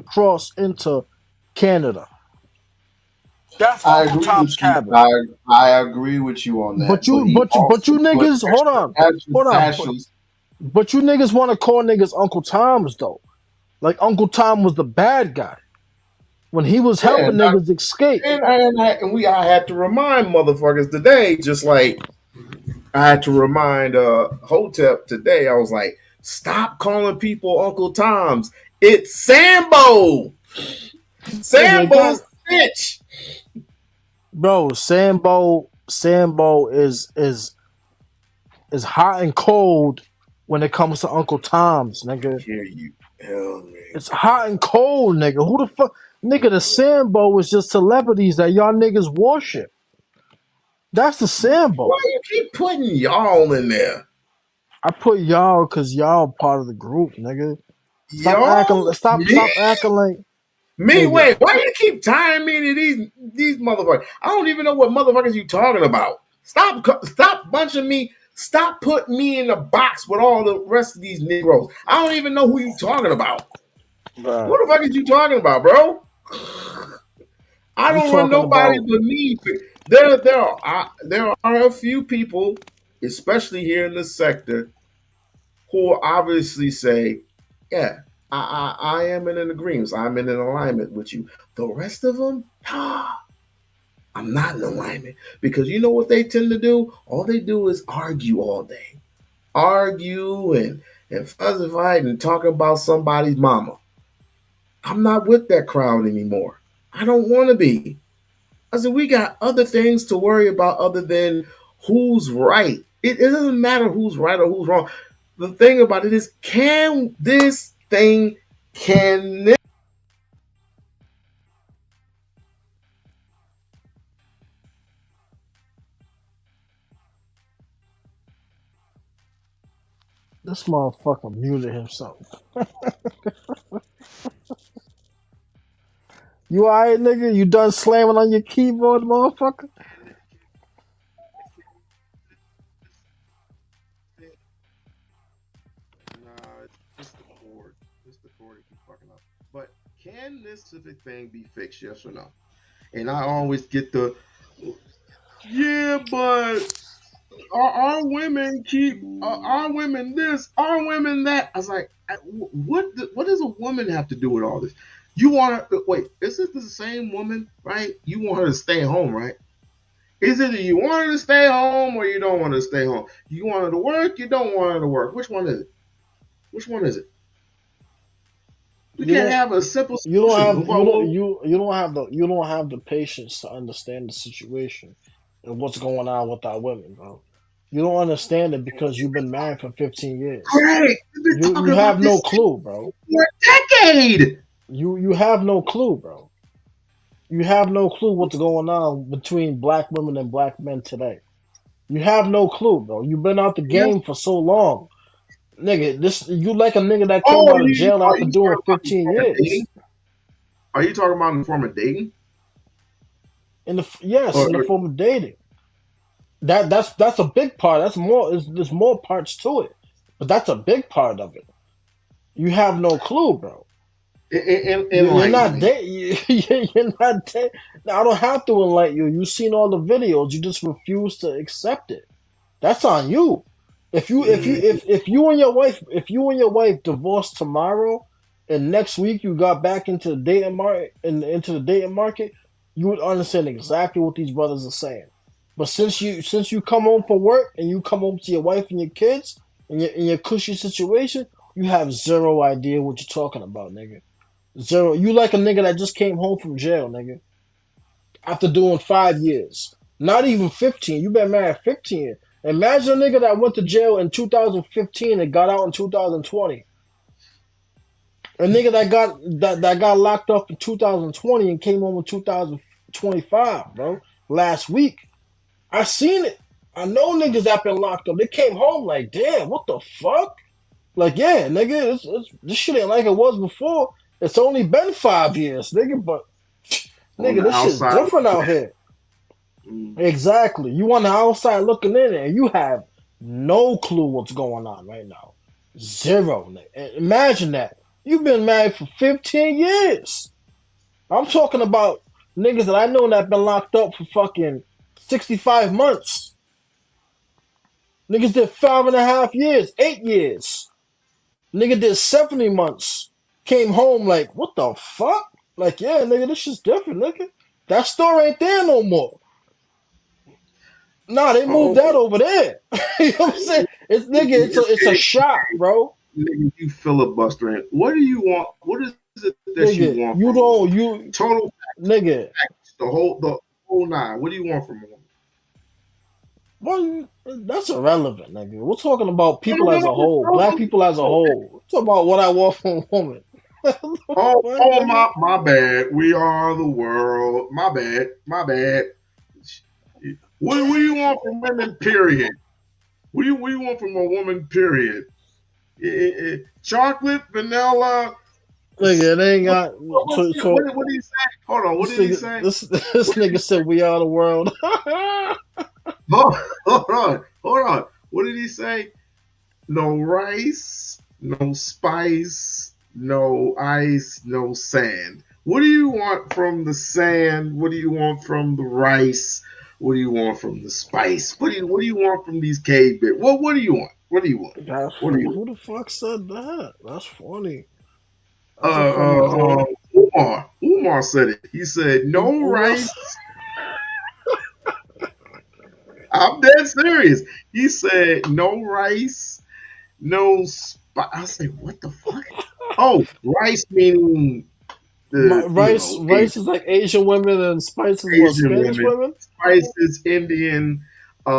cross into Canada. That's I Uncle agree Tom's with you. cabin. I agree with you on But that. But you, he but also you put niggas, extra hold on, satchels. but you niggas want to call niggas Uncle Toms though. Like Uncle Tom was the bad guy when he was Yeah, helping niggas escape. I had to remind motherfuckers today, just like I had to remind Hotep today. I was like, stop calling people Uncle Toms. It's Sambo. Nigga, Sambo's bitch. bro, Sambo is hot and cold when it comes to Uncle Tom's, I nigga. hear you. Hell, man. It's hot and cold, nigga. Who the fuck? Nigga, the Sambo was just celebrities that y'all niggas worship. That's the Sambo. Why you keep putting y'all in there? I put y'all because y'all part of the group, nigga. Stop Y'all? acting. Stop acting like Me? nigga. Wait, why you keep tying me to these motherfuckers? I don't even know what motherfuckers you talking about. Stop bunching me. Stop putting me in the box with all the rest of these Negroes. I don't even know who you talking about. Bruh, What the fuck is you talking about, bro? I you don't run talking nobody about but me. There are a few people, especially here in this sector, who will obviously say, "Yeah, I am in an agreement. I'm in an alignment with you." The rest of them, I'm not in alignment because you know what they tend to do? All they do is argue all day, argue and fuss and fight and talking about somebody's mama. I'm not with that crowd anymore. I don't want to be. I said, we got other things to worry about other than who's right. It doesn't matter who's right or who's wrong. The thing about it is, can this this motherfucker muted himself. You alright, nigga? You done slamming on your keyboard, motherfucker? Nah, it's the cord. It's the cord that keeps fucking up. But can this specific thing be fixed? Yes or no? And I always get the yeah, but our women keep our women this, our women that. I was like, what does a woman have to do with all this? You want her? Wait, is this the same woman, right? You want her to stay home, right? Is it you want her to stay home or you don't want her to stay home? You want her to work, you don't want her to work. Which one is it? Which one is it? We You can't don't. have a simple You don't solution. have. You don't have the patience to understand the situation and what's going on with our women, bro. You don't understand it because you've been married for 15 years. Great. We've been You talking have about no this clue, bro. for a decade. You have no clue, bro. You have no clue what's going on between black women and black men today. You have no clue, bro. You've been out the Yes. game for so long. Nigga, this you like a nigga that came Oh, out of jail are after you doing talking about in the 15 form of dating? years. Are you talking about in the form of dating? In the Or form of dating. That's a big part. There's more parts to it, but that's a big part of it. You have no clue, bro. You're enlighten not me. you're not I don't have to enlighten you. You've seen all the videos. You just refuse to accept it. That's on you. If you and your wife divorced tomorrow, and next week you got back into the dating market, you would understand exactly what these brothers are saying. But since you come home from work and you come home to your wife and your kids in your cushy situation, you have zero idea what you're talking about, nigga. Zero. You like a nigga that just came home from jail, nigga, after doing 5 years. Not even 15. You been married 15. Imagine a nigga that went to jail in 2015 and got out in 2020. A nigga that got locked up in 2020 and came home in 2025, bro. Last week. I seen it. I know niggas that been locked up. They came home like, damn, what the fuck? Like, yeah, nigga, this shit ain't like it was before. It's only been 5 years, nigga, but On nigga, the this shit's outside. different out here. Mm. Exactly. You on the outside looking in and you have no clue what's going on right now. Zero. Imagine that. You've been married for 15 years. I'm talking about niggas that I know that been locked up for fucking 65 months. Niggas did 5.5 years, 8 years. Nigga did 70 months. Came home like, what the fuck? Like, yeah, nigga, this shit's different, nigga. That store ain't there no more. Nah, they moved Oh, that over there. You know what I'm saying? It's a shop, bro. nigga, you filibustering. What do you want? What is it that you Nigga, want you from a don't woman? you Total nigga, package, the whole nine. What do you want from a woman? Well, that's irrelevant, nigga. We're talking about No, people no, as a no, whole, no, black no, people as a no. whole. We're talking about what I want from a woman. Oh, What, oh, nigga? my bad. We are the world. My bad. My bad. What do you want from women? Period. What do you want from a woman? Period. Chocolate, vanilla. Nigga, it ain't got. What did he say? Hold on. What This did he nigga, say? this What did nigga said we are the world. hold on. Hold on. What did he say? No rice, no spice, no ice, no sand. What do you want from the sand? What do you want from the rice? What do you want from the spice? What do you want from these cave bits? What do you want? What do you want? That's What do you want? who the fuck said that? That's funny. Uh, That's a funny uh, uh, quote. Umar said it. He said, "No Who rice." else? I'm dead serious. He said, "No rice, no spice." I say, "What the fuck?" Oh, rice meaning the Rice is like Asian women and spice is what, Asian Spanish women. women? Spice is Indian.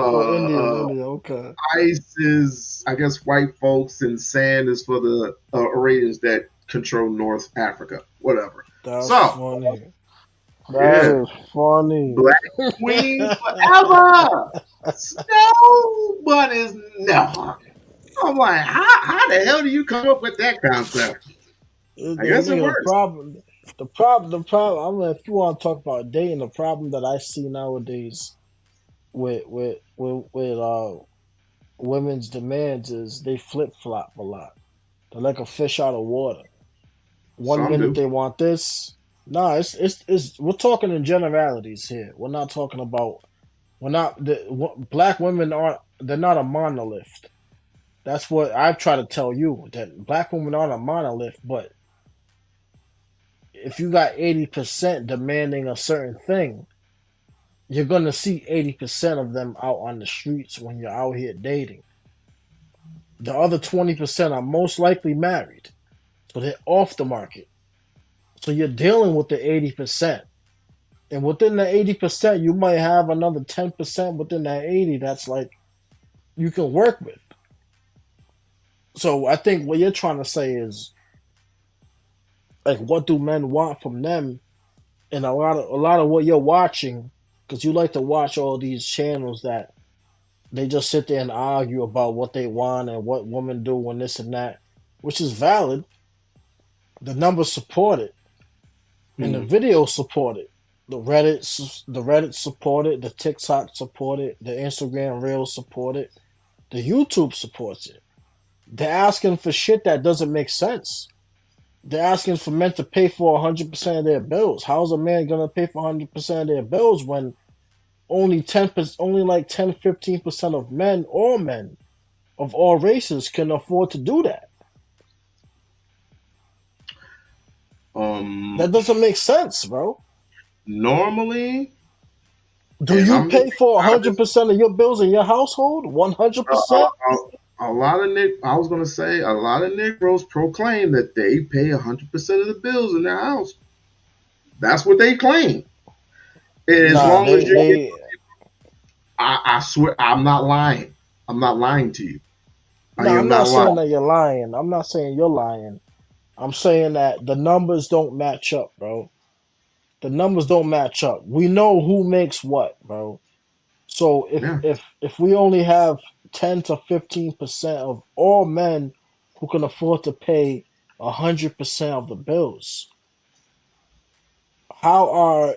Oh, Uh, Indian. Okay, ice is, I guess, white folks, and sand is for the Arabians that control North Africa. Whatever. that's So, funny. That yeah, is funny. Black Queen forever. Snow bunnies never. I'm like, how the hell do you come up with that concept? I guess it Nigga, works. the problem. I mean, if you want to talk about dating, the problem that I see nowadays with women's demands is they flip flop a lot. They're like a fish out of water. One Some minute do. they want this. Nah, it's we're talking in generalities here. We're not talking about we're not black women aren't they're not a monolith. That's what I try to tell you that black women aren't a monolith, but if you got 80% demanding a certain thing, you're gonna see 80% of them out on the streets when you're out here dating. The other 20% are most likely married, so they're off the market. So you're dealing with the 80%. And within the 80%, you might have another 10% within that 80 that's like you can work with. So I think what you're trying to say is like what do men want from them? And a lot of what you're watching, because you like to watch all these channels that they just sit there and argue about what they want and what women do and this and that, which is valid. The numbers support it, and the Hmm. videos support it. The Reddit support it. The TikTok support it. The Instagram Reels support it. The YouTube supports it. They're asking for shit that doesn't make sense. They're asking for men to pay for 100% of their bills. How's a man gonna pay for 100% of their bills when only 10%, only like 10-15% of men, all men of all races, can afford to do that? Um, That doesn't make sense, bro. normally, Do and you I'm just pay for I just 100% of your bills in your household? a, a, 100%? a lot of I was gonna say a lot of Negroes proclaim that they pay 100% of the bills in their house. That's what they claim. And as Nah, long as they you're getting, they. I swear, I'm not lying. I'm not lying to you. I Nah, am I'm not not saying lying. that you're lying. I'm not saying you're lying. I'm saying that the numbers don't match up, bro. The numbers don't match up. We know who makes what, bro. So if Yeah. if if we only have 10 to 15% of all men who can afford to pay 100% of the bills, how are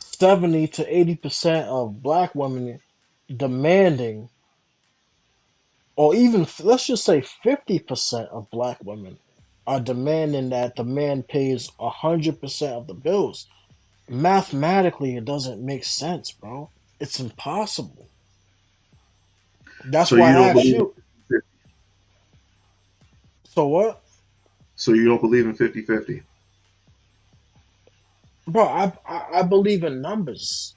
70 to 80% of black women demanding, or even let's just say 50% of black women are demanding that the man pays 100% of the bills? Mathematically, it doesn't make sense, bro. It's impossible. That's So why you I don't asked believe you. So what? so you don't believe in 50-50. Bro, I believe in numbers.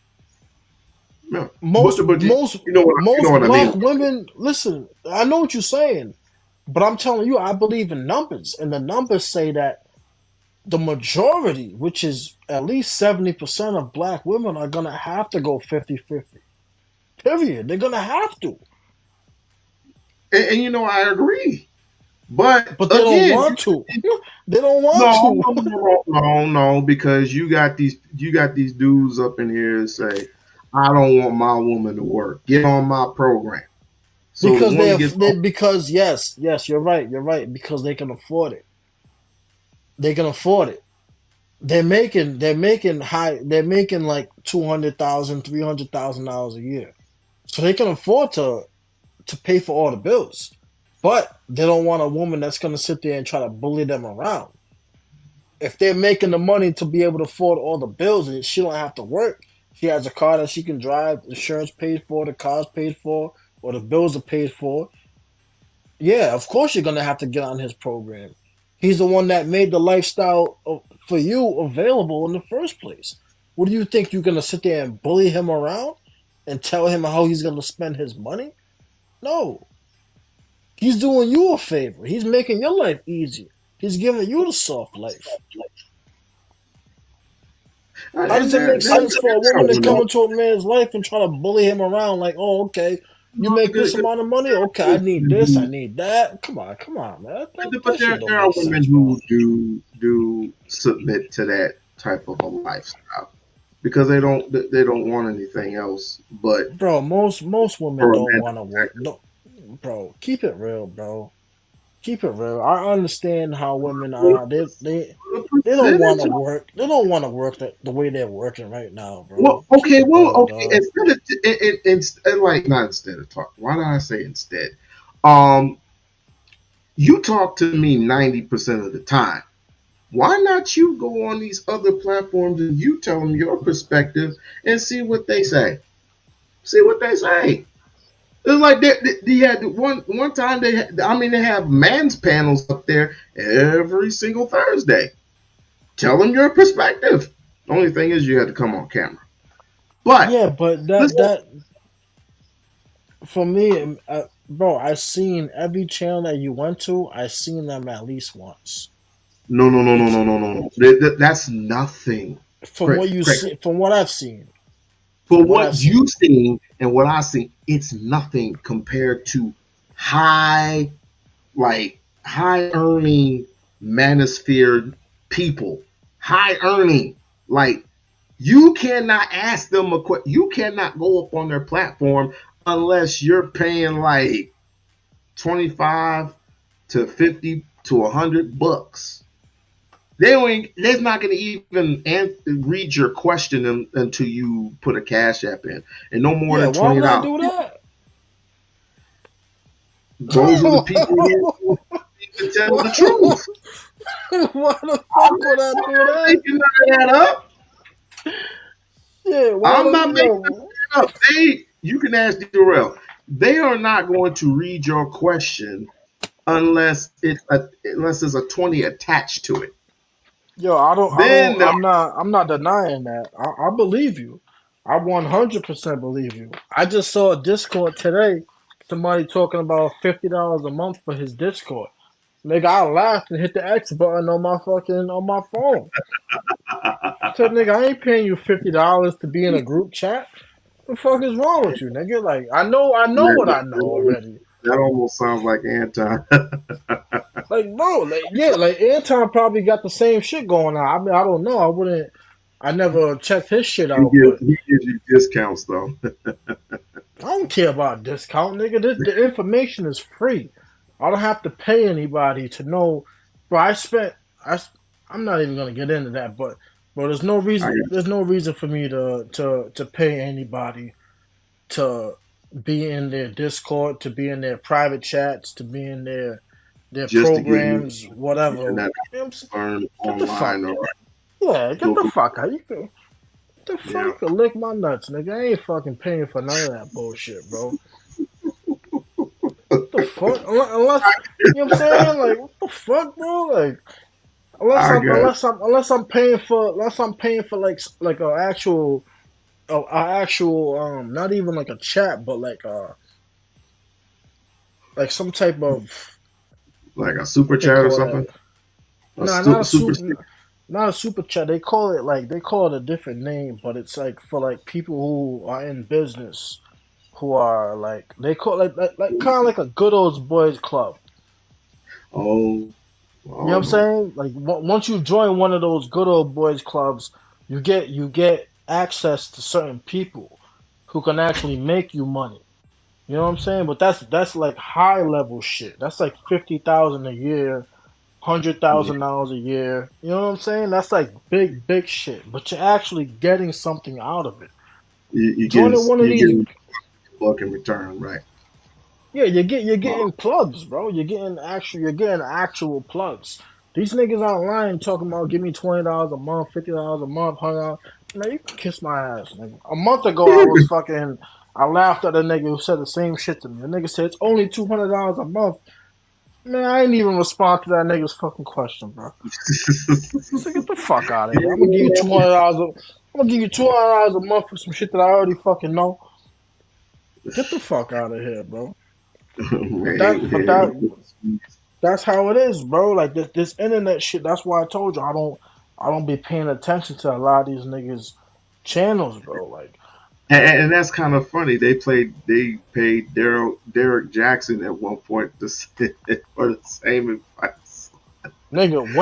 Yeah. Most But most you know most what I mean. black women listen. I know what you're saying, but I'm telling you, I believe in numbers, and the numbers say that the majority, which is at least 70% of black women, are gonna have to go 50-50. Period. They're gonna have to, And you know, I agree. But but they don't again, want to. They don't want no, to. no, because you got these dudes up in here and say, I don't want my woman to work. Get on my program. So the Because woman gets on. because yes, you're right, because they can afford it. They can afford it. They're making like 200,000, $300,000 a year. So they can afford to pay for all the bills. But they don't want a woman that's gonna sit there and try to bully them around. If they're making the money to be able to afford all the bills and she don't have to work, she has a car that she can drive, insurance paid for, the car's paid for, or the bills are paid for. Yeah, of course you're gonna have to get on his program. He's the one that made the lifestyle for you available in the first place. What do you think, you're gonna sit there and bully him around and tell him how he's gonna spend his money? No, he's doing you a favor. He's making your life easier. He's giving you the soft life. How And does it make that's sense for a woman to come into a man's life and try to bully him around like, oh, okay, you make this amount of money? Okay, I need this, I need that. Come on, man. but That shit don't there are make women sense, bro. who do submit to that type of a lifestyle because they don't want anything else but Bro, most women for a don't man want to work. Don't, bro, keep it real, bro. Keep it real. I understand how women are. to They don't want to percentage. work. They don't want to work the way they're working right now, Well, bro. Keep okay, it well, real, okay. dog. Instead of like not instead of talk. Why did I say instead? Um, you talk to me 90% of the time. Why not you go on these other platforms and you tell them your perspective and see what they say? See what they say. It's like they had one time they have man's panels up there every single Thursday. Tell them your perspective. The only thing is you had to come on camera. But Yeah, but listen, that for me, bro, I seen every channel that you went to. I seen them at least once. It's no. That's nothing. from Craig, what you Craig, see, from what I've seen, for from what I've what seen. you've seen and what I see, it's nothing compared to high, high earning manosphere people. High earning. Like you cannot ask them a question. You cannot go up on their platform unless you're paying like 25 to 50 to $100. They're not going to even read your question until you put a cash app in, and no more Yeah, than why would I $20. do that? Those are the people here who can tell why, the truth. why the I'm fuck would I do not that? making none of that up. Yeah, why I'm the not making yo? that up. You can ask Darrell. They are not going to read your question unless there's a 20 attached to it. Yo, Then they'll I'm not denying that. I believe you. I 100% believe you. I just saw a Discord today. Somebody talking about $50 a month for his Discord. Nigga, I laughed and hit the X button on my phone. Said, nigga, I ain't paying you $50 to be in a group chat. The fuck is wrong with you, nigga? Like, I know what I know already. that almost sounds like Anton. Like, bro, like, yeah, like Anton probably got the same shit going on. I mean, I don't know. I never checked his shit out, but He gives you discounts though. I don't care about discount, nigga. The information is free. I don't have to pay anybody to know. Bro, I, I'm not even gonna get into that, but bro, I there's no reason for me to pay anybody to be in their Discord, to be in their private chats, to be in their just to give you programs, whatever. You know that what I'm saying? learn Get the fuck. online or Yeah, get go the through. fuck out. You can, the fuck, Yeah, you can lick my nuts, nigga. I ain't fucking paying for none of that bullshit, bro. The fuck? Unless you know what I'm saying? Like, what the fuck, bro? Like, I got unless I'm paying for like a actual not even like a chat, but like some type of, like a super what they chat or call that? something. A Nah, not a super super, not a super chat. They call it a different name, but it's like for like people who are in business. who are like they call like kind of like a good old boys club. Oh, You know what I'm oh, saying? Like once you join one of those good old boys clubs, you get access to certain people who can actually make you money. You know what I'm saying? But that's like high level shit. That's like 50,000 a year, yeah. $100,000 a year. You know what I'm saying? That's like big shit. But you're actually getting something out of it. Joining one of You these, get buck in return, right? yeah, you're Oh, getting plugs, bro. You're getting actual plugs. These niggas online talking about give me $20 a month, $50 a month, $100. Man, you can kiss my ass, nigga. A month ago, I laughed at a nigga who said the same shit to me. The nigga said it's only $200 a month. Man, I ain't even respond to that nigga's fucking question, bro. So get the fuck out of here. I'm gonna give you $200. I'm gonna give you $200 a month for some shit that I already fucking know. Get the fuck out of here, bro. But that, but man. that, that's how it is, bro. Like this internet shit. That's why I told you I don't be paying attention to a lot of these niggas channels, bro. Like And that's kind of funny. They paid Derek Jackson at one point to for the same advice. nigga,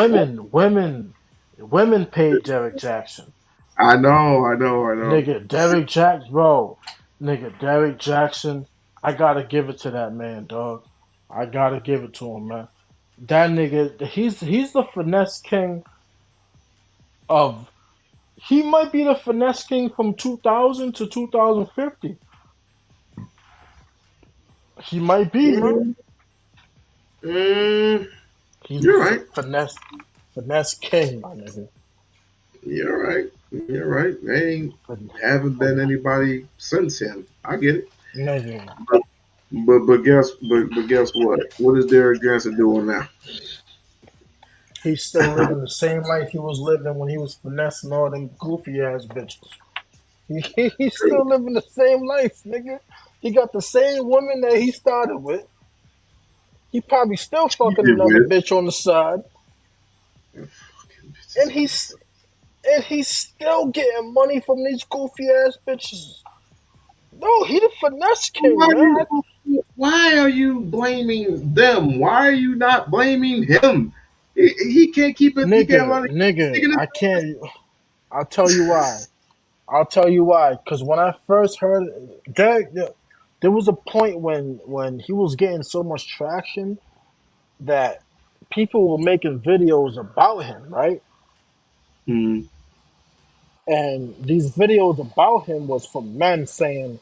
women paid Derek Jackson. I know. Nigga, Derek Jackson. I gotta give it to that man, dog. I gotta give it to him, man. That nigga, he's the finesse king of. He might be the finesse king from 2000 to 2050. He might be, man. Mm, mm, He's the you're right. finesse king, my nigga. You're right. You're right. There ain't Fin, haven't been fin, anybody since him. I get it. nigga. But guess what? What is Derek Jackson doing now? He's still living the same life he was living when he was finessing all them goofy ass bitches. He's still living the same life, nigga. He got the same women that he started with. He probably still fucking Cheated another with. bitch on the side, Fucking and bitches on the he's side. and he's still getting money from these goofy ass bitches. No, he the finesse king, Why man. why are you blaming them? Why are you not blaming him? He can't keep it. He can't run. Nigga, I can't. I'll tell you why. I'll tell you why. Because when I first heard Derek, there was a point when he was getting so much traction that people were making videos about him, right? Mm, And these videos about him was from men saying,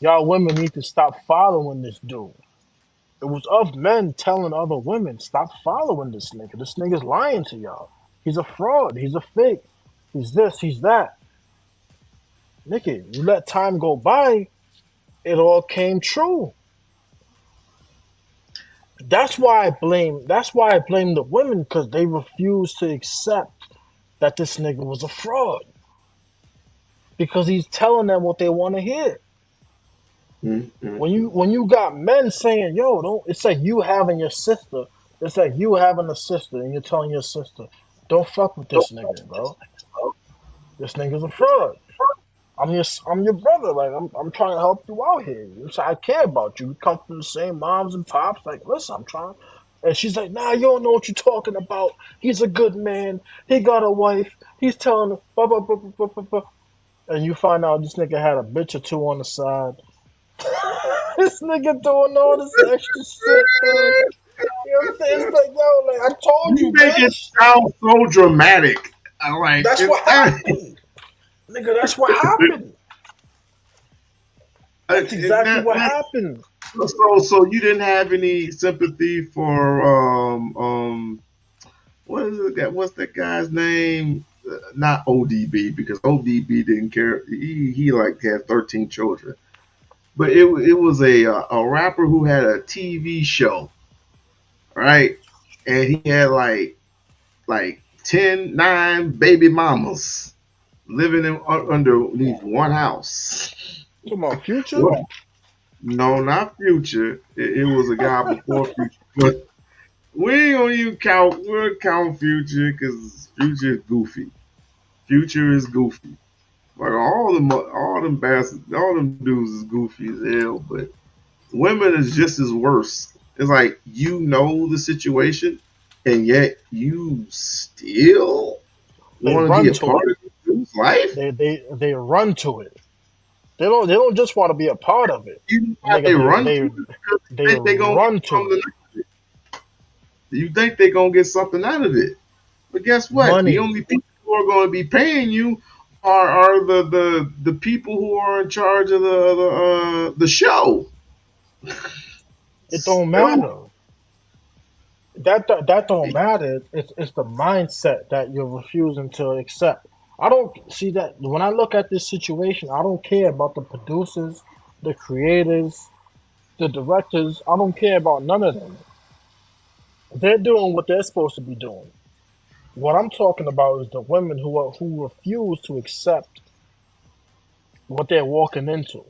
"Y'all women need to stop following this dude." It was of men telling other women, "Stop following this nigga. This nigga's lying to y'all. He's a fraud. He's a fake. He's this. He's that." Nigga, you let time go by, it all came true. That's why I blame the women because they refused to accept that this nigga was a fraud because he's telling them what they want to hear. When you got men saying, "Yo, don't," it's like you having your sister. It's like you having a sister and you're telling your sister, "Don't fuck with this nigga, bro. This nigga's a fraud. I'm your brother. Like I'm trying to help you out here. So I care about you. We come from the same moms and pops. Like, listen, I'm trying." And she's like, "Nah, you don't know what you're talking about. He's a good man. He got a wife. He's telling her, blah, blah, blah, blah, blah, blah, blah." And you find out this nigga had a bitch or two on the side. This nigga doing all this extra shit, dog. You know what I'm saying? It's like, yo, like I told you you, make it bitch. sound so dramatic. I like That's it's what happened, nigga. That's what happened. That's exactly what that, happened. so you didn't have any sympathy for what is it? What's that guy's name? Not ODB because ODB didn't care. He like had 13 children, but it was a rapper who had a TV show, right? And he had like 10, 9 baby mamas living underneath one house. You talking about Future? What? No, not Future. It was a guy before Future, but we ain't gonna even count. We'll count Future because Future is goofy. Future is goofy. Like all them bastards, all them dudes is goofy as hell. But women is just as worse. It's like you know the situation, and yet you still They want to be run a to part it. of this dude's life. They run to it. They don't just want to be a part of it. You know why Nigga, they run to it? Because they they think they gonna get run to something. it. You think they gonna get something out of it, but guess what? The Money. only people who are going to be paying you are the people who are in charge of the show. It don't So, matter. That don't matter. It's the mindset that you're refusing to accept. I don't see that when I look at this situation. I don't care about the producers, the creators, the directors. I don't care about none of them. They're doing what they're supposed to be doing. What I'm talking about is the women who refuse to accept what they're walking into.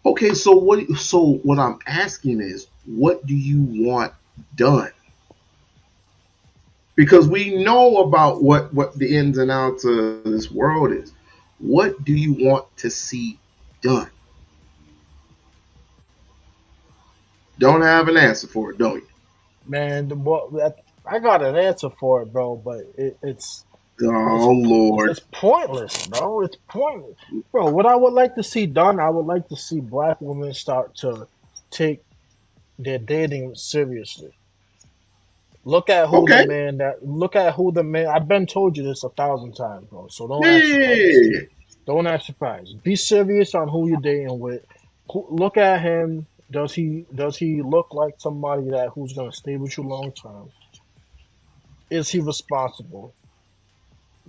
okay, so what I'm asking is, what do you want done? Because we know about what the ins and outs of this world is. What do you want to see done? Don't have an answer for it, don't Man, I got an answer for it, bro, but you? it's Oh Lord. it's pointless, bro. It's pointless, bro. What I would like to see done, I would like to see black women start to take their dating seriously. Okay. Look at who the man. I've been told you this 1,000 times, bro. So don't Yeah, act yeah, yeah, surprised. yeah, yeah. Don't act surprised. Be serious on who you're dating with. Look at him. Does he look like somebody that who's gonna stay with you long term? Is he responsible?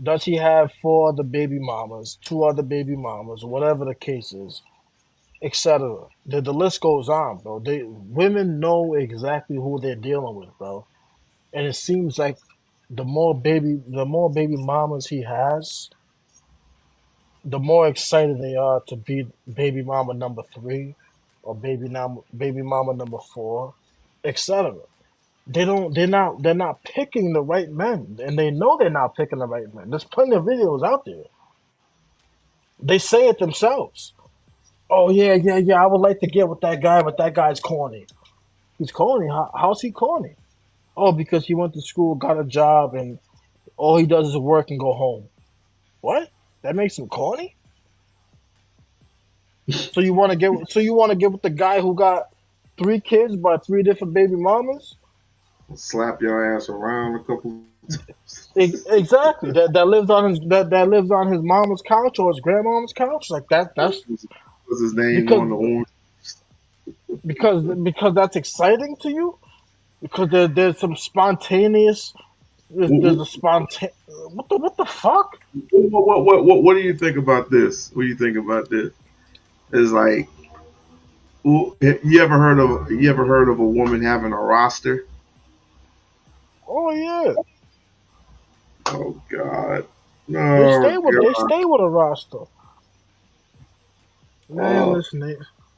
Does he have four other baby mamas, two other baby mamas, whatever the case is, etc. The list goes on, bro. Women know exactly who they're dealing with, bro. And it seems like the more baby mamas he has, the more excited they are to be baby mama number three or baby mama number four, etc. They're not picking the right men, and they know they're not picking the right men. There's plenty of videos out there. They say it themselves. Oh yeah, yeah, yeah. I would like to get with that guy, but that guy's corny. He's corny. How's he corny? Oh, because he went to school, got a job, and all he does is work and go home. What? That makes him corny? So you want to get with the guy who got three kids by three different baby mamas? Slap your ass around a couple. Exactly. That lives on his mama's couch or his grandmama's couch. Like that. That's What's his name because on the orange? because that's exciting to you. Because there's some spontaneous. There's What, a spontaneous. What the fuck? what do you think about this? What do you think about this? It's like, you ever heard of a woman having a roster? Oh yeah, Oh God. they Oh stay with they God. stay with a roster. Man, Uh, listen,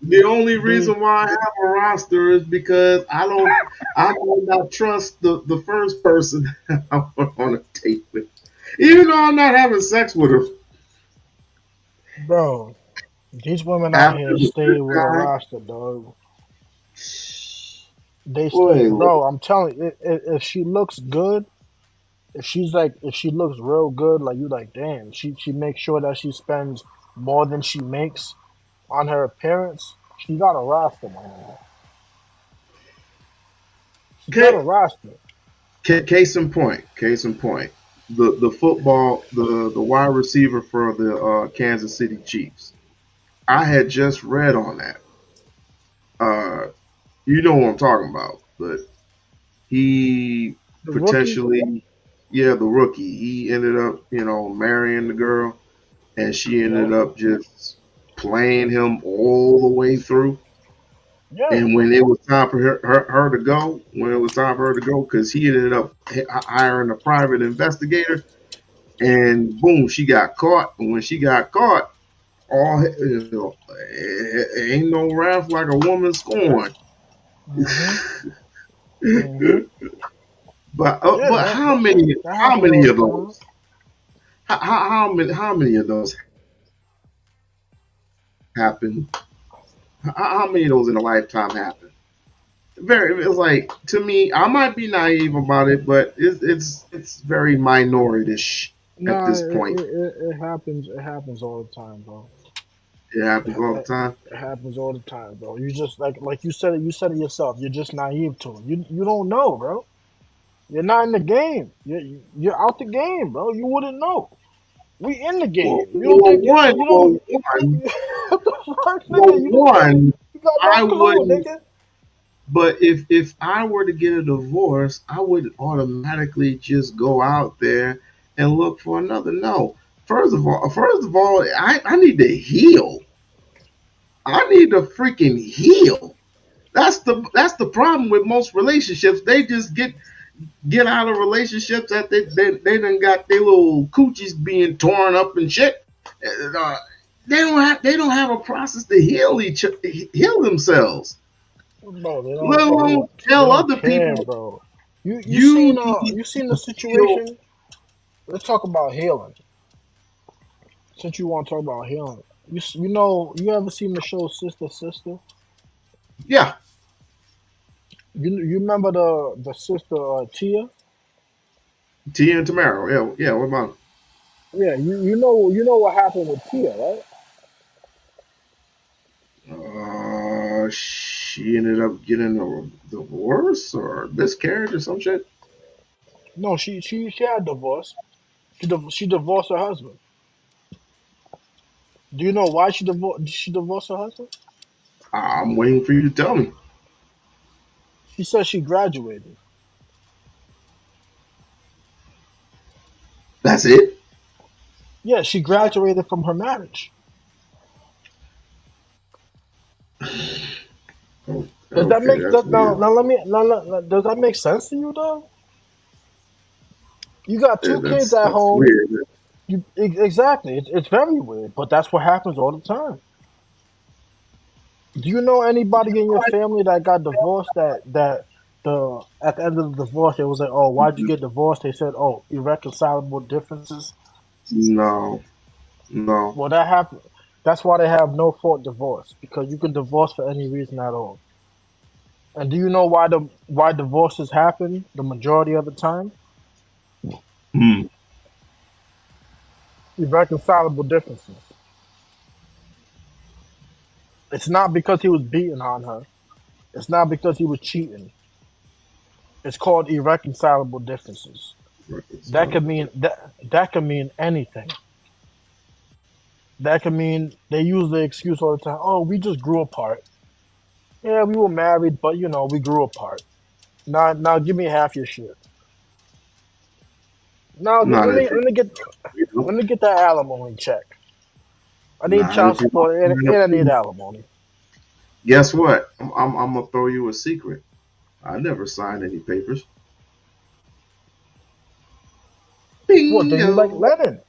the only they reason why I have a roster is because I do not trust the first person I went on a date with. Even though I'm not having sex with her. bro. These women out After here the stay third with a time, roster, dog. They stay, boy, bro. I'm telling you, if she looks good, if she looks real good, like you, like damn, she makes sure that she spends more than she makes on her appearance. She got a roster, man. She got a ca- roster. case in point, the football, the wide receiver for the Kansas City Chiefs. I had just read on that. Uh, you know what I'm talking about, but he The rookie, potentially, yeah, the rookie. He ended up, marrying the girl, and she ended yeah, up just playing him all the way through. yeah. And when it was time for her to go, because he ended up hiring a private investigator, and boom, she got caught. And when she got caught, ain't no wrath like a woman scorned. Mhm, mhm. But Yeah, how many that how happens many all of the time. those how many of those happen. How many of those in a lifetime happen? It's like, to me, I might be naive about it, but it's very minority-ish at Nah, this point. it happens. It happens all the time, bro. It It, happens all the it, time. it happens all the time, bro. You just like you said it. You said it yourself. You're just naive to it. You don't know, bro. You're not in the game. You're out the game, bro. You wouldn't know. We in the Well, game. You don't well, think one, you don't. well, one, What the fuck, well, nigga? one. You got no I clue, wouldn't. nigga. But if I were to get a divorce, I would automatically just go out there and look for another. No. First of all, I need to heal. I need to freaking heal. That's the problem with most relationships. They just get out of relationships that they done got their little coochies being torn up and shit. Uh, they don't have a process to heal themselves. Bro, Let alone they tell don't other care, people bro. You you seen need you seen the to heal. situation? Let's talk about healing. Since you want to talk about healing, you know you ever seen the show Sister Sister? Yeah, You remember the sister Tia? Tia and Tamara. Yeah, yeah. What about? Yeah, you know what happened with Tia, right? She ended up getting a divorce or miscarriage or some shit. No, she had divorce. She divorced her husband. Do you know why she divorced her husband? I'm waiting for you to tell me. She said she graduated. That's it. Yeah, she graduated from her marriage. Oh, Does that okay, make that's that now? weird. Now let me does that make sense to you though? You got two kids at That's home. weird. Exactly. It's very weird, but that's what happens all the time. Do you know anybody in your family that got divorced that the at the end of the divorce they was like, oh, why'd you get divorced? They said, oh, irreconcilable differences. No, no. Well, that happened. That's why they have no fault divorce because you can divorce for any reason at all. And do you know why divorces happen the majority of the time? Hmm. Irreconcilable differences. It's not because he was beating on her. It's not because he was cheating. It's called irreconcilable differences. That could Reconcilable. mean that could mean anything. That could mean they use the excuse all the time. Oh, we just grew apart. Yeah, we were married, but we grew apart. Now give me half your shit. Now Not if you let know. me get that alimony check. I need Not child if you support don't. and I need alimony. Guess what? I'm gonna throw you a secret. I never signed any papers. What? Do you like Bingo. Lennon?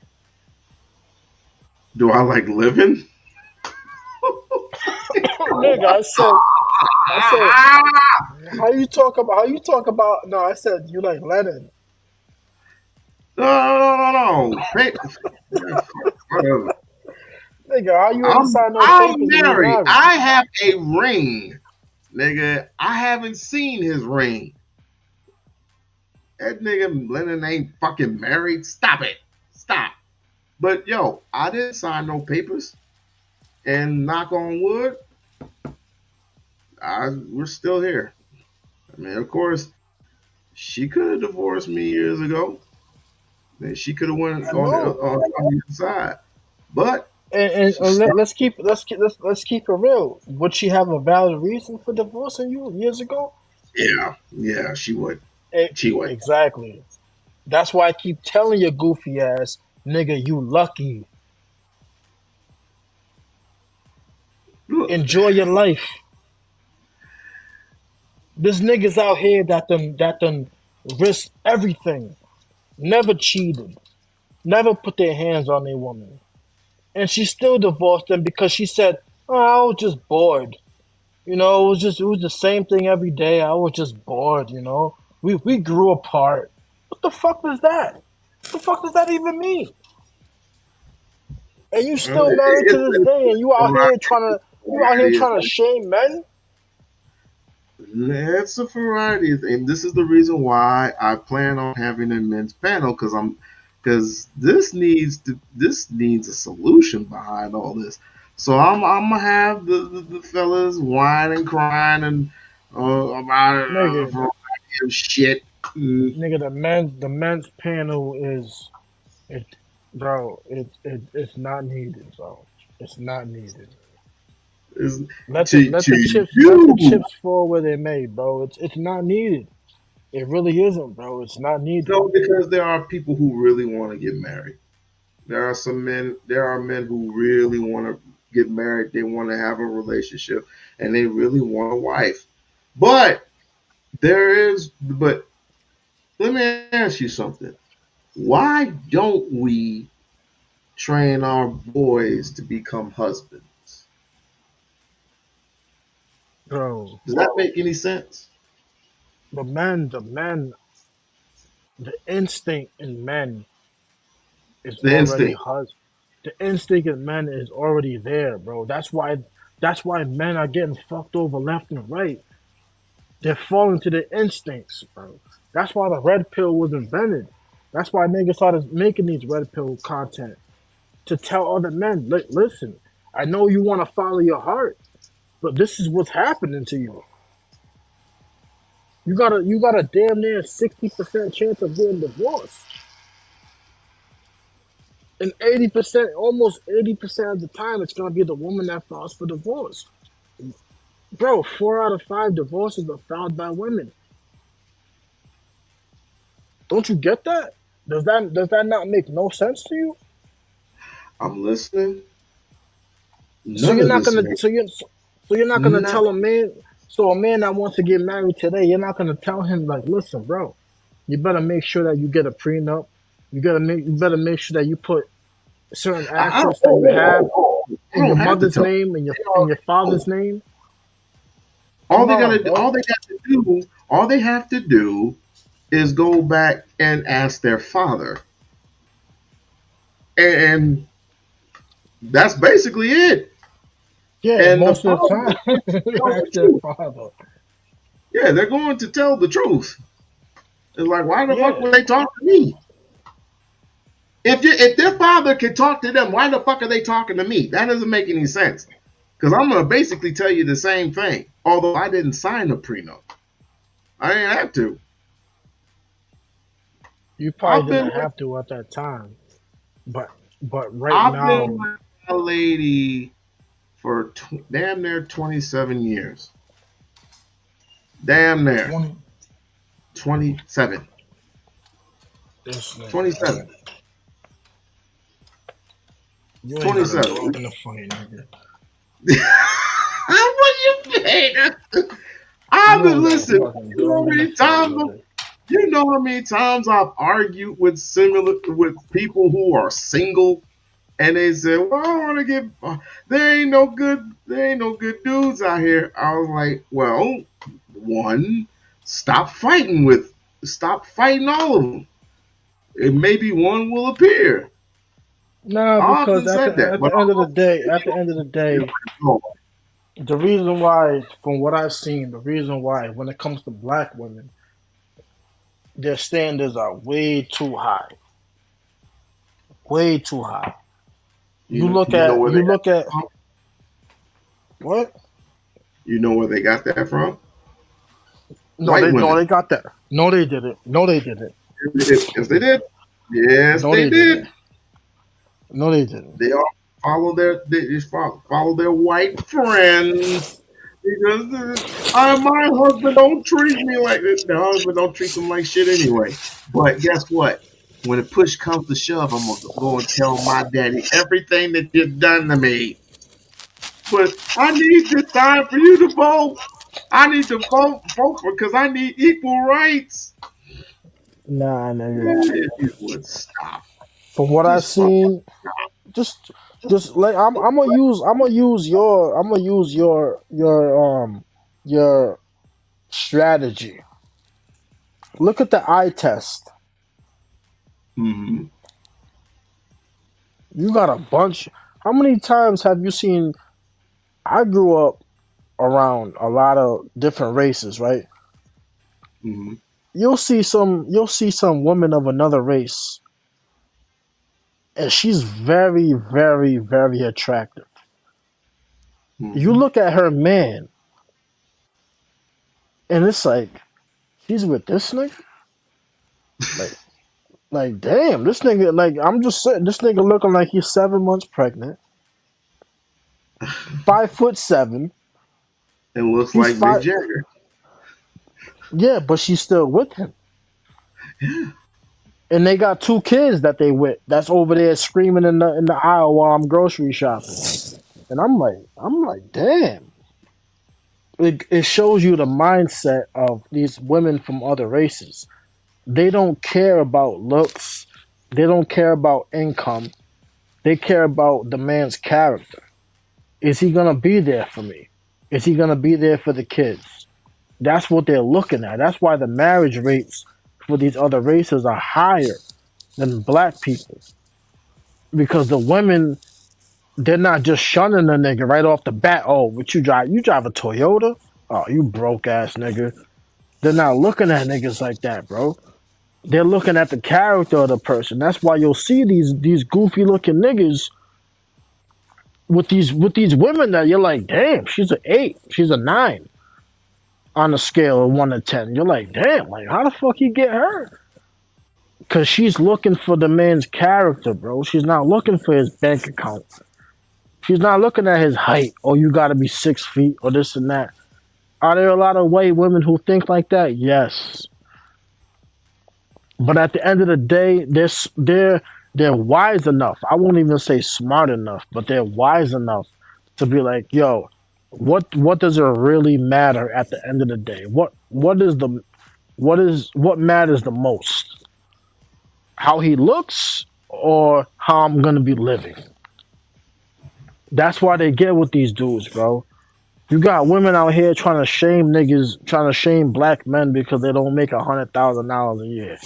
Do I like living? Nigga, I said, how you talk about? No, I said you like Lennon. No, no, no, no. Whatever. Nigga, how you ain't I'm signed no I'm papers and you married. married? I have a ring, nigga. I haven't seen his ring. That nigga Lennon ain't fucking married. Stop it. Stop. But yo, I didn't sign no papers. And knock on wood, we're still here. I mean, of course, she could have divorced me years ago. And she could have went I on know. on the other side. But she And stopped. let's keep it real. Would she have a valid reason for divorcing you years ago? Yeah, yeah, she would. E- She would. exactly. That's why I keep telling your goofy ass, nigga, you lucky. Look, Enjoy your life. There's niggas out here that done risk everything. Never cheated. Never put their hands on a woman. And she still divorced them because she said, oh, I was just bored. It was the same thing every day. I was just bored, you know. We grew apart. What the fuck was that? What the fuck does that even mean? and you still married to this day, and you out here trying to shame men. It's a variety, and this is the reason why I plan on having a men's panel because this needs a solution behind all this. So I'm gonna have the fellas whine and crying and about a Nigga, variety of shit. Mm, nigga, the men's panel is it, bro. It's not needed, bro. It's not needed. is Let to the you. chips fall where they may, bro. It's not needed. It really isn't, bro. It's not needed. No, because there are people who really want to get married. There are men who really want to get married. They want to have a relationship and they really want a wife. But but let me ask you something. Why don't we train our boys to become husbands? Bro, Does that make any sense? the men, the instinct in men is The already instinct. hus. The instinct in men is already there, bro. That's why men are getting fucked over left and right. They're falling to their instincts, bro. That's why the red pill was invented. That's why niggas started making these red pill content to tell other men, listen, I know you want to follow your heart, but this is what's happening to you. You got a damn near 60% chance of getting divorced. And 80%, almost 80% of the time, it's gonna be the woman that files for divorce. Bro, 4 out of 5 divorces are filed by women. Don't you get that? Does that not make no sense to you? I'm listening. So None you're of not this gonna makes so you're not gonna none. tell a man. So a man that wants to get married today, you're not gonna tell him like, listen, bro, you better make sure that you get a prenup. You better make sure that you put certain I don't, assets that you have I in your don't have to mother's tell name and your father's them. name. Come on, All bro. they got to do, all they have to do is go back and ask their father, and that's basically it. Yeah, And the most of the father time, is going to tell ask the their truth. father. Yeah, they're going to tell the truth. It's like, why the fuck Yeah, would they talk to me? If their father can talk to them, why the fuck are they talking to me? That doesn't make any sense. Because I'm gonna basically tell you the same thing. Although I didn't sign a prenup, I didn't have to. you probably I've been didn't with have to at that time, but right I've been now, with a lady for damn near 27 years. Damn near 20. 27. This nigga, 27. man. You ain't got a 27. dog in the fight, nigga. What you mean? I've You been don't got a listening. fucking You know dog how in the many fight, times nigga. you know how many times I've argued with people who are single and they say, "Well, I want to get there ain't no good dudes out here." I was like, "Well, one, stop fighting all of them, and maybe one will appear." Nah, I because often said that, at but the end of the day, the reason why, from what I've seen, the reason why, when it comes to black women, their standards are way too high, way too high. you know where they You got look at that from? what? You know where they got that from? No, White they women. got that. No, they didn't. No, they didn't. Yes, they did. Yes, No, they they didn't. did. No, they didn't. They all they just follow their white friends because my husband don't treat me like this. Their husband don't treat them like shit anyway. But guess what? When the push comes to shove, I'm gonna go and tell my daddy everything that you've done to me. But I need this time for you to vote. I need to vote for because I need equal rights. Nah, nigga. If you would stop, From what I've just fuck. seen, just like I'm gonna use your strategy. Look at the eye test. Mm-hmm. You got a bunch. How many times have you seen? I grew up around a lot of different races, right? Hmm. You'll see some woman of another race, and she's very, very, very attractive. You Hmm. look at her man, and it's like she's with this nigga. Like, like, damn, this nigga. Like, I'm just saying, this nigga looking like he's 7 months pregnant, 5'7". It looks He's like Mick five. Jagger. Yeah, but she's still with him, and they got 2 kids that they with. That's over there screaming in the aisle while I'm grocery shopping, and I'm like, damn. It shows you the mindset of these women from other races. They don't care about looks. They don't care about income. They care about the man's character. Is he gonna be there for me? Is he gonna be there for the kids? That's what they're looking at. That's why the marriage rates for these other races are higher than black people. Because the women, they're not just shunning the nigga right off the bat. Oh, what you drive? You drive a Toyota? Oh, you broke ass nigga. They're not looking at niggas like that, bro. They're looking at the character of the person. That's why you'll see these goofy looking niggas with these women that you're like, damn, she's an 8, she's a 9 on a scale of 1 to 10. You're like, damn, like how the fuck you get her? Cause she's looking for the man's character, bro. She's not looking for his bank account. She's not looking at his height. Oh, you gotta be 6 feet or this and that. Are there a lot of white women who think like that? Yes. But at the end of the day, they're wise enough. I won't even say smart enough, but they're wise enough to be like, yo, what does it really matter at the end of the day? What matters the most? How he looks or how I'm gonna be living? That's why they get with these dudes, bro. You got women out here trying to shame niggas, trying to shame black men because they don't make $100,000 a year.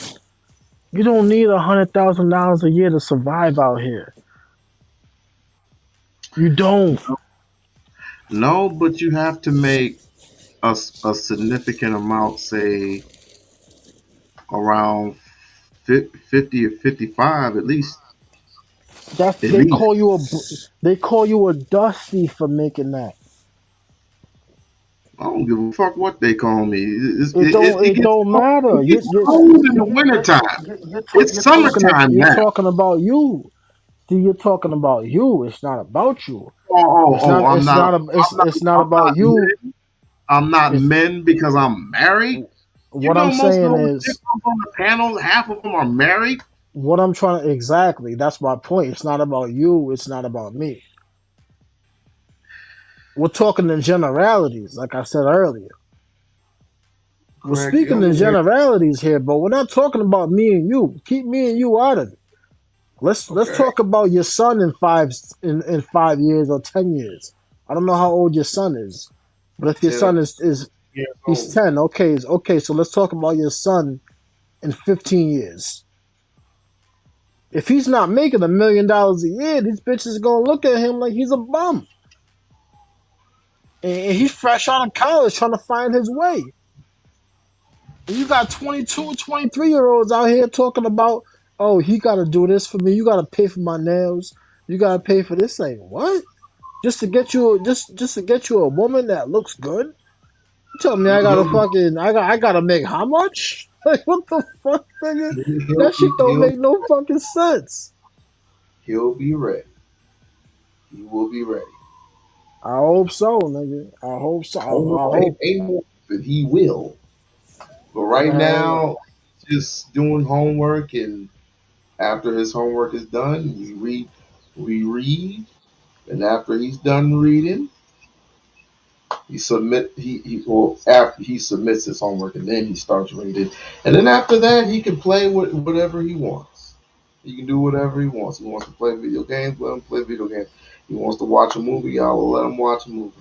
You don't need $100,000 a year to survive out here. You don't. No, but you have to make a significant amount, say around 50 or 55 at least. That's At least. they call you a dusty for making that. I don't give a fuck what they call me. It don't matter. It gets cold in the wintertime. It's summertime You're now. talking about you. See, you're talking about you. It's not about you. I'm not. It's not I'm about not you. men. I'm not It's men because I'm married. You what know, I'm most of saying those is different on the panel, half of them are married. what I'm trying to exactly. That's my point. It's not about you. It's not about me. We're talking in generalities, like I said earlier. We're Correct. speaking I'm in aware. generalities here, but we're not talking about me and you. Keep me and you out of it. Let's Okay. talk about your son in 5 years or 10 years. I don't know how old your son is, but if your 10 son is years he's old. 10, okay. So let's talk about your son in 15 years. If he's not making $1 million a year, these bitches gonna look at him like he's a bum, and he's fresh out of college trying to find his way. And you got 22, 23 year olds out here talking about, oh, he got to do this for me. You got to pay for my nails. You got to pay for this. Like what? Just to get you a woman that looks good. You tell me I gotta He'll, fucking I gotta make how much? Like what the fuck, nigga? he'll That shit be don't make no fucking sense. he'll be ready. He will be ready. I hope so, nigga. I hope so. I hope. Ain't no that he will. But right Man, now, just doing homework, and after his homework is done, we read, and after he's done reading, he well after he submits his homework, and then he starts reading, and then after that he can play with whatever he wants. He can do whatever he wants. He wants to play video games, let him play video games. He wants to watch a movie, I will let him watch a movie.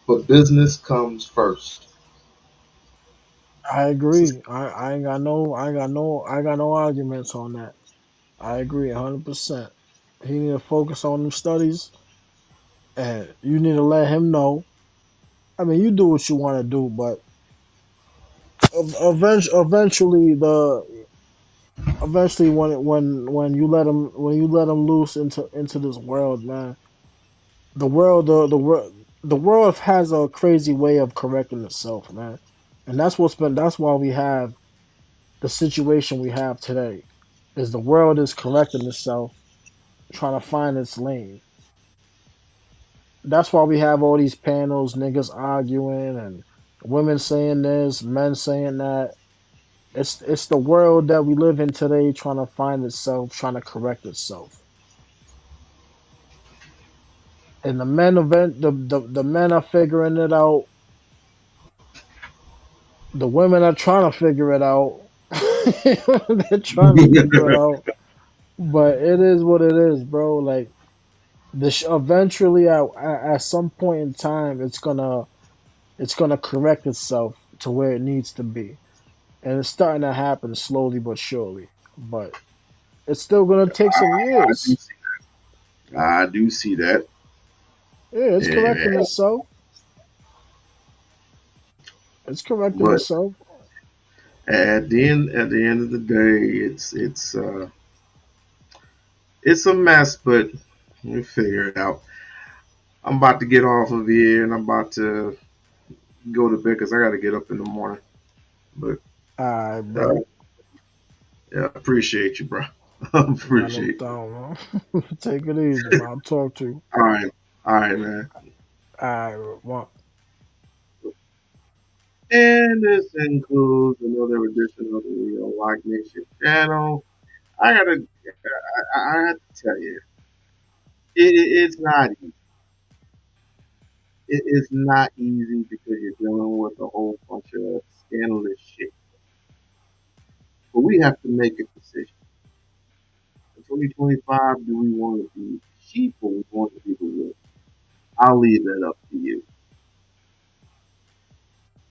But business comes first. I agree. I ain't got no arguments on that. I agree 100%. He need to focus on them studies, and you need to let him know. I mean, you do what you want to do, but eventually, when you let him loose into this world, man, the world has a crazy way of correcting itself, man, and that's why we have the situation we have today, is the world is correcting itself, trying to find its lane. That's why we have all these panels, niggas arguing and women saying this, men saying that. It's the world that we live in today trying to find itself, trying to correct itself. And the men are figuring it out. The women are trying to figure it out. They're trying to figure it out. But it is what it is, bro. Like eventually at some point in time it's gonna correct itself to where it needs to be. And it's starting to happen slowly but surely. But it's still gonna take some I do years. see, I do see that. Yeah, it's correcting And, itself. It's correcting but itself. at the end of the day, it's a mess, but we figure it out. I'm about to get off of here and I'm about to go to bed because I got to get up in the morning. But Alright, uh, bro. yeah, appreciate you, bro. Not no Appreciate you. down, man. Take it easy, man. I'll talk to you. All right, man. Alright, well, And this includes another edition of the We-On-Loc Nation channel. I gotta, I have to tell you, it's not easy. It's not easy because you're dealing with a whole bunch of scandalous shit. But we have to make a decision. In 2025, do we want to be the sheep or we want to be the wolf? I'll leave that up to you.